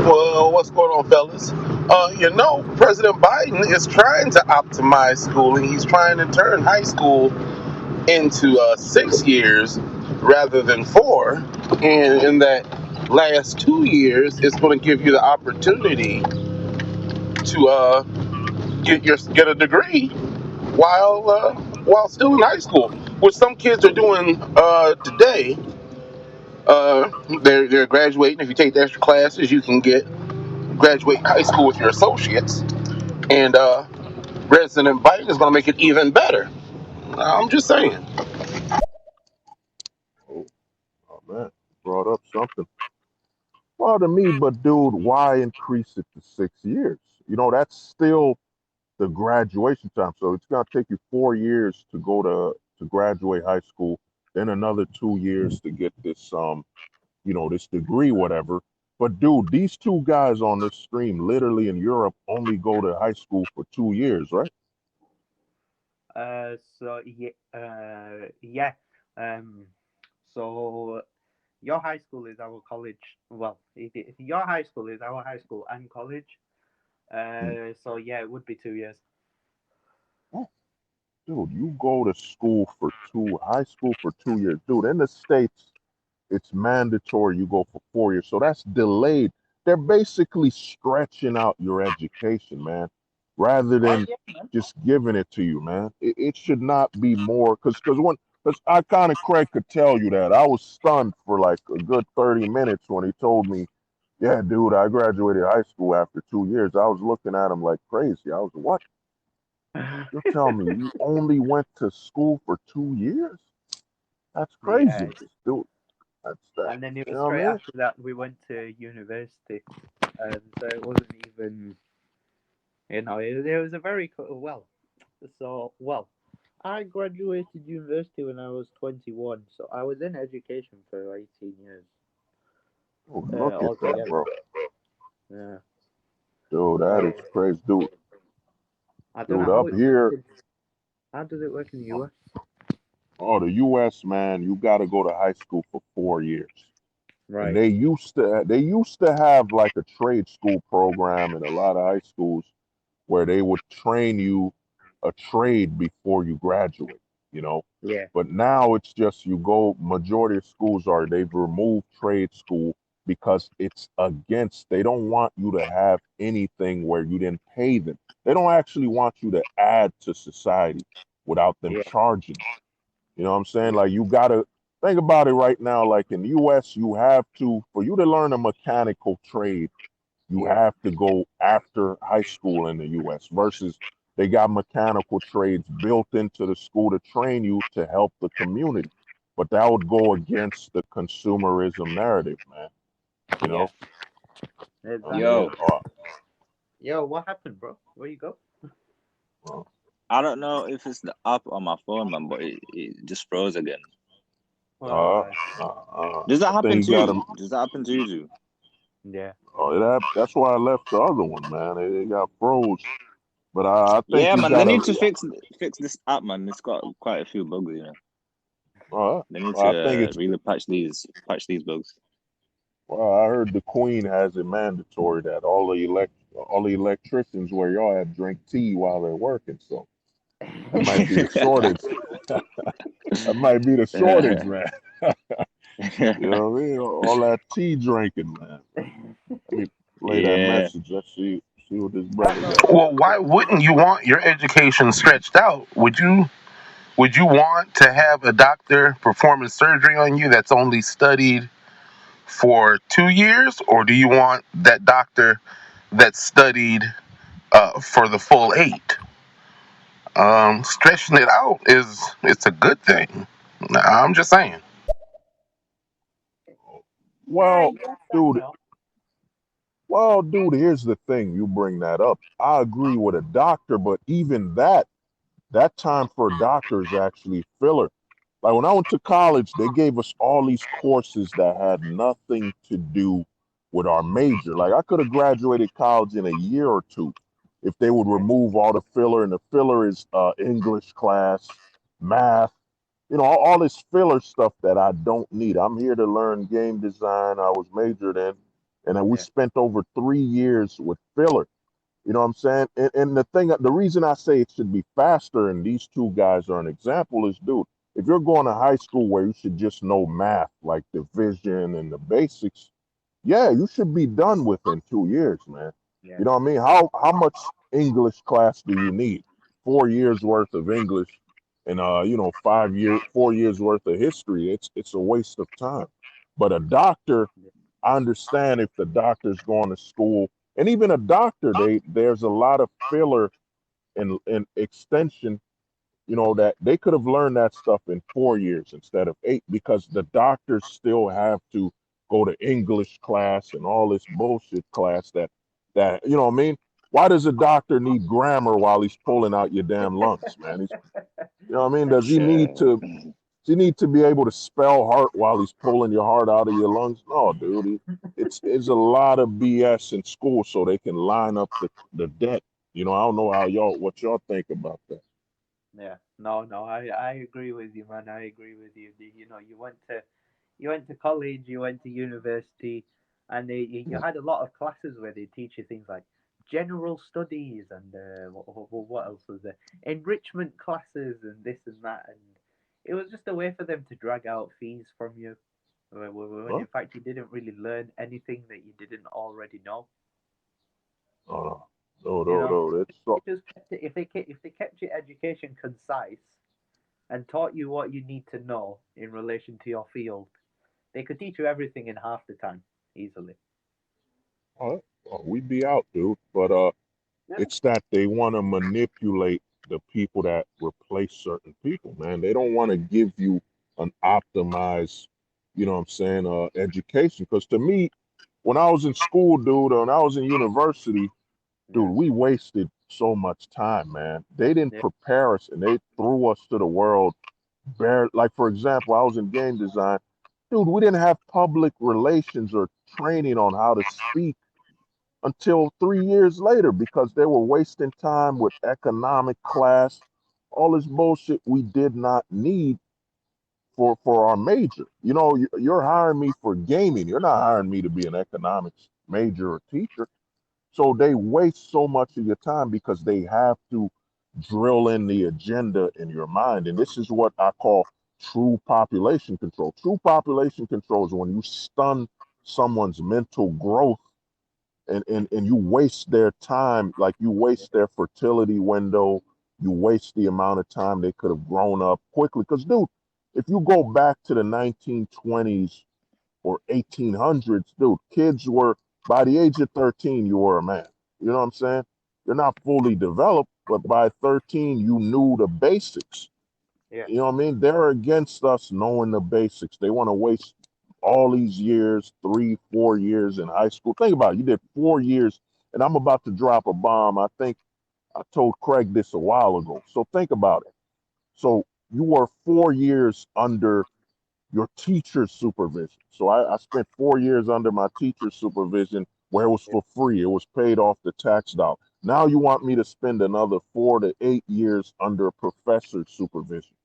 Well, what's going on, fellas? President Biden is trying to optimize schooling. He's trying to turn high school into 6 years rather than 4. And in that last 2 years, it's going to give you the opportunity to get a degree while still in high school, which some kids are doing today. They're graduating. If you take the extra classes, you can graduate high school with your associates. And President Biden is going to make it even better. I'm just saying. Oh, oh man, brought up something. Well, to me, but dude, why increase it to 6 years? You know, that's still the graduation time. So it's gonna take you 4 years to go to graduate high school, then another 2 years to get this you know, this degree, whatever. But dude, these two guys on this stream, literally in Europe, only go to high school for 2 years, right? So yeah, yeah. Um, so your high school is our college. Well, if your high school is our high school and college. Hmm. So yeah, it would be 2 years. Oh, dude, you go to school for high school for 2 years, dude. In the States, it's mandatory you go for 4 years. So that's delayed. They're basically stretching out your education, man, rather Oh than yeah, man. just giving it to you, man. It should not be more because I kind of Craig could tell you that. I was stunned for like a good 30 minutes when he told me, yeah, dude, I graduated high school after 2 years. I was looking at him like crazy. I was, what? You're telling me you only went to school for 2 years? That's Yeah, craziness, dude. That's that. and then it You was know what straight I mean? after that we went to university, and so it wasn't even, it was a very well. So well, I graduated university when I was 21, so I was in education for 18 years Oh, look at that, altogether. bro. Yeah. Dude, that is So crazy. Dude, I don't know dude, how up it here, works. How does it work in the US? oh, the US, man, you got to go to high school for 4 years. And Right. they used to have like a trade school program in a lot of high schools where they would train you a trade before you graduate. you know. Yeah. But now it's just you go, majority of schools are, they've removed trade school because it's against, they don't want you to have anything where you didn't pay them. They don't actually want you to add to society without them Yeah. charging. You know what I'm saying? Yeah. Like you gotta think about it right now. Like in the US, you have to, for you to learn a mechanical trade, you Yeah. have to go after high school in the US versus they got mechanical trades built into the school to train you to help the community. But that would go against the consumerism narrative, man. You Yeah. know, I Exactly. mean, Yo, Yo, what happened, bro? Where you go? uh, I don't know if it's the app on my phone, man, but it just froze again. uh, Alright. Does that I think happen you to got to. you? Does that happen to you, too? Yeah. That's why I left the other one, man. It got froze. But I think Yeah, you man, they got need to. to fix this app, man. It's got quite a few bugs, you know. They need I think to it's. really patch these bugs. Well, I heard the Queen has it mandatory that all the electricians where y'all at drink tea while they're working. So that might be the shortage. That might be the shortage, man. You know what I mean? All that tea drinking, man. Let me play that Yeah. message. Let's see what this I brother know got. Well, why wouldn't you want your education stretched out? Would you want to have a doctor performing surgery on you that's only studied for 2 years, or do you want that doctor that studied for the full 8? Stretching it out it's a good thing. I'm just saying. Well, yes and dude. no. Well, dude. Here's the thing. You bring that up. I agree with a doctor, but even that time for a doctor is actually filler. Like when I went to college, they gave us all these courses that had nothing to do with our major. Like I could have graduated college in a year or two if they would Yeah. remove all the filler. And the filler is English class, math, all this filler stuff that I don't need. I'm here to learn game design. I was majored in, and then we Yeah. spent over 3 years with filler. You know what I'm saying? And the reason I say it should be faster, and these two guys are an example, is, dude, if you're going to high school where you should just know math, like division and the basics, yeah, you should be done within 2 years, man. Yeah. You know what I mean? How much English class do you need? 4 years worth of English and 4 years worth of history. It's a waste of time. But a doctor, I understand if the doctor's going to school, and even a doctor, there's a lot of filler and extension, that they could have learned that stuff in 4 years instead of 8 because the doctors still have to go to English class and all this bullshit class that you know what I mean? Why does a doctor need grammar while he's pulling out your damn lungs, man? You know what I mean? Does he need to be able to spell heart while he's pulling your heart out of your lungs? No, dude. It's a lot of BS in school so they can line up the debt. I don't know what y'all think about that. Yeah. No, no, I agree with you, man. I agree with you. You went to college, you went to university, and you had a lot of classes where they teach you things like general studies and what else was there? Enrichment classes and this and that, and it was just a way for them to drag out fees from you. When Huh? in fact you didn't really learn anything that you didn't already know. Uh, no, You no, know, no. if they just kept it, if they kept your education concise and taught you what you need to know in relation to your field, they could teach you everything in half the time easily. We'd be out, dude. But Yeah, it's that they want to manipulate the people that replace certain people, man. They don't want to give you an optimized, what I'm saying, education. Because to me, when I was in school, dude, when I was in university, dude, yeah, we wasted so much time, man. They didn't yeah, prepare us and they threw us to the world bare. Like, for example, I was in game design. Dude, we didn't have public relations or training on how to speak until 3 years later because they were wasting time with economic class, all this bullshit we did not need for our major. You're hiring me for gaming. You're not hiring me to be an economics major or teacher. So they waste so much of your time because they have to. drill in the agenda in your mind. And this is what I call true population control. True population control is when you stun someone's mental growth and you waste their time, like you waste their fertility window, you waste the amount of time they could have grown up quickly. Because, dude, if you go back to the 1920s or 1800s, dude, kids were, by the age of 13, you were a man. You know what I'm saying? You're not fully developed, but by 13, you knew the basics. Yeah. You know what I mean? They're against us knowing the basics. They want to waste all these years, 3, 4 years in high school. Think about it. You did 4 years, and I'm about to drop a bomb. I think I told Craig this a while ago. So think about it. So you were 4 years under your teacher's supervision. So I spent 4 years under my teacher's supervision where it was for free. It was paid off the tax dollar. Now you want me to spend another 4 to 8 years under a professor's supervision.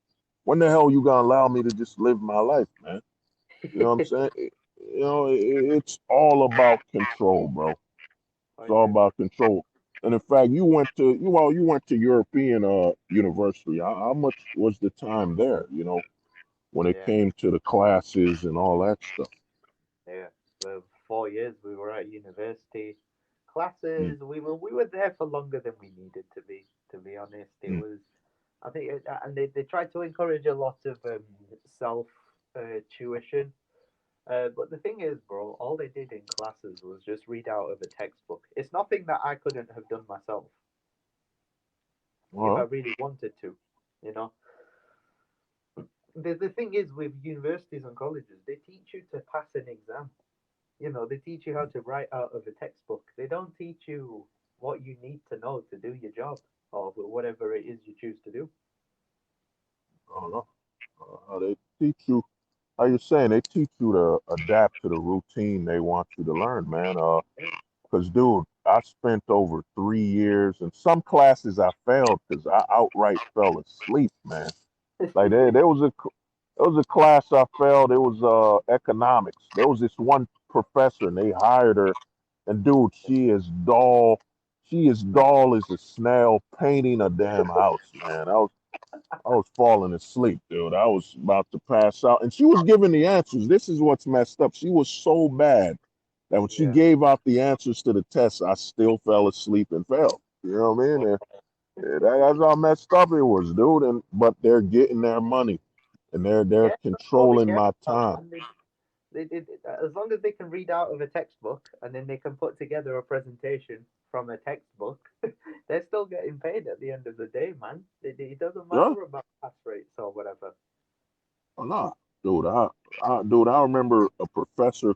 When the hell you gonna allow me to just live my life, man? You know what I'm saying? You know, it's all about control, bro. It's all about control. And in fact, you went to European university. How much was the time there? You know, when it Yeah. came to the classes and all that stuff. Yeah. Well, 4 years we were at university. Mm, Classes, we were there for longer than we needed to be. To be honest, it mm. was. I think, and they tried to encourage a lot of self tuition. But the thing is, bro, all they did in classes was just read out of a textbook. It's nothing that I couldn't have done myself if I Well, really wanted to. You know, the thing is with universities and colleges, they teach you to pass an exam. You know, they teach you how to write out of a textbook. They don't teach you what you need to know to do your job or whatever it is you choose to do. I don't know. They teach you, how you saying, they teach you to adapt to the routine they want you to learn, man. Because, dude, I spent over 3 years, and some classes I failed because I outright fell asleep, man. Like there was a class I failed. It was economics. There was this one professor, and they hired her, and dude, she is dull. She is dull as a snail painting a damn house, man. I was falling asleep, dude. I was about to pass out, and she was giving the answers. This is what's messed up. She was so bad that when she Yeah, gave out the answers to the test, I still fell asleep and failed. You know what I mean? That's how messed up it was, dude. And but they're getting their money, and they're yeah, that's all they controlling care my about. time. And as long as they can read out of a textbook and then they can put together a presentation from a textbook, they're still getting paid at the end of the day, man. It doesn't Yeah, matter about pass rates or whatever. or not, dude. Dude, I remember a professor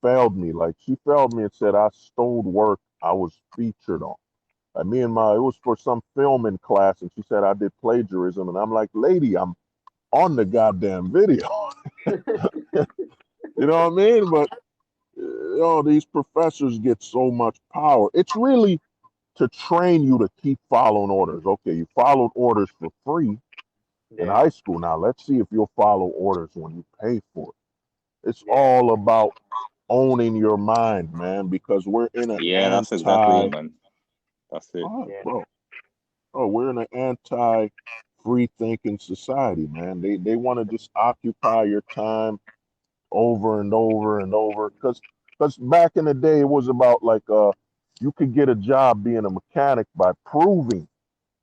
failed me. Like she failed me and said I stole work I was featured on. Like me and my, it was for some filming class, and she said I did plagiarism, and I'm like, lady, I'm on the goddamn video. You know what I mean? But these professors get so much power. It's really to train you to keep following orders. Okay, you followed orders for free in Yeah, high school. Now let's see if you'll follow orders when you pay for it. It's yeah, all about owning your mind, man, because we're in an Yeah, that's exactly it, anti, man. That's it. yeah, bro. Oh, we're in an anti free thinking society, man. They want to just occupy your time over and over and over. Because back in the day, it was about like you could get a job being a mechanic by proving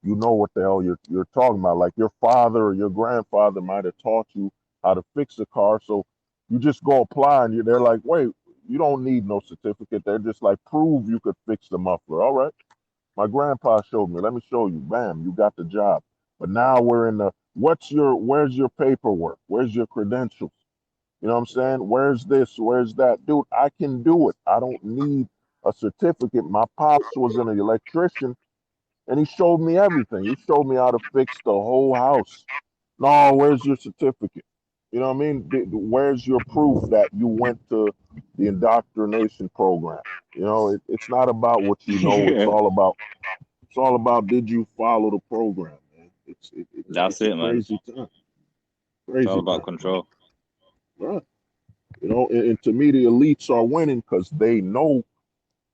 you know what the hell you're talking about. Like your father or your grandfather might have taught you how to fix a car, so you just go apply and they're like, wait, you don't need no certificate. They're just like, prove you could fix the muffler. All right. My grandpa showed me. Let me show you. Bam, you got the job. But now we're in the where's your paperwork? Where's your credentials? You know what I'm yeah, saying? Where's this? Where's that? Dude, I can do it. I don't need a certificate. My pops was an electrician and he showed me everything. He showed me how to fix the whole house. No, where's your certificate? You know what I mean? Where's your proof that you went to the indoctrination program? You know, it's not about what you know. Yeah, It's all about did you follow the program, man? that's It's a it, man. crazy time. It's all Crazy about time, man. control. Right. You know, and to me, the elites are winning because they know,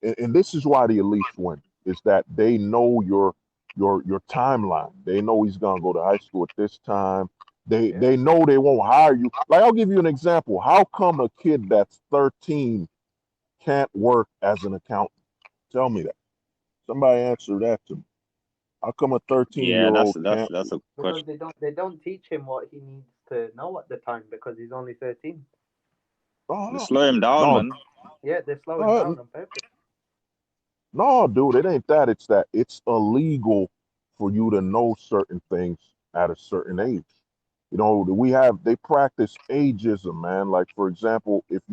and this is why the elites win, is that they know your your timeline. They know he's gonna go to high school at this time. They Yeah. they know they won't hire you. Like I'll give you an example. How come a kid that's 13 can't work as an accountant? Tell me that. Somebody answer that to me. How come a 13 Yeah, year that's old that's can't? that's a Because question. they don't teach him what he needs to know at the time because he's only 13. They No, slow him down, no, man. Yeah, they slow him no, down on purpose. no, dude. It ain't that. It's that it's illegal for you to know certain things at a certain age. They practice ageism, man. Like for example, if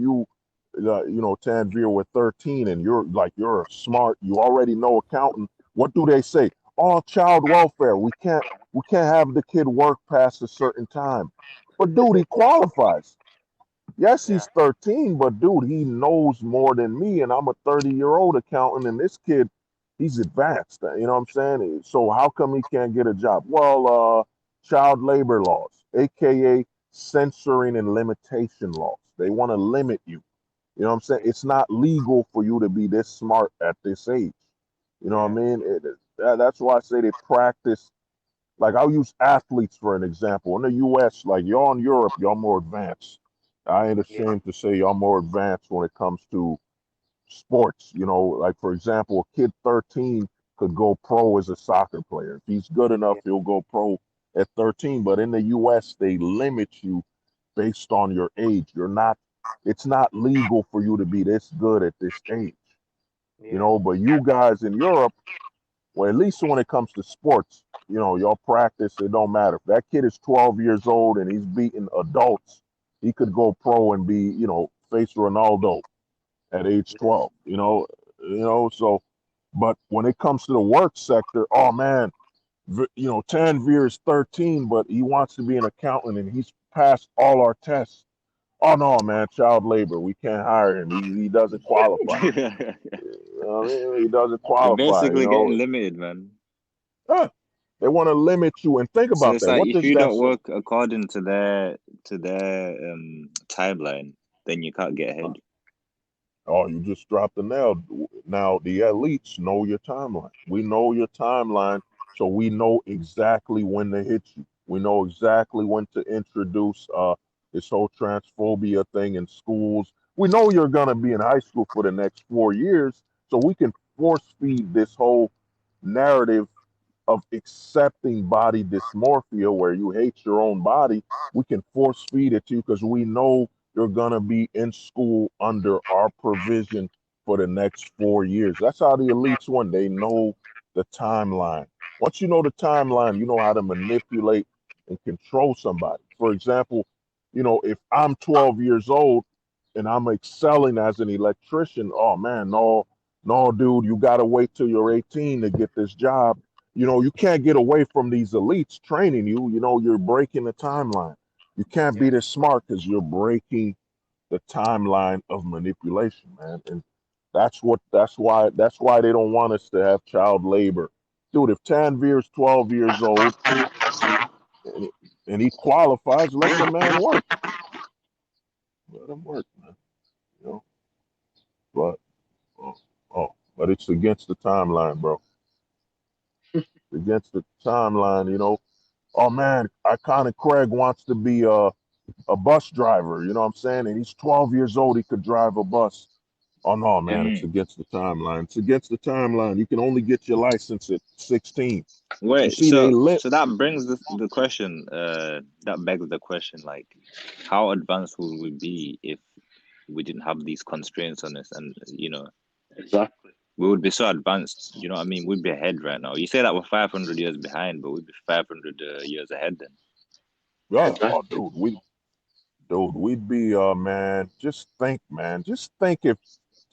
Tanveer with 13 and you're smart, you already know accounting. What do they say? Oh, child welfare. We can't have the kid work past a certain time. But dude, he qualifies. Yes, Yeah, he's 13, but dude, he knows more than me, and I'm a 30-year-old accountant, and this kid, he's advanced. You know what I'm saying? So how come he can't get a job? Well, child labor laws, aka censoring and limitation laws. They want to limit you. You know what I'm saying? It's not legal for you to be this smart at this age. You know what I yeah, mean? That's why I say they practice. Like I'll use athletes for an example. In the U.S., like y'all in Europe, y'all more advanced. I ain't yeah, ashamed to say y'all more advanced when it comes to sports. Like for example, a kid 13 could go pro as a soccer player. If he's good enough, yeah, he'll go pro at 13. But in the U.S., they limit you based on your age. It's not legal for you to be this good at this age. yeah, But you guys in Europe, well, at least when it comes to sports, y'all practice, it don't matter. If that kid is 12 years old and he's beating adults, he could go pro and be, face Ronaldo at age yeah, 12, so, but when it comes to the work sector, oh man, Tanveer is 13, but he wants to be an accountant and he's passed all our tests. Oh no, man, child labor. We can't hire him. He doesn't qualify. They're He doesn't qualify, basically getting limited, man. Huh. They want to limit you. And think So about it's that. like What if does you that don't say? work according to their timeline, then you can't get ahead. Oh, you just dropped the nail. Now, the elites know your timeline. We know your timeline, so we know exactly when to hit you. We know exactly when to introduce this whole transphobia thing in schools. We know you're going to be in high school for the next 4 years, so we can force feed this whole narrative of accepting body dysmorphia where you hate your own body. We can force feed it to you because we know you're going to be in school under our provision for the next 4 years. That's how the elites win. They know the timeline. Once you know the timeline, you know how to manipulate and control somebody. For example, if I'm 12 years old and I'm excelling as an electrician, oh man, no, no, dude, you got to wait till you're 18 to get this job. You can't get away from these elites training you. You're breaking the timeline. You can't be yeah, this smart because you're breaking the timeline of manipulation, man. And that's why they don't want us to have child labor. Dude, if Tanveer's 12 years old and, and he qualifies, let the man work. Let him work, man. You know, but oh, but it's against the timeline, bro. It's against the timeline. Oh man, Iconic Craig wants to be a bus driver, you know what I'm saying? And he's 12 years old, he could drive a bus. Oh no, man, it's Mm. against the timeline. It's against the timeline. You can only get your license at 16. You Wait, see, they so lit. so that brings the question, that begs the question, like, how advanced would we be if we didn't have these constraints on us? And Exactly. we would be so advanced. You know what I mean? We'd be ahead right now. You say that we're 500 years behind, but we'd be 500 years ahead then. Yeah, oh Exactly. dude, we'd be man, just think, man. Just think,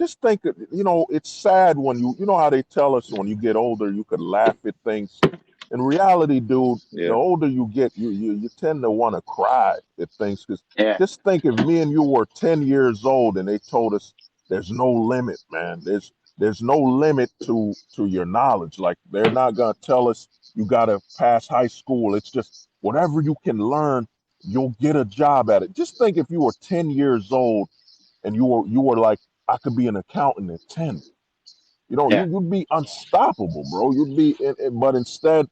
it's sad when you know how they tell us when you get older you could laugh at things. In reality, dude, the Yeah. older you get, you tend to want to cry at things because Yeah. just think if me and you were 10 years old and they told us there's no limit, man. There's no limit to your knowledge. Like they're not gonna tell us you gotta pass high school. It's just whatever you can learn, you'll get a job at it. Just think if you were 10 years old and you were like, I could be an accountant at 10. You know, Yeah. you'd be unstoppable, bro. You'd be, but instead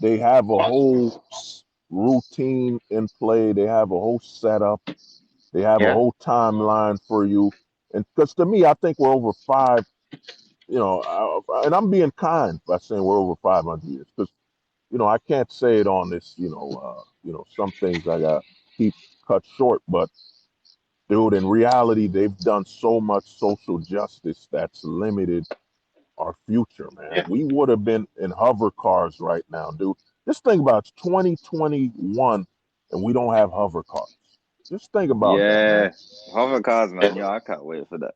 they have a whole routine in play. They have a whole setup. They have a Yeah. whole timeline for you. And because to me, I think we're over five. You know, and I'm being kind by saying we're over 500 years because I can't say it on this. Some things I got keep cut short, but dude, in reality, they've done so much social justice that's limited our future, man. Yeah. We would have been in hover cars right now, dude. Just think about it, 2021 and we don't have hover cars. Just think about that, man. Yeah, hover cars, man. Yo, I can't wait for that.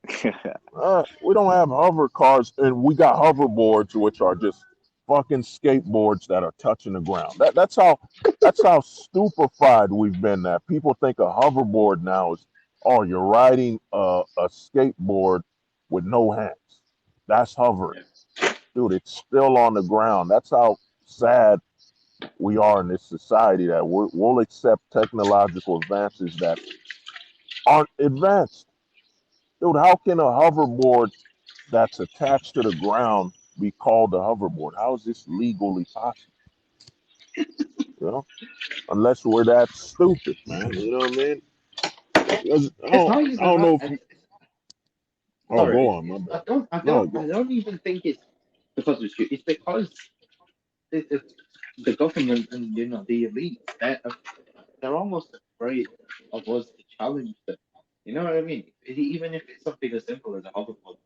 We don't have hover cars, and we got hoverboards, which are just fucking skateboards that are touching the ground. That's how stupefied we've been. That people think a hoverboard now is, oh, you're riding a skateboard with no hands. That's hovering, dude. It's still on the ground. That's how sad we are in this society that we'll accept technological advances that aren't advanced. Dude, how can a hoverboard that's attached to the ground be called a hoverboard? How is this legally possible? You know, unless we're that stupid, man. You know what I mean? Because It's not I even don't know that. if you. Oh, go Sorry. on, my bad. I don't. I No, don't. go. I don't even think it's because it's you. It's because it's the government and the elites. They're almost afraid of us to challenge them. You know what I mean? Even if it's something as simple as a hoverboard.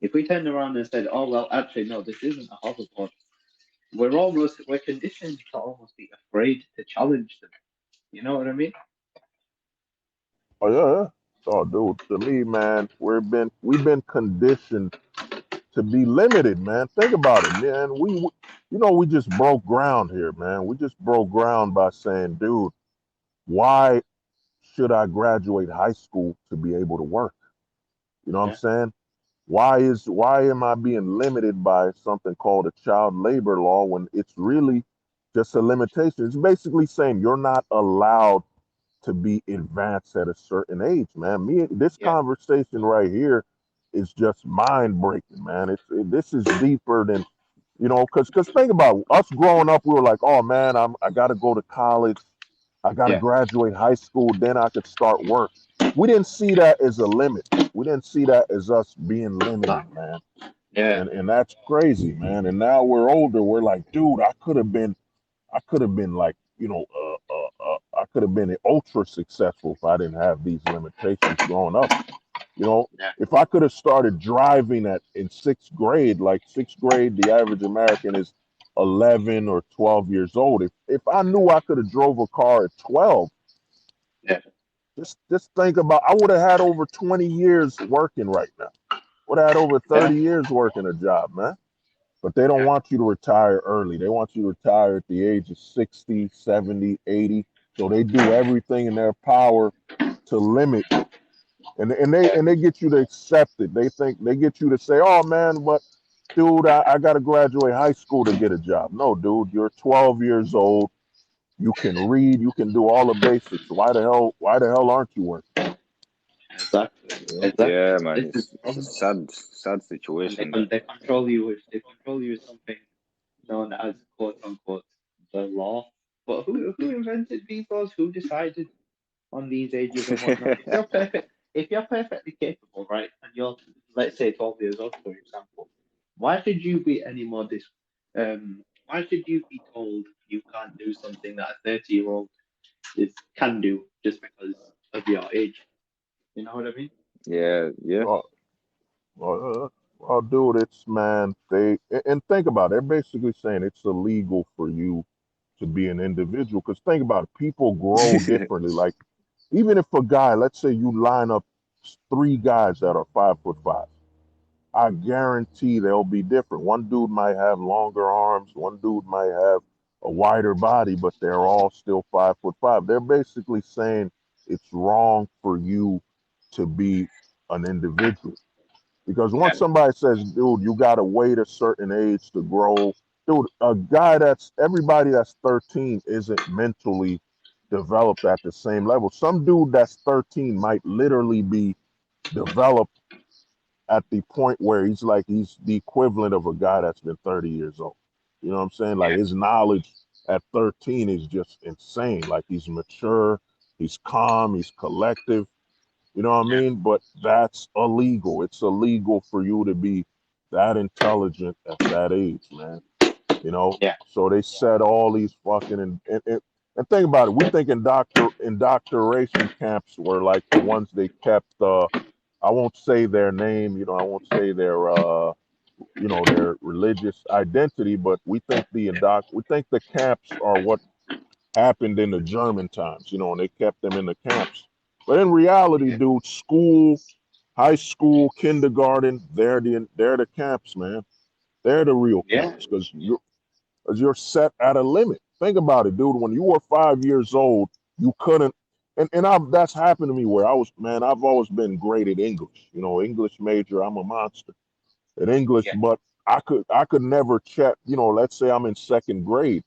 If we turned around and said, "Oh well, actually no, this isn't a hoverboard," we're conditioned to almost be afraid to challenge them. You know what I mean? Oh yeah, yeah. Oh, dude, to me, man, we've been conditioned to be limited, man. Think about it, man. We just broke ground here, man. We just broke ground by saying, dude, why should I graduate high school to be able to work? You know what I'm Yeah. saying? Why am I being limited by something called a child labor law when it's really just a limitation? It's basically saying you're not allowed to be advanced at a certain age, man. This Yeah. conversation right here is just mind breaking, man. This is deeper than because think about it. Us growing up, we were like, oh man, I got to go to college, I got to Yeah. graduate high school, then I could start work. We didn't see that as a limit. We didn't see that as us being No. limited, man. Yeah. And that's crazy, man. And now we're older. We're like, dude, I could have been like, I could have been ultra successful if I didn't have these limitations growing up. You know, Yeah. if I could have started driving in sixth grade, like sixth grade, the average American is 11 or 12 years old. If I knew I could have drove a car at 12, Yeah. just think about, I would have had over 20 years working right now. Would have had over 30 Yeah. years working a job, man. But they don't Yeah. want you to retire early. They want you to retire at the age of 60, 70, 80. So they do everything in their power to limit you. And they get you to accept it. They think they get you to say, oh man, but dude, I gotta graduate high school to get a job. No, dude, you're 12 years old. You can read, you can do all the basics. Why the hell aren't you working? Exactly. You know? Yeah, Exactly. man, This is the it's a problem. sad And situation, man. they control you with something known as quote unquote the law. But who invented these laws? Who decided on these ages and whatnot? If you're perfectly capable, right, and you're let's say 12 years old, for example, why should you be any more why should you be told you can't do something that a 30-year-old is can do just because of your age? You know what I mean? Yeah, yeah. Well, well, dude, it's man. And think about it. They're basically saying it's illegal for you to be an individual. Because think about it, people grow differently. Like even if a guy, let's say you line up three guys that are 5'5", I guarantee they'll be different. One dude might have longer arms, one dude might have a wider body, but they're all still 5'5". They're basically saying it's wrong for you to be an individual. Because Yeah. once somebody says, dude, you gotta wait a certain age to grow, dude, a guy everybody that's 13 isn't mentally developed at the same level. Some dude that's 13 might literally be developed at the point where he's the equivalent of a guy that's been 30 years old. You know what I'm saying? Like his knowledge at 13 is just insane. Like he's mature, he's calm, he's collective. You know what I mean? But that's illegal. It's illegal for you to be that intelligent at that age, man. You know? Yeah. So they set all these fucking and think about it. We think indoctrination camps were like the ones they kept I won't say their name, you know, I won't say their their religious identity, but we think the camps are what happened in the German times, you know, and they kept them in the camps. But in reality, dude, school, high school, kindergarten, they're the camps, man. They're the real camps because you're set at a limit. Think about it, dude. When you were 5 years old, you couldn't. That's happened to me where I've always been great at English. You know, English major. I'm a monster at English, but I could never check. You know, let's say I'm in second grade,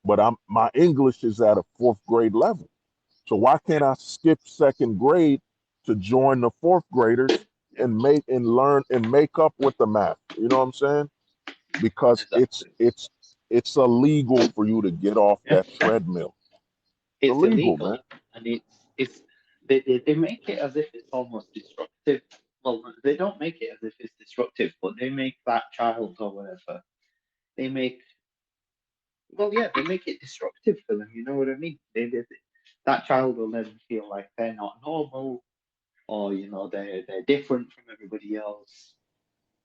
but my English is at a fourth grade level. So why can't I skip second grade to join the fourth graders and learn and make up with the math? You know what I'm saying? Because it's illegal for you to get off that treadmill. It's It's illegal, illegal, man. and it's they make it as if it's almost destructive. Well, they don't make it as if it's destructive, but they make that child or whatever. They make they make it destructive for them. You know what I mean? That child will then feel like they're not normal, or they're different from everybody else.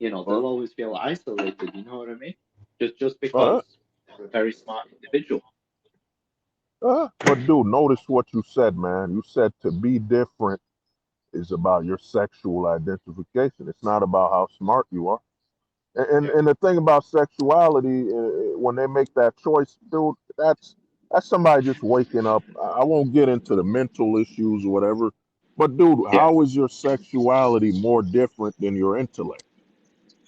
They'll always feel isolated. You know what I mean? Just Uh, because they're a very smart individual. but dude, notice what you said, man. You said to be different is about your sexual identification. It's not about how smart you are. And the thing about sexuality, when they make that choice, dude, that's somebody just waking up. I won't get into the mental issues or whatever, but dude, Yeah, how is your sexuality more different than your intellect?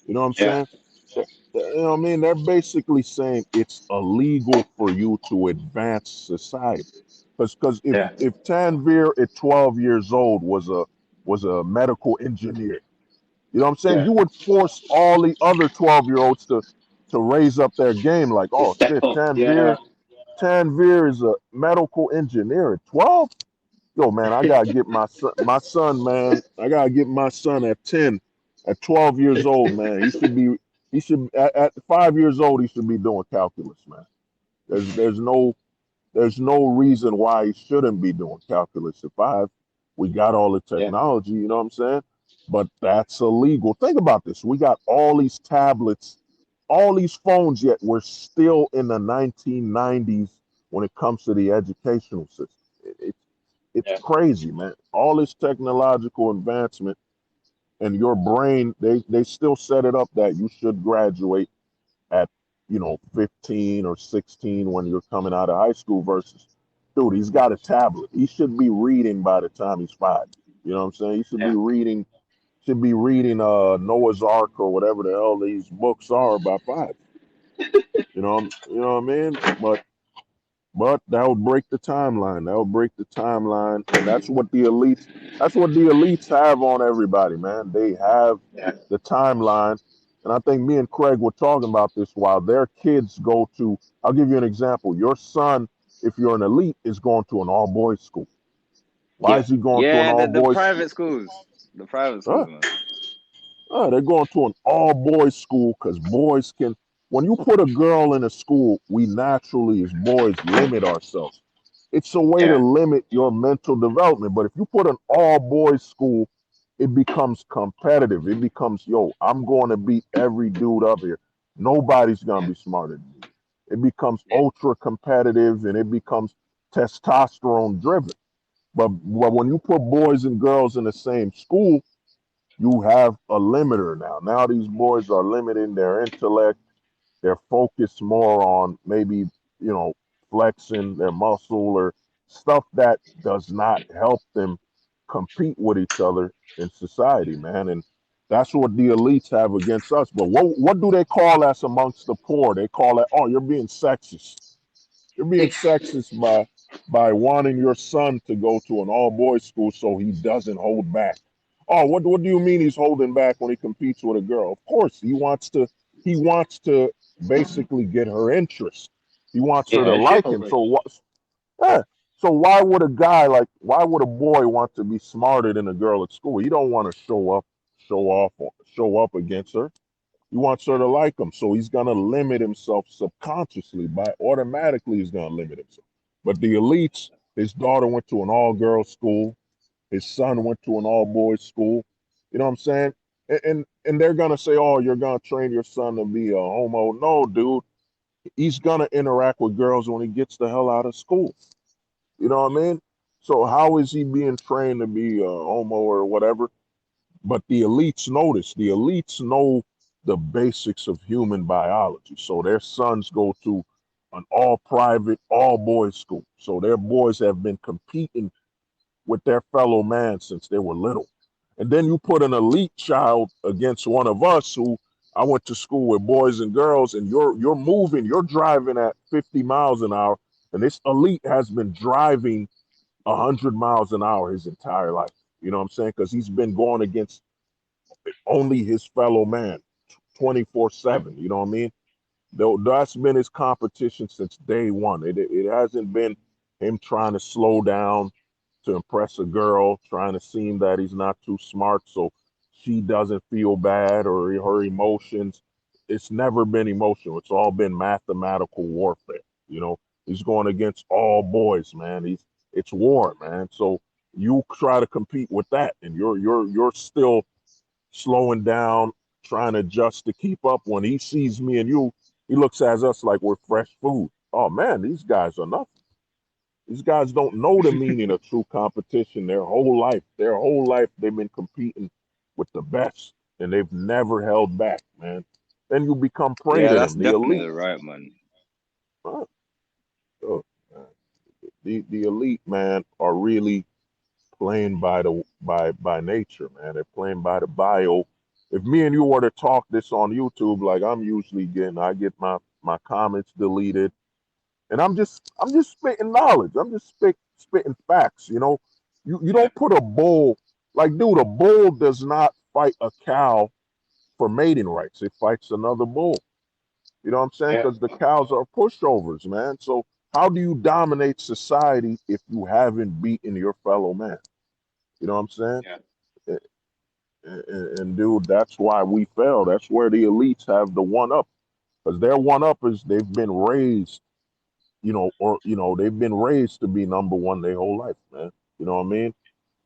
You know what I'm yeah, saying? You know what I mean? They're basically saying it's illegal for you to advance society. Because yeah, if Tanveer at 12 years old was a medical engineer, you know what I'm saying? yeah. You would force all the other 12-year-olds to raise up their game like, To oh step shit, up. Yeah, Tanveer is a medical engineer at 12? Yo, man, I gotta get my son, man. I gotta get my son at 10, at 12 years old, man. He should at 5 years old he should be doing calculus, man. There's no reason why he shouldn't be doing calculus at 5. We got all the yeah, technology, you know what I'm saying? But that's illegal. Think about this. We got all these tablets, all these phones, yet we're still in the 1990s when it comes to the educational system. It's yeah, crazy, man. All this technological advancement and your brain, they still set it up that you should graduate at 15 or 16 when you're coming out of high school versus dude, he's got a tablet. He should be reading by the time he's 5. You know what I'm saying? He yeah, should be reading Noah's Ark or whatever the hell these books are by 5. You know what I mean? But that would break the timeline. That would break the timeline. And that's what the elites have on everybody, man. They have yeah, the timeline. And I think me and Craig were talking about this while their kids go to, I'll give you an example. Your son, if you're an elite, is going to an all boys school. Why yeah, is he going to an Yeah, all the boys? private schools. The private Huh? schools, man. They're going to an all boys school because boys can. When you put a girl in a school, we naturally, as boys, limit ourselves. It's a way to yeah, limit your mental development. But if you put an all boys school, it becomes competitive. It becomes, yo, I'm going to beat every dude up here. Nobody's going to be smarter than me. It becomes yeah, ultra competitive and it becomes testosterone driven. But when you put boys and girls in the same school, you have a limiter now. Now these boys are limiting their intellect. They're focused more on maybe, flexing their muscle or stuff that does not help them compete with each other in society, man. And that's what the elites have against us. But what do they call us amongst the poor? They call it, oh, you're being sexist. You're being sexist by wanting your son to go to an all boys school so he doesn't hold back. Oh, what do you mean he's holding back when he competes with a girl? Of course, he wants to basically get her interest. He wants her to Yeah, like him. So what? Yeah. So why would a boy want to be smarter than a girl at school? He don't want to show up against her. He wants her to like him. So he's gonna limit himself subconsciously by automatically he's gonna limit himself. But the elites, his daughter went to an all-girls school. His son went to an all-boys school. You know what I'm saying? And they're gonna say, "Oh, you're gonna train your son to be a homo." No, dude. He's gonna interact with girls when he gets the hell out of school. You know what I mean? So how is he being trained to be a homo or whatever? But the elites know this. The elites know the basics of human biology. So their sons go to an all private, all boys school. So their boys have been competing with their fellow man since they were little. And then you put an elite child against one of us who I went to school with boys and girls, and you're driving at 50 miles an hour, and this elite has been driving 100 miles an hour his entire life. You know what I'm saying? Because he's been going against only his fellow man 24/7. You know what I mean? That's been his competition since day one. It hasn't been him trying to slow down to impress a girl, trying to seem that he's not too smart so she doesn't feel bad or her emotions. It's never been emotional. It's all been mathematical warfare. You know, he's going against all boys, man. It's war, man. So you try to compete with that, and you're still slowing down, trying to adjust to keep up. When he sees me and you, he looks at us like we're fresh food. Oh man, these guys are nothing. These guys don't know the meaning of true competition. Their whole life, they've been competing with the best, and they've never held back, man. Then you become prey yeah, to that's them, the elite. definitely right, man. Huh? Oh, man. The elite, man, are really playing by nature, man. They're playing by the bio. If me and you were to talk this on YouTube, like I'm usually getting, I get my comments deleted, and I'm just spitting knowledge. I'm just spitting facts. You know, you Yeah, don't put a bull like, dude. A bull does not fight a cow for mating rights. It fights another bull. You know what I'm saying? Because the cows are pushovers, man. So how do you dominate society if you haven't beaten your fellow man? You know what I'm saying? yeah, And dude, that's why we fail. That's where the elites have the one up, because their one up is they've been raised, they've been raised to be number one their whole life, man. You know what I mean?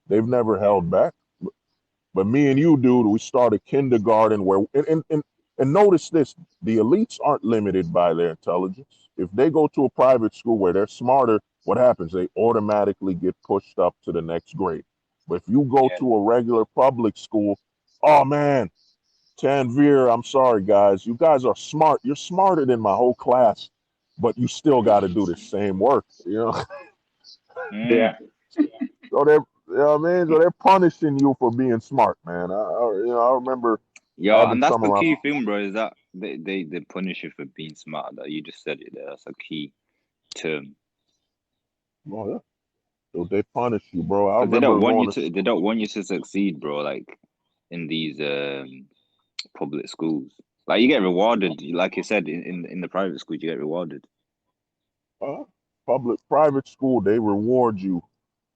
They've never yeah. held back. But me and you, dude, we started kindergarten where, and notice this: the elites aren't limited by their intelligence. If they go to a private school where they're smarter, what happens? They automatically get pushed up to the next grade. But if you go Yeah. to a regular public school, oh man, Tanveer, I'm sorry, guys. You guys are smart. You're smarter than my whole class, but you still got to do the same work. You know, Mm. so they're, you know what I mean? So they're punishing you for being smart, man. I remember Yo, having and that's some the of key thing, bro, is that they punish you for being smart. That you just said it there. That's a key term. oh yeah, so they punish you, bro. I Because remember going to they don't want you to succeed, bro, like in these public schools. Like you get rewarded. Like you said, in the private schools you get rewarded. uh, private school. They reward you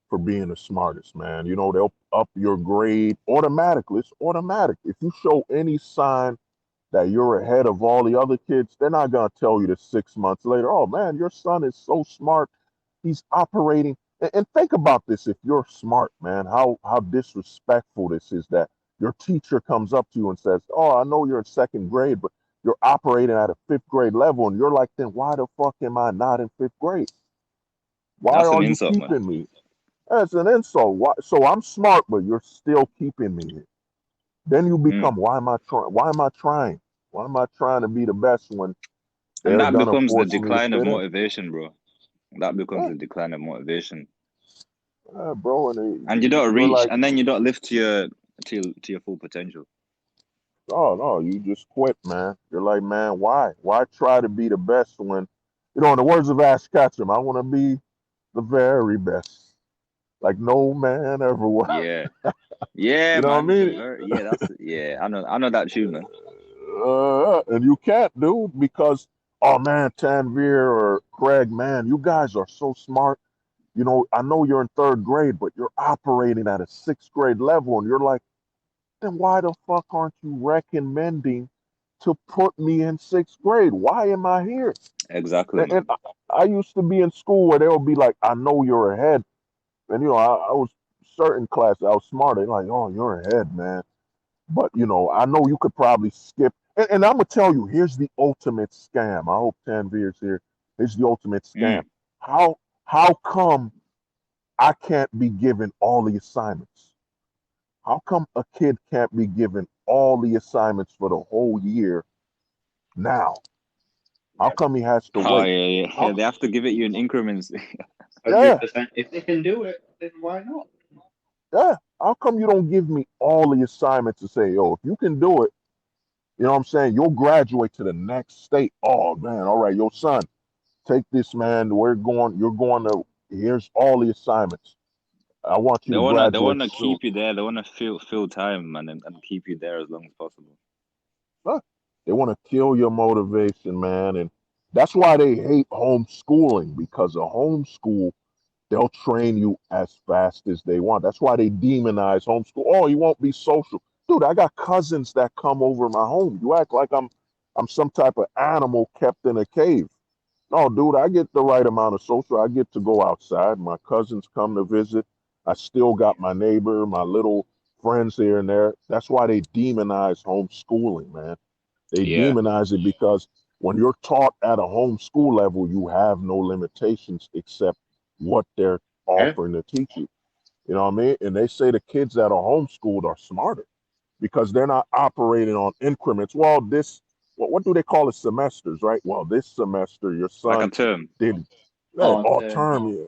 for being the smartest, man. You know, they'll up your grade automatically. It's automatic. If you show any sign that you're ahead of all the other kids, they're not going to tell you this 6 months later. Oh man, your son is so smart. He's operating. And think about this: if you're smart, man, how disrespectful this is that your teacher comes up to you and says, "Oh, I know you're in second grade, but you're operating at a fifth grade level," and you're like, "Then why the fuck am I not in fifth grade? Why That's an are you insult, man. keeping me?" That's an insult. Why, so I'm smart, but you're still keeping me here. Then you Mm. become, why am I trying? Why am I trying? Why am I trying to be the best when And they're that gonna becomes the force me to decline of fit in? motivation, bro. That becomes Yeah, the decline of motivation. bro, and And you don't you're reach, like, and then you don't live to your full potential. oh no, you just quit, man. You're like, man, why? Why try to be the best when, in the words of Ash Ketchum, I want to be the very best. like no man ever was. Yeah. Yeah, You know what I man. The mean? ver that's yeah. I know that tune, man. And you can't, dude, because oh man, Tanveer or Craig, man, you guys are so smart. You know, I know you're in third grade, but you're operating at a sixth grade level, and you're like, then why the fuck aren't you recommending to put me in sixth grade? Why am I here? Exactly, And man. I used to be in school where they'll be like, I know you're ahead. And, you know, I was certain classes, I was smarter. Like, oh, you're ahead, man. But, you know, I know you could probably skip. And I'm going to tell you, here's the ultimate scam. I hope Tanveer's here. Here's the ultimate scam. Mm. How come I can't be given all the assignments? How come a kid can't be given all the assignments for the whole year now? How Yeah, come he has to Oh wait? yeah, yeah. How, They have to give it you in increments. 100%. yeah, If they can do it, then why not? yeah. How come you don't give me all the assignments to say, yo, if you can do it, you know what I'm saying? You'll graduate to the next state. Oh man, all right, yo, son, take this, man. You're going to, here's all the assignments. I want you to They graduate wanna soon. keep you there. They wanna fill time, man, and keep you there as long as possible. Huh. They want to kill your motivation, man. And that's why they hate homeschooling, because a homeschool, they'll train you as fast as they want. That's why they demonize homeschool. Oh, you won't be social. Dude, I got cousins that come over my home. You act like I'm some type of animal kept in a cave. No, dude, I get the right amount of social. I get to go outside. My cousins come to visit. I still got my neighbor, my little friends here and there. That's why they demonize homeschooling, man. They Yeah, demonize it because when you're taught at a homeschool level, you have no limitations except what they're Yeah. offering to teach you. You know what I mean? And they say the kids that are homeschooled are smarter because they're not operating on increments. Well, what do they call it? Semesters, right? Well, this semester your like a son term. did, hey, Oh, all term, yeah.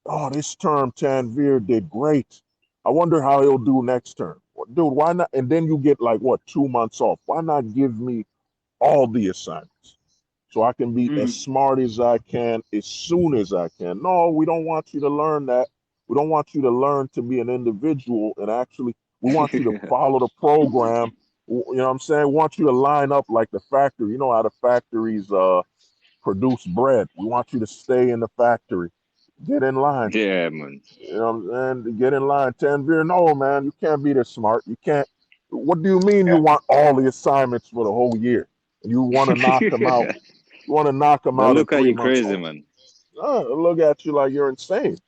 Oh, this term Tanveer did great. I wonder how he'll do next term. Well, dude, why not? And then you get like what, 2 months off? Why not give me all the assignments so I can be as mm. smart as I can as soon as I can? No, we don't want you to learn that. We don't want you to learn to be an individual and actually, we want you to follow the program. You know what I'm saying? We want you to line up like the factory. You know how the factories produce bread. We want you to stay in the factory. Get in line. Yeah, man. You know what I'm saying? Get in line. Tanveer, no, man, you can't be this smart. You can't. What do you mean you Yeah. want all the assignments for the whole year? And you want to knock them out? You want to knock them They'll out in look at three you months? crazy, man. Look at you like you're insane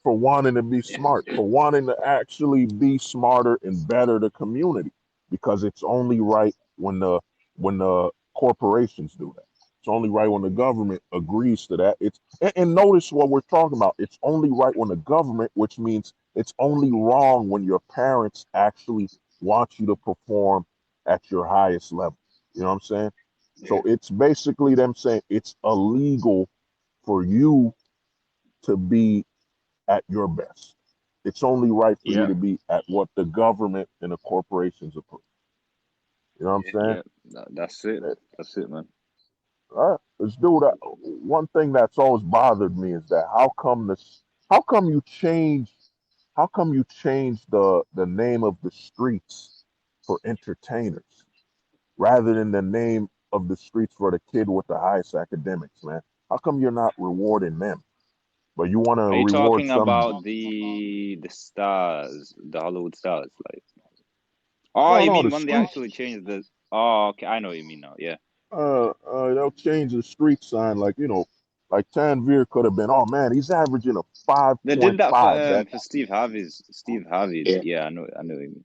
for wanting to be Yeah. smart, for wanting to actually be smarter and better the community, because it's only right when the corporations do that. It's only right when the government agrees to that. And notice what we're talking about. It's only right when the government, which means it's only wrong when your parents actually want you to perform at your highest level. You know what I'm saying? So Yeah. it's basically them saying it's illegal for you to be at your best. It's only right for you Yeah, to be at what the government and the corporations approve. You know what I'm Yeah. saying? yeah. That's it. That's it, man. All right, let's do that. One thing that's always bothered me is that how come you change the name of the streets for entertainers rather than the name of the streets for the kid with the highest academics, man? How come you're not rewarding them, but you want to Are you reward talking some? about the stars, the Hollywood stars? Like, oh, No, you no, the mean when they streets. actually changed the? Oh, okay, I know what you mean now. Yeah, They'll change the street sign, like like Tanveer could have been. Oh man, he's averaging a five they did point that five. That for Steve Harvey's. Steve Harvey's. Yeah. Yeah, I know what you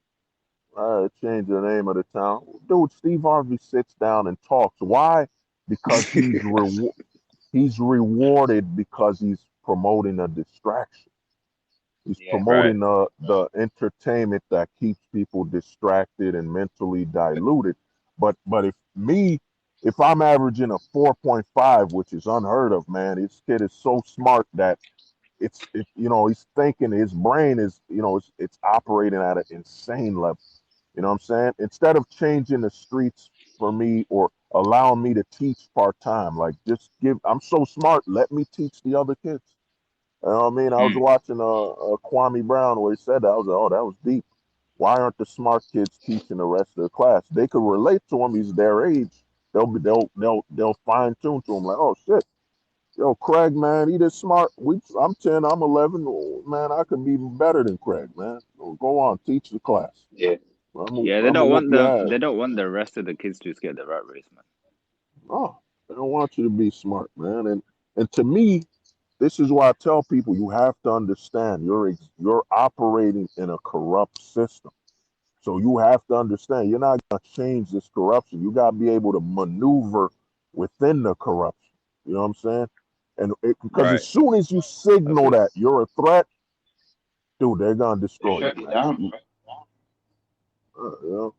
mean. change the name of the town. Dude, Steve Harvey sits down and talks. Why? Because he's rewarded because he's promoting a distraction. He's Yeah. Right. promoting the entertainment that keeps people distracted and mentally diluted. But if I'm averaging a 4.5, which is unheard of, man, this kid is so smart that he's thinking, his brain is, it's operating at an insane level. You know what I'm saying? Instead of changing the streets for me or allowing me to teach part time, like just I'm so smart, let me teach the other kids. You know what I mean? I was Mm. watching Kwame Brown where he said that. I was like, oh, that was deep. Why aren't the smart kids teaching the rest of the class? They could relate to him. He's their age. They'll fine tune to him like, oh shit, yo, Craig, man, he this smart. I'm 10, I'm 11. Oh, man, I could be even better than Craig, man. So go on, teach the class. Yeah. Yeah, I'm gonna whoop your ass. they don't want the rest of the kids to get the rat race, man. Oh, they don't want you to be smart, man. And to me, this is why I tell people you have to understand you're operating in a corrupt system. So you have to understand you're not gonna change this corruption. You gotta be able to maneuver within the corruption. You know what I'm saying? Because as Right. soon as you That's signal it. that you're a threat, dude, they're gonna They destroy you. shut you down. You know,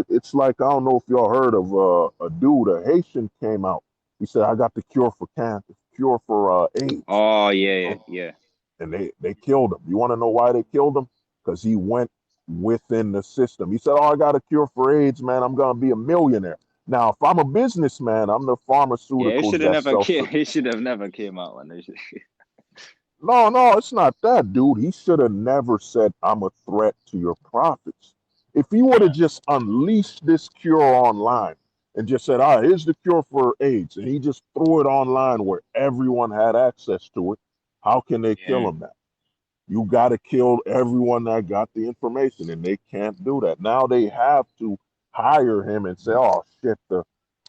it's like I don't know if y'all heard of a dude, a Haitian came out. He said, "I got the cure for cancer, cure for AIDS." Oh yeah, yeah. And they killed him. You want to know why they killed him? Because he went within the system. He said, "Oh, I got a cure for AIDS, man. I'm gonna be a millionaire." Now, if I'm a businessman, I'm the Yeah, it pharmaceuticals should have that never sell. came. It should have never came out when they should. No, no, it's not that, dude. He should have never said, "I'm a threat to your profits." If he would have just unleashed this cure online and just said, "Ah, here's the cure for AIDS," and he just threw it online where everyone had access to it, how can they kill Yeah. him now? You got to kill everyone that got the information, and they can't do that. Now they have to hire him and say, "Oh shit,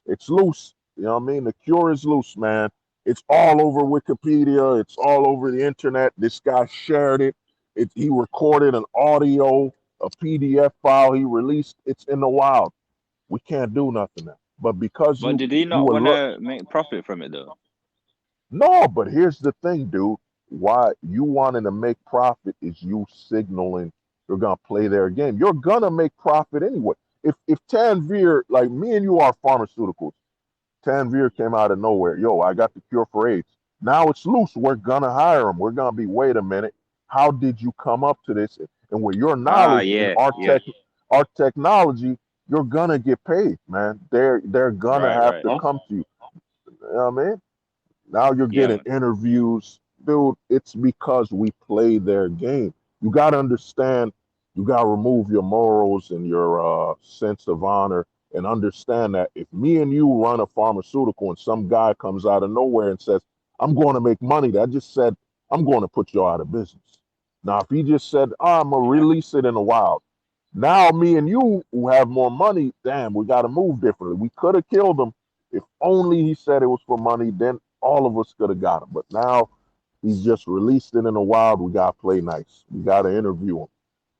it's loose." You know what I mean? The cure is loose, man. It's all over Wikipedia. It's all over the internet. This guy shared it. He recorded an audio, a PDF file he released. It's in the wild. We can't do nothing now. But because But did he not you want alert, to make profit from it though? no, but here's the thing, dude. Why you wanting to make profit is you signaling you're gonna play their game. You're gonna make profit anyway. If Tanveer, like me and you are pharmaceuticals, Tanveer came out of nowhere. Yo, I got the cure for AIDS. Now it's loose. We're gonna hire him. We're gonna be, wait a minute. How did you come up to this? And with your Ah, knowledge in yeah, yeah. our technology, you're gonna get paid, man. They're gonna Right, have right. to come to you. You know what I mean? Now you're Yeah, getting man. interviews. Dude, it's because we play their game. You got to understand, you got to remove your morals and your sense of honor and understand that if me and you run a pharmaceutical and some guy comes out of nowhere and says, "I'm going to make money," that just said, "I'm going to put you out of business." Now, if he just said, "Oh, I'm going to Yeah. release it in the wild," now me and you who have more money, damn, we got to move differently. We could have killed him if only he said it was for money, then all of us could have got him. But now he's just released it in the wild. We got to play nice. We got to interview him.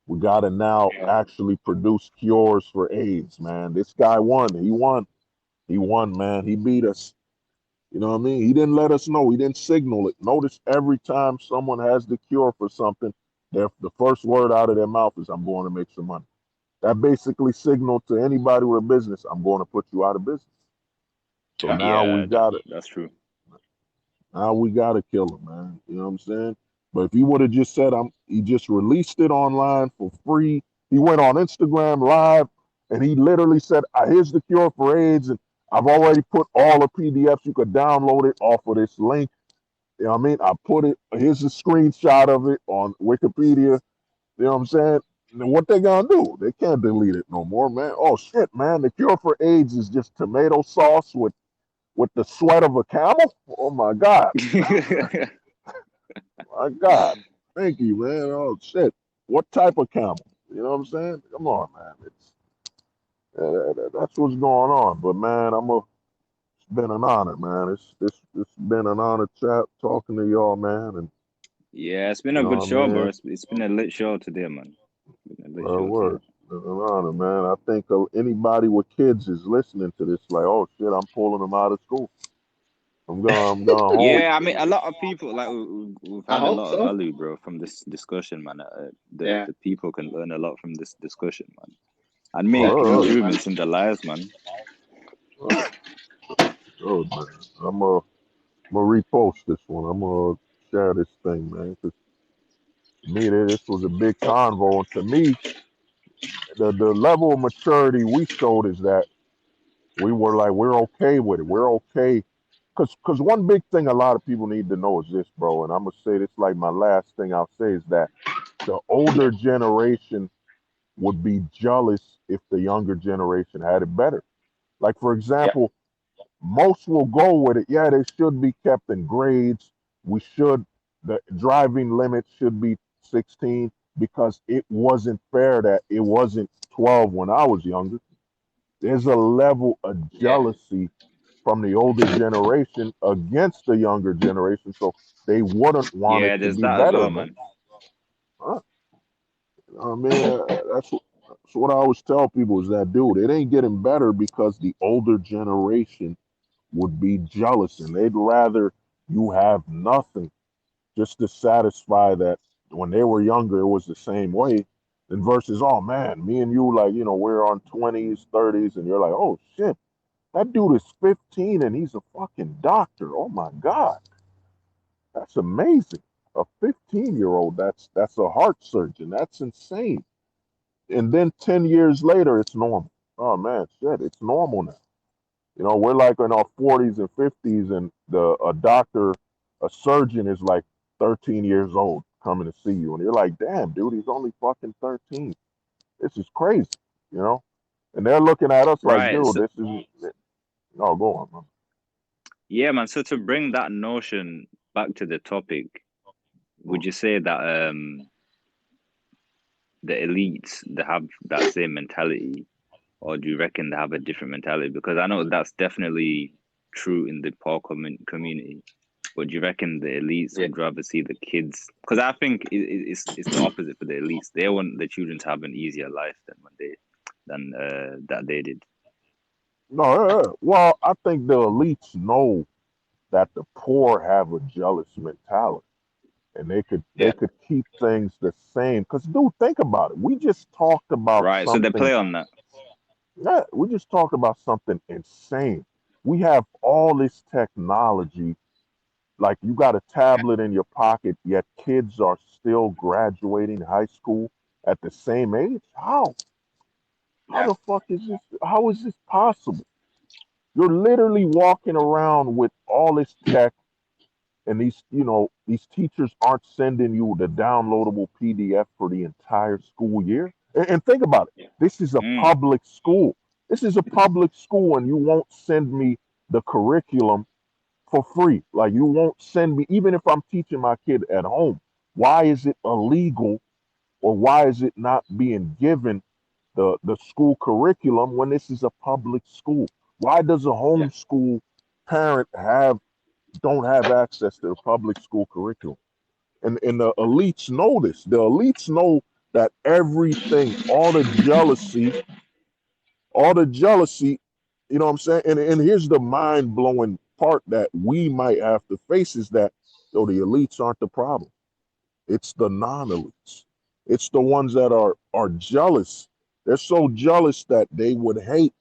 We got to now Yeah. actually produce cures for AIDS, man. This guy won. He won. He won, man. He beat us. You know what I mean? He didn't let us know. He didn't signal it. Notice every time someone has the cure for something, the first word out of their mouth is, "I'm going to make some money." That basically signaled to anybody with a business, "I'm going to put you out of business." So Yeah. now we Yeah, got it. that's true. Now we gotta kill him, man. You know what I'm saying? But if he would have just said, he just released it online for free. He went on Instagram live and he literally said, "Here's the cure for AIDS, and I've already put all the PDFs. You could download it off of this link." You know what I mean? I put it. Here's a screenshot of it on Wikipedia. You know what I'm saying? And what they gonna do? They can't delete it no more, man. Oh shit, man! The cure for AIDS is just tomato sauce with the sweat of a camel. Oh my god! My God. Thank you, man. Oh shit. What type of camel? You know what I'm saying? Come on, man. That's what's going on. But man, it's been an honor, man. It's been an honor chat talking to y'all, man. And Yeah, it's been you a know good what show, I bro. mean? It's been a lit show today, man. It's been a lit show today. Word. It's an honor, man. I think anybody with kids is listening to this, like, oh shit, I'm pulling them out of school. I'm gonna hold. Yeah, I mean, a lot of people like we've I had a hope lot of so. value, bro, from this discussion, man. Yeah. The people can learn a lot from this discussion, man, and make Definitely, man. improvements in their lives, man. Oh man, I'm gonna repost this one. I'm gonna share this thing, man. 'Cause to me, this was a big convo, and to me, the level of maturity we showed is that we were like, we're okay with it. We're okay Because one big thing a lot of people need to know is this, bro, and I'm gonna say this like my last thing I'll say is that the older generation would be jealous if the younger generation had it better. Like for Yeah. example, most will go with it. Yeah, they should be kept in grades. We should, the driving limit should be 16 because it wasn't fair that it wasn't 12 when I was younger. There's a level of Yeah. jealousy from the older generation against the younger generation, so they wouldn't want it Yeah, to there's be that as better, well, man. man. Huh? I mean, that's what I always tell people is that, dude, it ain't getting better because the older generation would be jealous and they'd rather you have nothing just to satisfy that when they were younger it was the same way than versus, oh man, me and you, like, we're on 20s 30s and you're like, oh shit, that dude is 15 and he's a fucking doctor. Oh my god, that's amazing. A 15-year-old that's a heart surgeon. That's insane. And then 10 years later it's normal. Oh man, shit, it's normal now. We're like in our 40s and 50s, and a doctor, a surgeon is like 13 years old coming to see you. And you're like, damn, dude, he's only fucking 13. This is crazy, you know? And they're looking at us like, Right. dude, So, this is, no, go on, man. yeah, man. So to bring that notion back to the topic, would you say that the elites, they have that same mentality, or do you reckon they have a different mentality? Because I know that's definitely true in the poor community. But do you reckon the elites would rather see the kids? Because I think it's the opposite for the elites. They want the children to have an easier life than that they did. No, well, I think the elites know that the poor have a jealous mentality. And they Yeah. could keep things the same. Because, dude, think about it. We just talked about Right. So they something. play on that. Yeah, we just talked about something insane. We have all this technology. Like, you got a tablet in your pocket, yet kids are still graduating high school at the same age. How? How Yeah. the fuck is this? How is this possible? You're literally walking around with all this tech, and these teachers aren't sending you the downloadable PDF for the entire school year. And think about it. This is a Mm. public school. This is a public school, and you won't send me the curriculum for free. Like, you won't send me, even if I'm teaching my kid at home. Why is it illegal, or why is it not being given the school curriculum when this is a public school? Why does a Yeah. homeschool parent don't have access to the public school curriculum? And the elites know this. The elites know that everything, all the jealousy, you know what I'm saying? And here's the mind blowing part that we might have to face is that, the elites aren't the problem. It's the non-elites. It's the ones that are jealous. They're so jealous that they would hate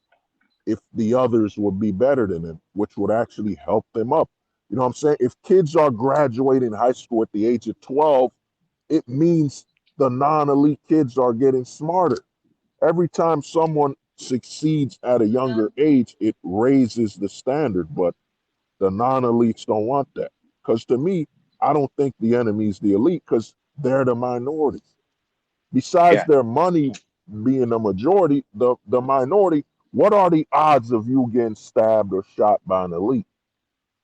if the others would be better than them, which would actually help them up. You know what I'm saying? If kids are graduating high school at the age of 12, it means the non-elite kids are getting smarter. Every time someone succeeds at a younger age, it raises the standard, but the non-elites don't want that. Because to me, I don't think the enemy's the elite because they're the minority. Besides Yeah. their money being the majority, the minority, what are the odds of you getting stabbed or shot by an elite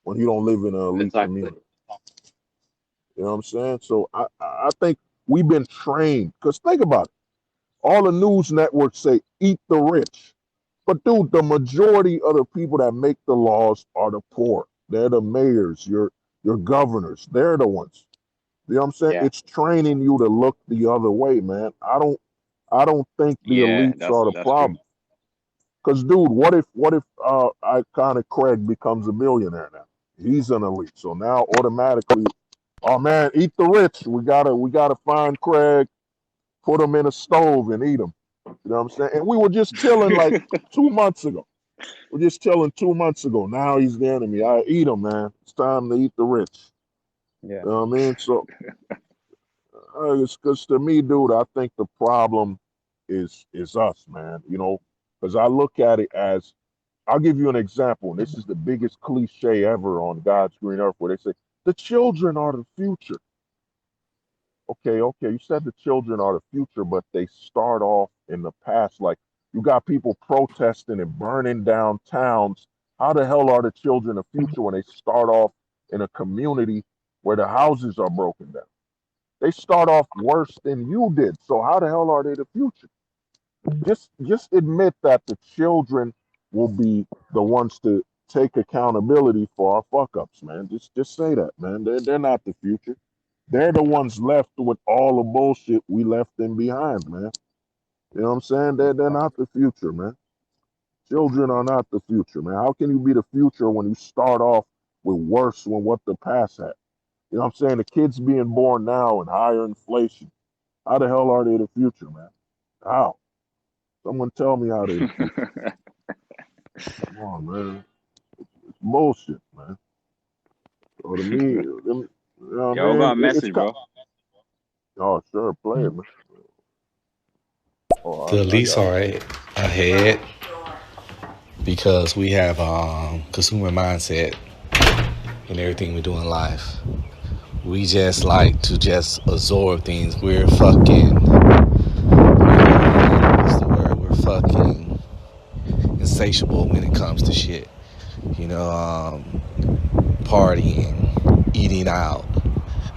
when you don't live in an elite Exactly. community? You know what I'm saying? So I think we've been trained. Because think about it. All the news networks say, eat the rich. But dude, the majority of the people that make the laws are the poor. They're the mayors, your governors. They're the ones. You know what I'm saying? Yeah. It's training you to look the other way, man. I don't think the Yeah. elites That's are the that's true. problem. Cause dude, what if iconic Craig becomes a millionaire now? He's an elite. So now automatically, oh man, eat the rich. We gotta find Craig, put him in a stove and eat him. You know what I'm saying? And we were just chilling like 2 months ago. We're just chilling 2 months ago. Now he's the enemy. I eat him, man. It's time to eat the rich. Yeah. You know what I mean? So it's because to me, dude, I think the problem is us, man. Because I look at it as I'll give you an example, and this is the biggest cliche ever on God's green earth, where they say the children are the future. Okay, you said the children are the future, but they start off in the past. Like you got people protesting and burning down towns. How the hell are the children the future when they start off in a community where the houses are broken down? They start off worse than you did. So how the hell are they the future? Just admit that the children will be the ones to take accountability for our fuck ups, man. Just say that, man. They're not the future. They're the ones left with all the bullshit we left them behind, man. You know what I'm saying? They're not the future, man. Children are not the future, man. How can you be the future when you start off with worse than what the past had? You know what I'm saying? The kids being born now and higher inflation. How the hell are they the future, man? How? Someone tell me how they the future. Come on, man. It's bullshit, man. So to me, you know what I Yo, I got a mean? It's message, bro. oh, sure, play it, man. Oh, The I elites got are ahead because we have consumer mindset in everything we do in life. We just like to just absorb things. We're fucking, what's the word? We're fucking insatiable when it comes to shit. You know, partying, eating out,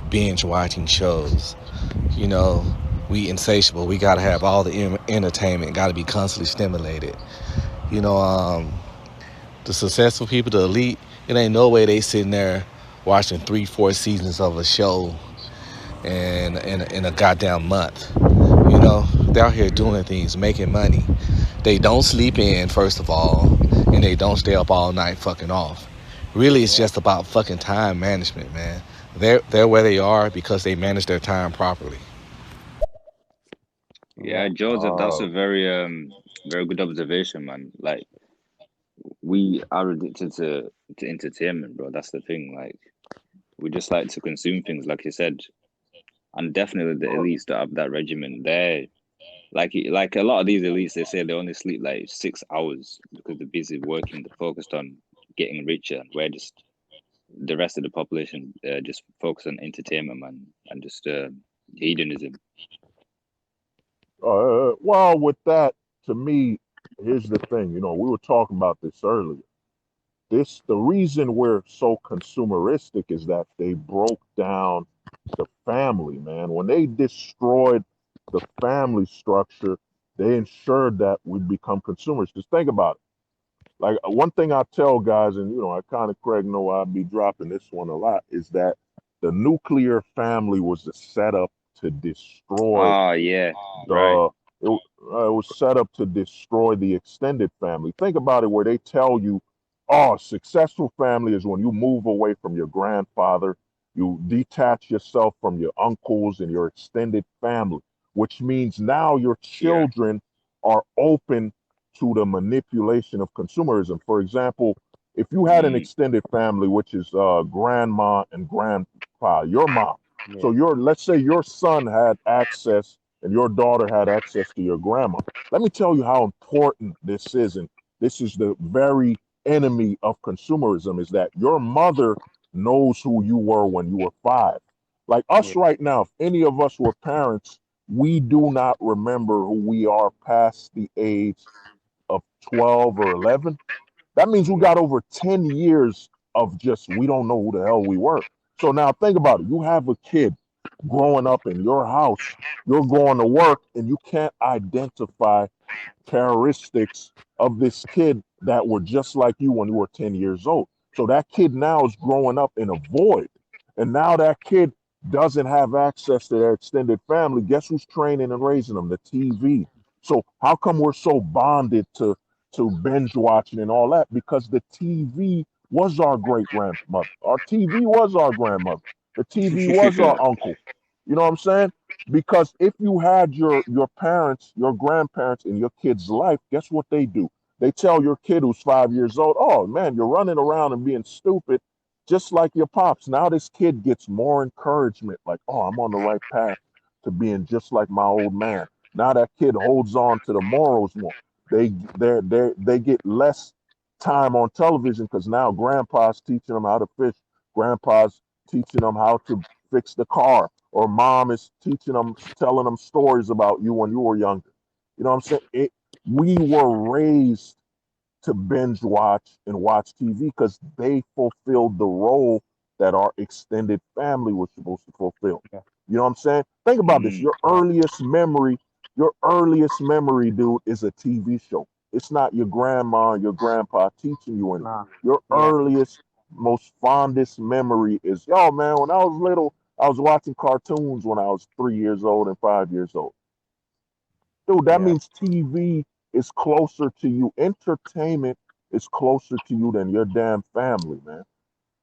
binge watching shows. You know, we insatiable. We gotta have all the entertainment. Gotta be constantly stimulated. You know, the successful people, the elite, it ain't no way they sitting there watching 3-4 seasons of a show in a goddamn month. You know, they're out here doing things, making money. They don't sleep in, first of all, and they don't stay up all night fucking off. Really, it's Yeah, just about fucking time management, man. They're where they are because they manage their time properly. Yeah, yeah, Joseph, that's uh, a very good observation, man. Like we are addicted to entertainment, bro. That's the thing. Like we just like to consume things, like you said, and definitely the uh, elites that have that regimen. They're like a lot of these elites. They say they only sleep like 6 hours because they're busy working. They're focused on getting richer, and we're just the rest of the population just focus on entertainment, man, and just hedonism. well, with that, to me, here's the thing. You know, we were talking about this earlier. The reason we're so consumeristic is that they broke down the family, man. When they destroyed the family structure, they ensured that we become consumers. Just think about it. Like one thing I tell guys, and you know, I kind of Craig know I'd be dropping this one a lot, is that the nuclear family was the setup to destroy Oh yeah, right. the it was set up to destroy the extended family. Think about it, where they tell you, oh, successful family is when you move away from your grandfather, you detach yourself from your uncles and your extended family, which means now your Yeah. children are open to the manipulation of consumerism. For example, if you had an Mm, extended family, which is grandma and grandpa, your mom. So yeah, your let's say your son had access and your daughter had access to your grandma. Let me tell you how important this is, and this is the very enemy of consumerism, is that your mother knows who you were when you were 5. Like us yeah, right now, if any of us were parents, we do not remember who we are past the age of 12 or 11. That means we yeah, got over 10 years of just, we don't know who the hell we were. So now think about it. You have a kid growing up in your house, you're going to work, and you can't identify characteristics of this kid that were just like you when you were 10 years old. So that kid now is growing up in a void. And now that kid doesn't have access to their extended family. Guess who's training and raising them? The TV. So how come we're so bonded to binge watching and all that? Because the TV was our great grandmother. Our TV was our grandmother. The TV was our uncle. You know what I'm saying? Because if you had your parents, your grandparents in your kid's life, guess what they do? They tell your kid who's 5 years old, oh man, you're running around and being stupid, just like your pops. Now this kid gets more encouragement, like, oh, I'm on the right path to being just like my old man. Now that kid holds on to the morals more. They get less time on television because now grandpa's teaching them how to fish, grandpa's teaching them how to fix the car, or mom is teaching them, telling them stories about you when you were younger. You know what I'm saying? We were raised to binge watch and watch TV because they fulfilled the role that our extended family was supposed to fulfill. Yeah. You know what I'm saying? Think about this. Mm. Your earliest memory, dude, is a TV show. It's not your grandma or your grandpa teaching you anything. Nah. Your Yeah. earliest, most fondest memory is, yo, man, when I was little, I was watching cartoons when I was 3 years old and 5 years old. Dude, that Yeah. means TV is closer to you. Entertainment is closer to you than your damn family, man.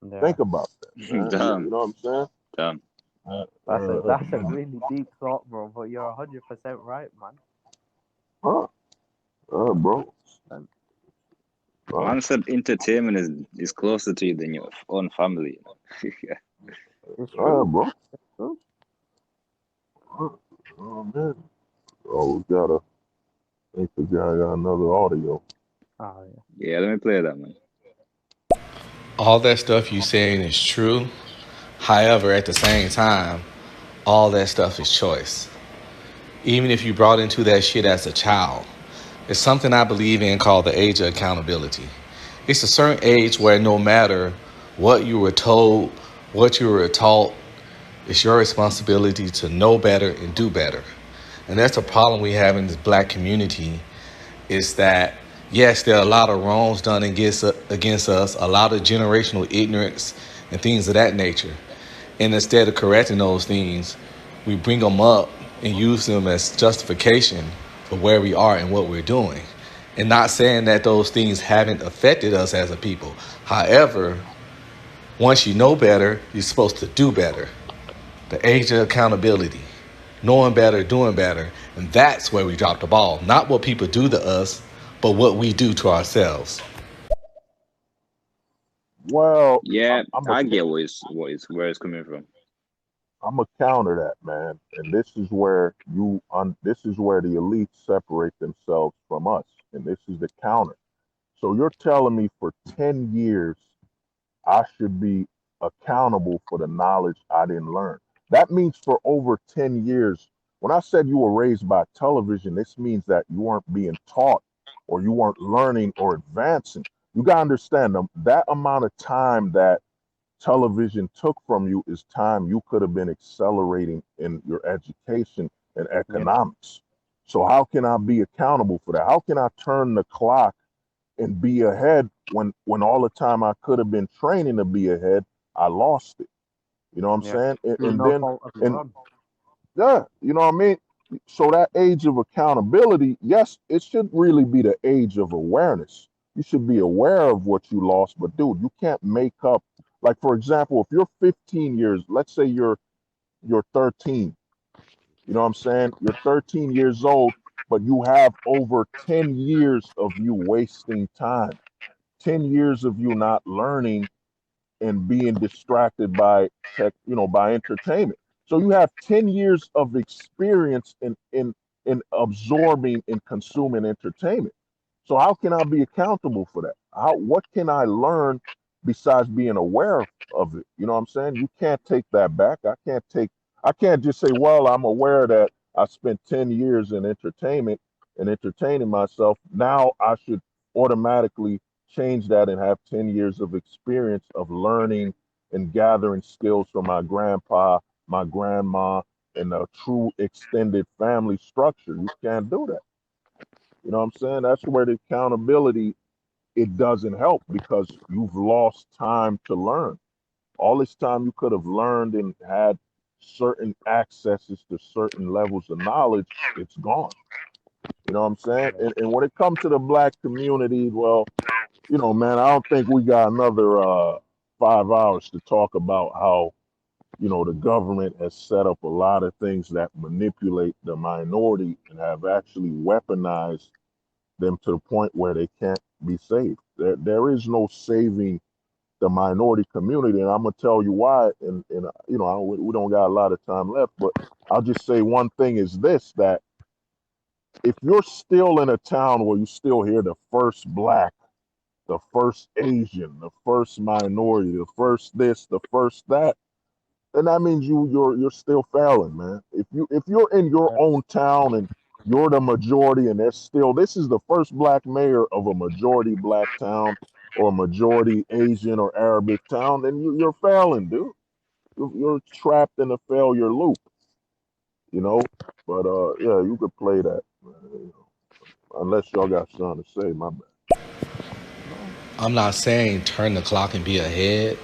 Yeah. Think about that, man. You Damn, know what I'm saying? damn. That's a really deep thought, bro. But you're 100% right, man. Bro. Man said entertainment is closer to you than your own family. Yeah. It's true. Bro. It's true. Oh, man. Oh, we gotta, I think the guy got another audio. Oh, yeah. Yeah, let me play that, man. All that stuff you saying is true. However, at the same time, all that stuff is choice. Even if you brought into that shit as a child, it's something I believe in called the age of accountability. It's a certain age where no matter what you were told, what you were taught, it's your responsibility to know better and do better. And that's the problem we have in this black community is that, yes, there are a lot of wrongs done against us, a lot of generational ignorance and things of that nature. And instead of correcting those things, we bring them up and use them as justification for where we are and what we're doing. And not saying that those things haven't affected us as a people. However, once you know better, you're supposed to do better. The age of accountability, knowing better, doing better. And that's where we drop the ball. Not what people do to us, but what we do to ourselves. Well, Yeah, I'm I a, get where it's coming from. I'm a counter that, man. And this is where this is where the elites separate themselves from us. And this is the counter. So you're telling me for 10 years I should be accountable for the knowledge I didn't learn. That means for over 10 years, when I said you were raised by television, this means that you weren't being taught or you weren't learning or advancing. You got to understand that amount of time that television took from you is time you could have been accelerating in your education and Yeah. economics. So, how can I be accountable for that? How can I turn the clock and be ahead when all the time I could have been training to be ahead, I lost it. You know what I'm Yeah. saying? And, Through and no then fault of your and own. yeah, you know what I mean? So that age of accountability, yes, it should really be the age of awareness. You should be aware of what you lost, but dude, you can't make up. Like for example, if you're 15 years, let's say you're 13, you know what I'm saying? You're 13 years old, but you have over 10 years of you wasting time. 10 years of you not learning and being distracted by by entertainment. So you have 10 years of experience in absorbing and consuming entertainment. So how can I be accountable for that? What can I learn besides being aware of it? You know what I'm saying? You can't take that back. I can't just say, well, I'm aware that I spent 10 years in entertainment and entertaining myself. Now I should automatically change that and have 10 years of experience of learning and gathering skills from my grandpa, my grandma, and a true extended family structure. You can't do that. You know what I'm saying? That's where the accountability, it doesn't help because you've lost time to learn. All this time you could have learned and had certain accesses to certain levels of knowledge, it's gone. You know what I'm saying? And when it comes to the black community, well, man, I don't think we got another 5 hours to talk about how, the government has set up a lot of things that manipulate the minority and have actually weaponized them to the point where they can't be saved. There is no saving the minority community, and I'm gonna tell you why. And we don't got a lot of time left, but I'll just say one thing is this: that if you're still in a town where you still hear the first black the first Asian, the first minority, the first this, the first that, then that means you're still failing, man. If you're in your own town and you're the majority and there's still this is the first black mayor of a majority black town or a majority Asian or Arabic town, then you're failing, dude. You're trapped in a failure loop, you know. But yeah, you could play that, man, unless y'all got something to say. My bad. I'm not saying turn the clock and be ahead.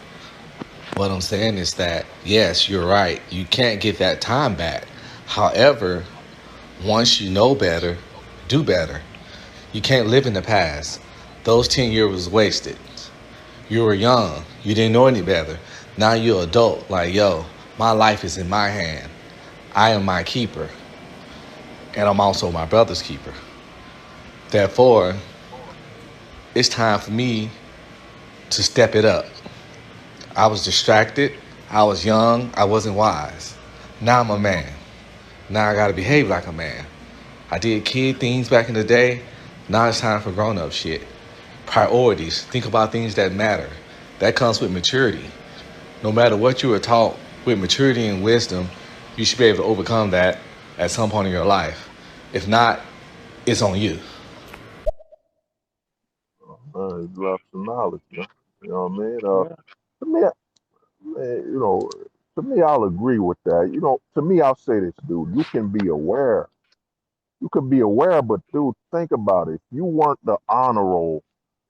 What I'm saying is that, yes, you're right. You can't get that time back. However, once you know better, do better. You can't live in the past. Those 10 years was wasted. You were young. You didn't know any better. Now you're adult. Like, yo, my life is in my hand. I am my keeper. And I'm also my brother's keeper. Therefore, it's time for me to step it up. I was distracted. I was young. I wasn't wise. Now I'm a man. Now I gotta behave like a man. I did kid things back in the day. Now it's time for grown up shit. Priorities. Think about things that matter. That comes with maturity. No matter what you were taught, with maturity and wisdom, you should be able to overcome that at some point in your life. If not, it's on you. You drop some knowledge, man. You know what I mean? Yeah. To me, man, to me, I'll agree with that. To me, I'll say this, dude. You can be aware. You could be aware, but dude, think about it. If you weren't the honor roll,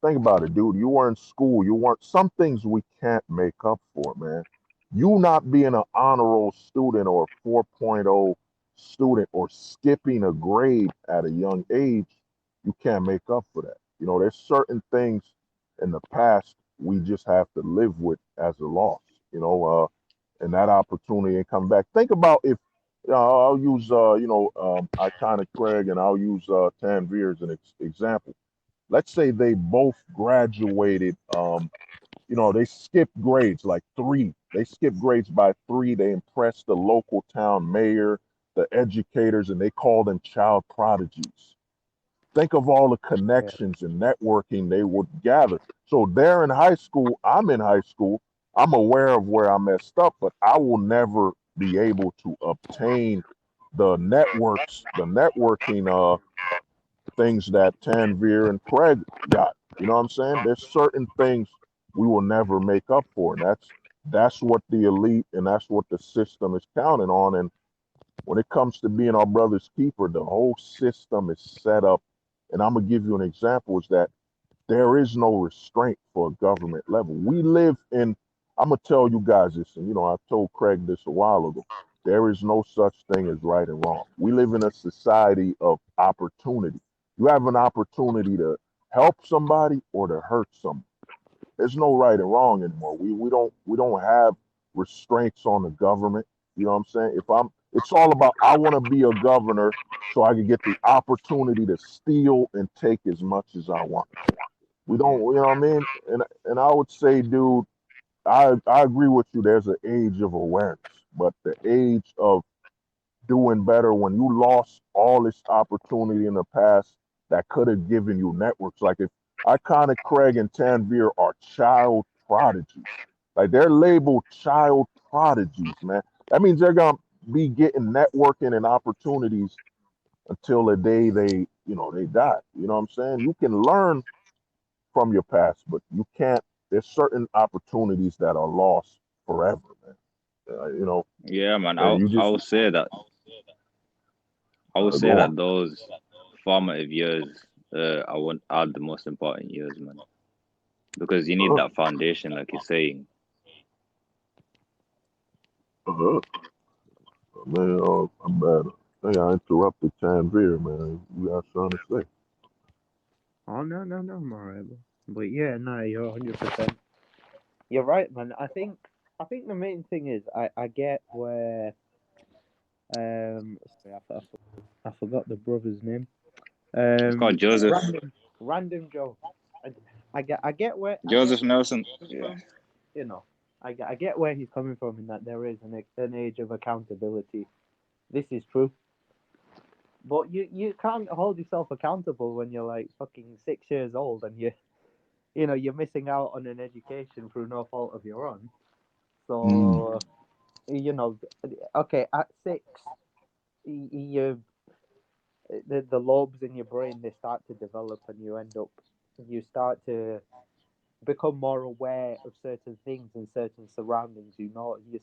think about it, dude. You weren't in school. You weren't. Some things we can't make up for, man. You not being an honor roll student or a 4.0 student or skipping a grade at a young age, you can't make up for that. There's certain things in the past we just have to live with as a loss. And that opportunity ain't come back. Think about if I'll use Iconic Craig and I'll use Tanveer as an example. Let's say they both graduated. They skipped grades like three. They skipped grades by three. They impressed the local town mayor, the educators, and they called them child prodigies. Think of all the Yeah. connections and networking they would gather. So they're in high school. I'm in high school. I'm aware of where I messed up, but I will never be able to obtain the networking things that Tanveer and Craig got. You know what I'm saying? There's certain things we will never make up for. And that's what the elite and that's what the system is counting on. And when it comes to being our brother's keeper, the whole system is set up. And I'm gonna give you an example: is that there is no restraint for a government level. We live in. I'm gonna tell you guys this, and I told Craig this a while ago. There is no such thing as right and wrong. We live in a society of opportunity. You have an opportunity to help somebody or to hurt somebody. There's no right and wrong anymore. We don't have restraints on the government. You know what I'm saying? It's all about I want to be a governor so I can get the opportunity to steal and take as much as I want. We don't, Yeah. you know what I mean? And I would say, dude, I agree with you. There's an age of awareness, but the age of doing better when you lost all this opportunity in the past that could have given you networks. Like if Iconic Craig and Tanveer are child prodigies, like they're labeled child prodigies, man. That means they're gonna be getting networking and opportunities until the day they die. You know what I'm saying? You can learn from your past, but you can't. There's certain opportunities that are lost forever, man. Yeah, man. And you I just will say that. I would go say on. that those formative years are the most important years, man, because you need Uh, that foundation, like you're saying. uh, Man, I'm bad. Hey, I interrupted Tanveer, man. You got something to say? Oh no, I'm alright, bro. But yeah, no, you're 100%. You're right, man. I think the main thing is I get where sorry, I forgot the brother's name. It's called Joseph Random Joe. I, I get where Joseph he's Nelson. coming Yeah. from. I get where he's coming from in that there is an age of accountability. This is true. But you can't hold yourself accountable when you're like fucking 6 years old and you're missing out on an education through no fault of your own. So, okay, at 6, you the lobes in your brain, they start to develop, and you start to become more aware of certain things and certain surroundings. You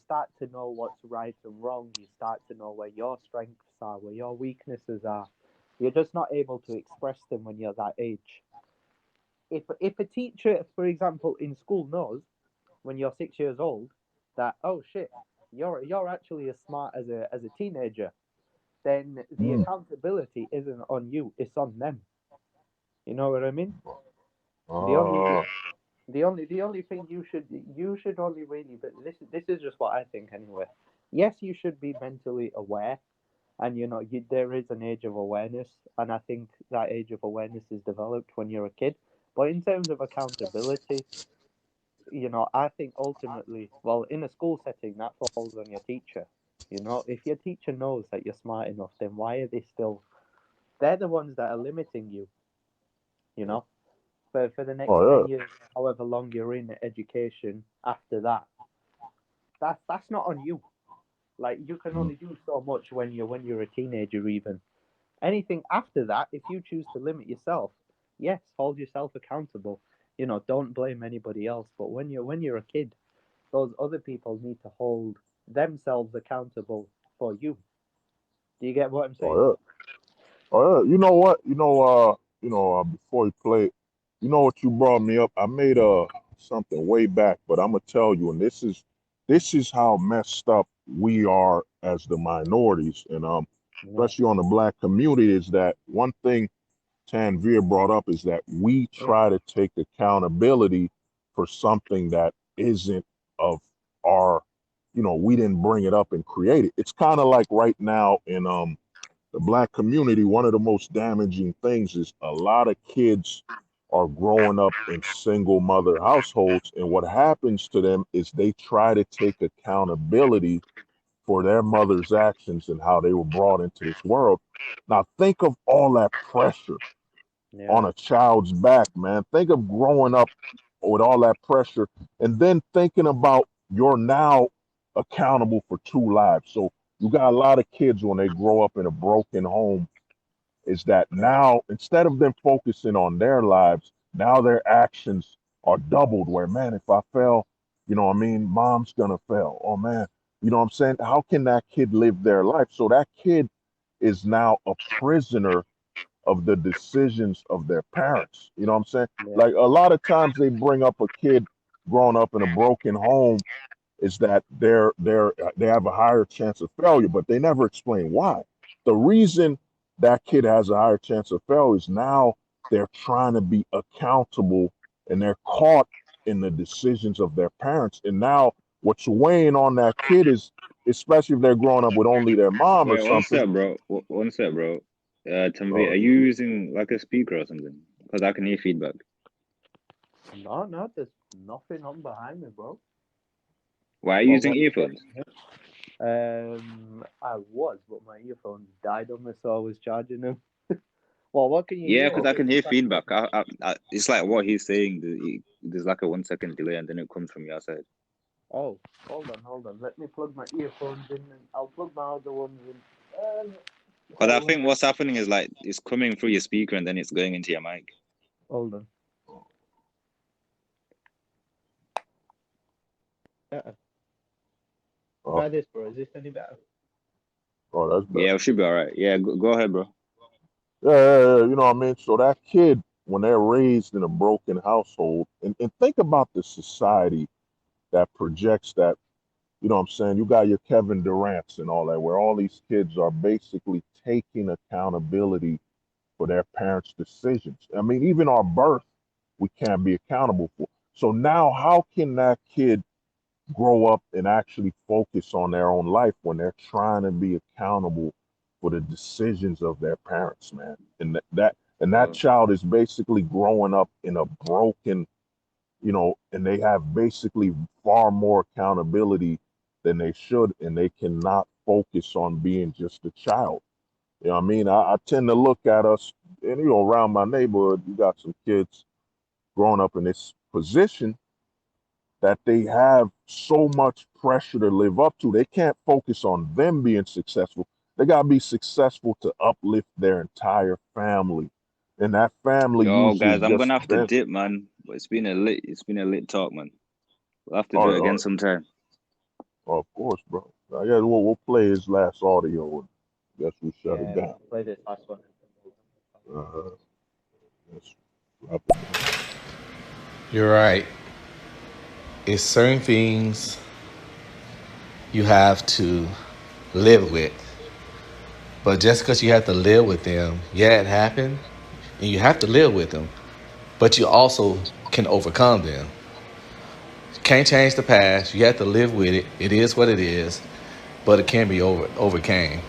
start to know what's right and wrong. You start to know where your strengths are, where your weaknesses are. You're just not able to express them when you're that age. If a teacher, for example, in school knows when you're 6 years old that, oh shit, you're actually as smart as a teenager, then the accountability isn't on you, it's on them. You know what I mean? The only Uh, the only thing you should only really, but this is just what I think anyway. Yes, you should be mentally aware, and there is an age of awareness, and I think that age of awareness is developed when you're a kid. But in terms of accountability, I think ultimately, well, in a school setting, that falls on your teacher. If your teacher knows that you're smart enough, then why are they still? They're the ones that are limiting you. For the next oh 10 years, however long you're in education after that, that's not on you. Like, you can yeah. only do so much when you're a teenager. Even anything after that, if you choose to limit yourself, yes, hold yourself accountable. Don't blame anybody else. But when you're a kid, those other people need to hold themselves accountable for you. Do you get what I'm saying? Oh yeah. Oh yeah. You know what? Before you play, what you brought me up. I made something way back, but I'm gonna tell you, and this is how messed up we are as the minorities, and Yeah. especially on the black community, is that one thing Tanveer brought up is that we try to take accountability for something that isn't of our, we didn't bring it up and create it. It's kind of like right now in the black community, one of the most damaging things is a lot of kids are growing up in single mother households. And what happens to them is they try to take accountability for their mother's actions and how they were brought into this world. Now, think of all that pressure Yeah. on a child's back, man. Think of growing up with all that pressure and then thinking about you're now accountable for two lives. So you got a lot of kids when they grow up in a broken home, is that now instead of them focusing on their lives, now their actions are doubled. Where, man, if I fail, mom's gonna fail. Oh man, you know what I'm saying? How can that kid live their life? So that kid is now a prisoner of the decisions of their parents. You know what I'm saying? Yeah. Like a lot of times they bring up a kid growing up in a broken home is that they have a higher chance of failure, but they never explain why. The reason that kid has a higher chance of failure is now they're trying to be accountable and they're caught in the decisions of their parents. And now what's weighing on that kid is, especially if they're growing up with only their mom or Wait, one something. sec, bro. One sec, bro. Tanveer, Uh, are you using like a speaker or something? Because I can hear feedback. No, there's nothing on behind me, bro. Why are you Well, using earphones? I was, but my earphones died on me, so I was charging them. Well, what can you Yeah, hear? because I can hear feedback. It's like what he's saying. There's like a 1 second delay, and then it comes from your side. Oh, hold on. Let me plug my earphones in, and I'll plug my other ones in. Because Sorry, I think what's happening is like it's coming through your speaker, and then it's going into your mic. hold on. Try this, bro. Is this any better? oh, that's bad. Yeah, it should be all right. Yeah, go ahead, bro. Yeah, you know what I mean? So that kid, when they're raised in a broken household, and think about the society that projects that, you know what I'm saying? You got your Kevin Durant's and all that, where all these kids are basically taking accountability for their parents' decisions. I mean, even our birth, we can't be accountable for. So now, how can that kid grow up and actually focus on their own life when they're trying to be accountable for the decisions of their parents, man? And that Well, child is basically growing up in a broken, and they have basically far more accountability than they should, and they cannot focus on being just a child. You know what I mean? I tend to look at us, and around my neighborhood, you got some kids, growing up in this position that they have so much pressure to live up to. They can't focus on them being successful. They gotta be successful to uplift their entire family, and that family Yo, usually guys, I'm just gonna have to them. dip, man. But it's been a lit talk, man. We'll have to All do right, it all again right. sometime. Of course, bro. I guess we'll play his last audio, and guess we shut it Yeah, down. play this last one. Let's wrap it down. You're right. It's certain things you have to live with. But just because you have to live with them, yeah, it happened, and you have to live with them, but you also can overcome them. You can't change the past. You have to live with it. It is what it is, but it can be overcame.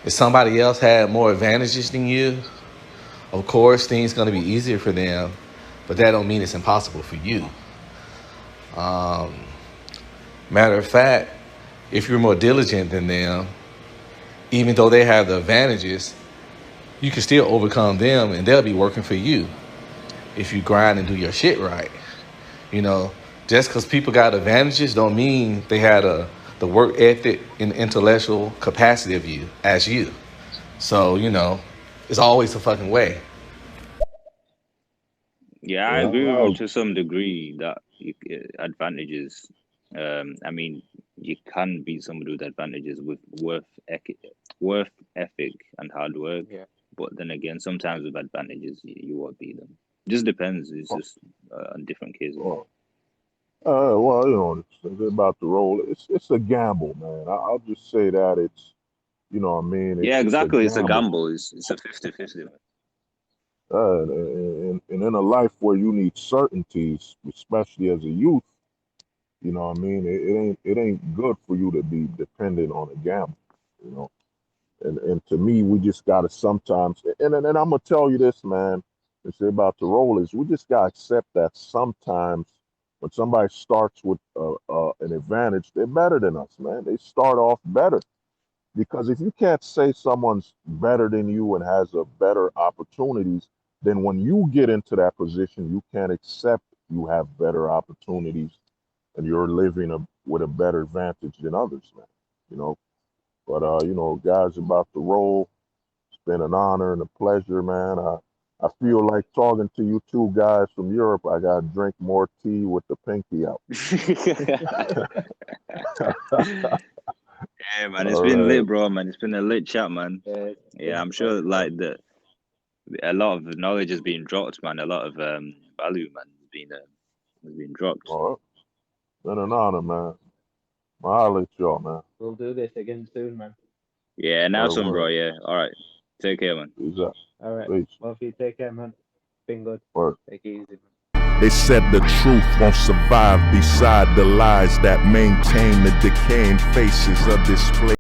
If somebody else had more advantages than you, of course, things going to be easier for them, but that don't mean it's impossible for you. Matter of fact, if you're more diligent than them, even though they have the advantages, you can still overcome them and they'll be working for you if you grind and do your shit right. You know, just because people got advantages don't mean they had the work ethic and intellectual capacity of you as you. So, you know, it's always a fucking way. Yeah, I Yeah, agree with you to some degree that advantages. I mean, you can beat somebody with advantages with worth ethic and hard work. Yeah. But then again, sometimes with advantages, you won't beat them. Just depends. It's just on different cases. well, well, you know, it's about the role. It's a gamble, man. I'll just say that it's, you know what I mean? Yeah, It's a exactly. It's a gamble. gamble. It's a 50-50. And in a life where you need certainties, especially as a youth, you know what I mean? It ain't good for you to be dependent on a gamble, you know. And to me, we just gotta sometimes, and I'm gonna tell you this, man. It's about the role is we just gotta accept that sometimes when somebody starts with an advantage, they're better than us, man. They start off better because if you can't say someone's better than you and has a better opportunities, then when you get into that position, you can't accept you have better opportunities and you're living with a better advantage than others, man. You know, but you know, guys, about the role. It's been an honor and a pleasure, man. I feel like talking to you two guys from Europe. I gotta drink more tea with the pinky out. Yeah, man, it's All been right. lit, bro, man. It's been a lit chat, man. Yeah, I'm sure like a lot of knowledge has been dropped, man. A lot of value, man, has been dropped. All right. Been an honor, man. I'll let y'all, man. We'll do this again soon, man. Yeah, nice one, bro. Word. Yeah, all right. Take care, man. Peace out. All right. Peace. Well, if you take care, man. Been good. Word. Take it easy, man. They said the truth won't survive beside the lies that maintain the decaying faces of this place.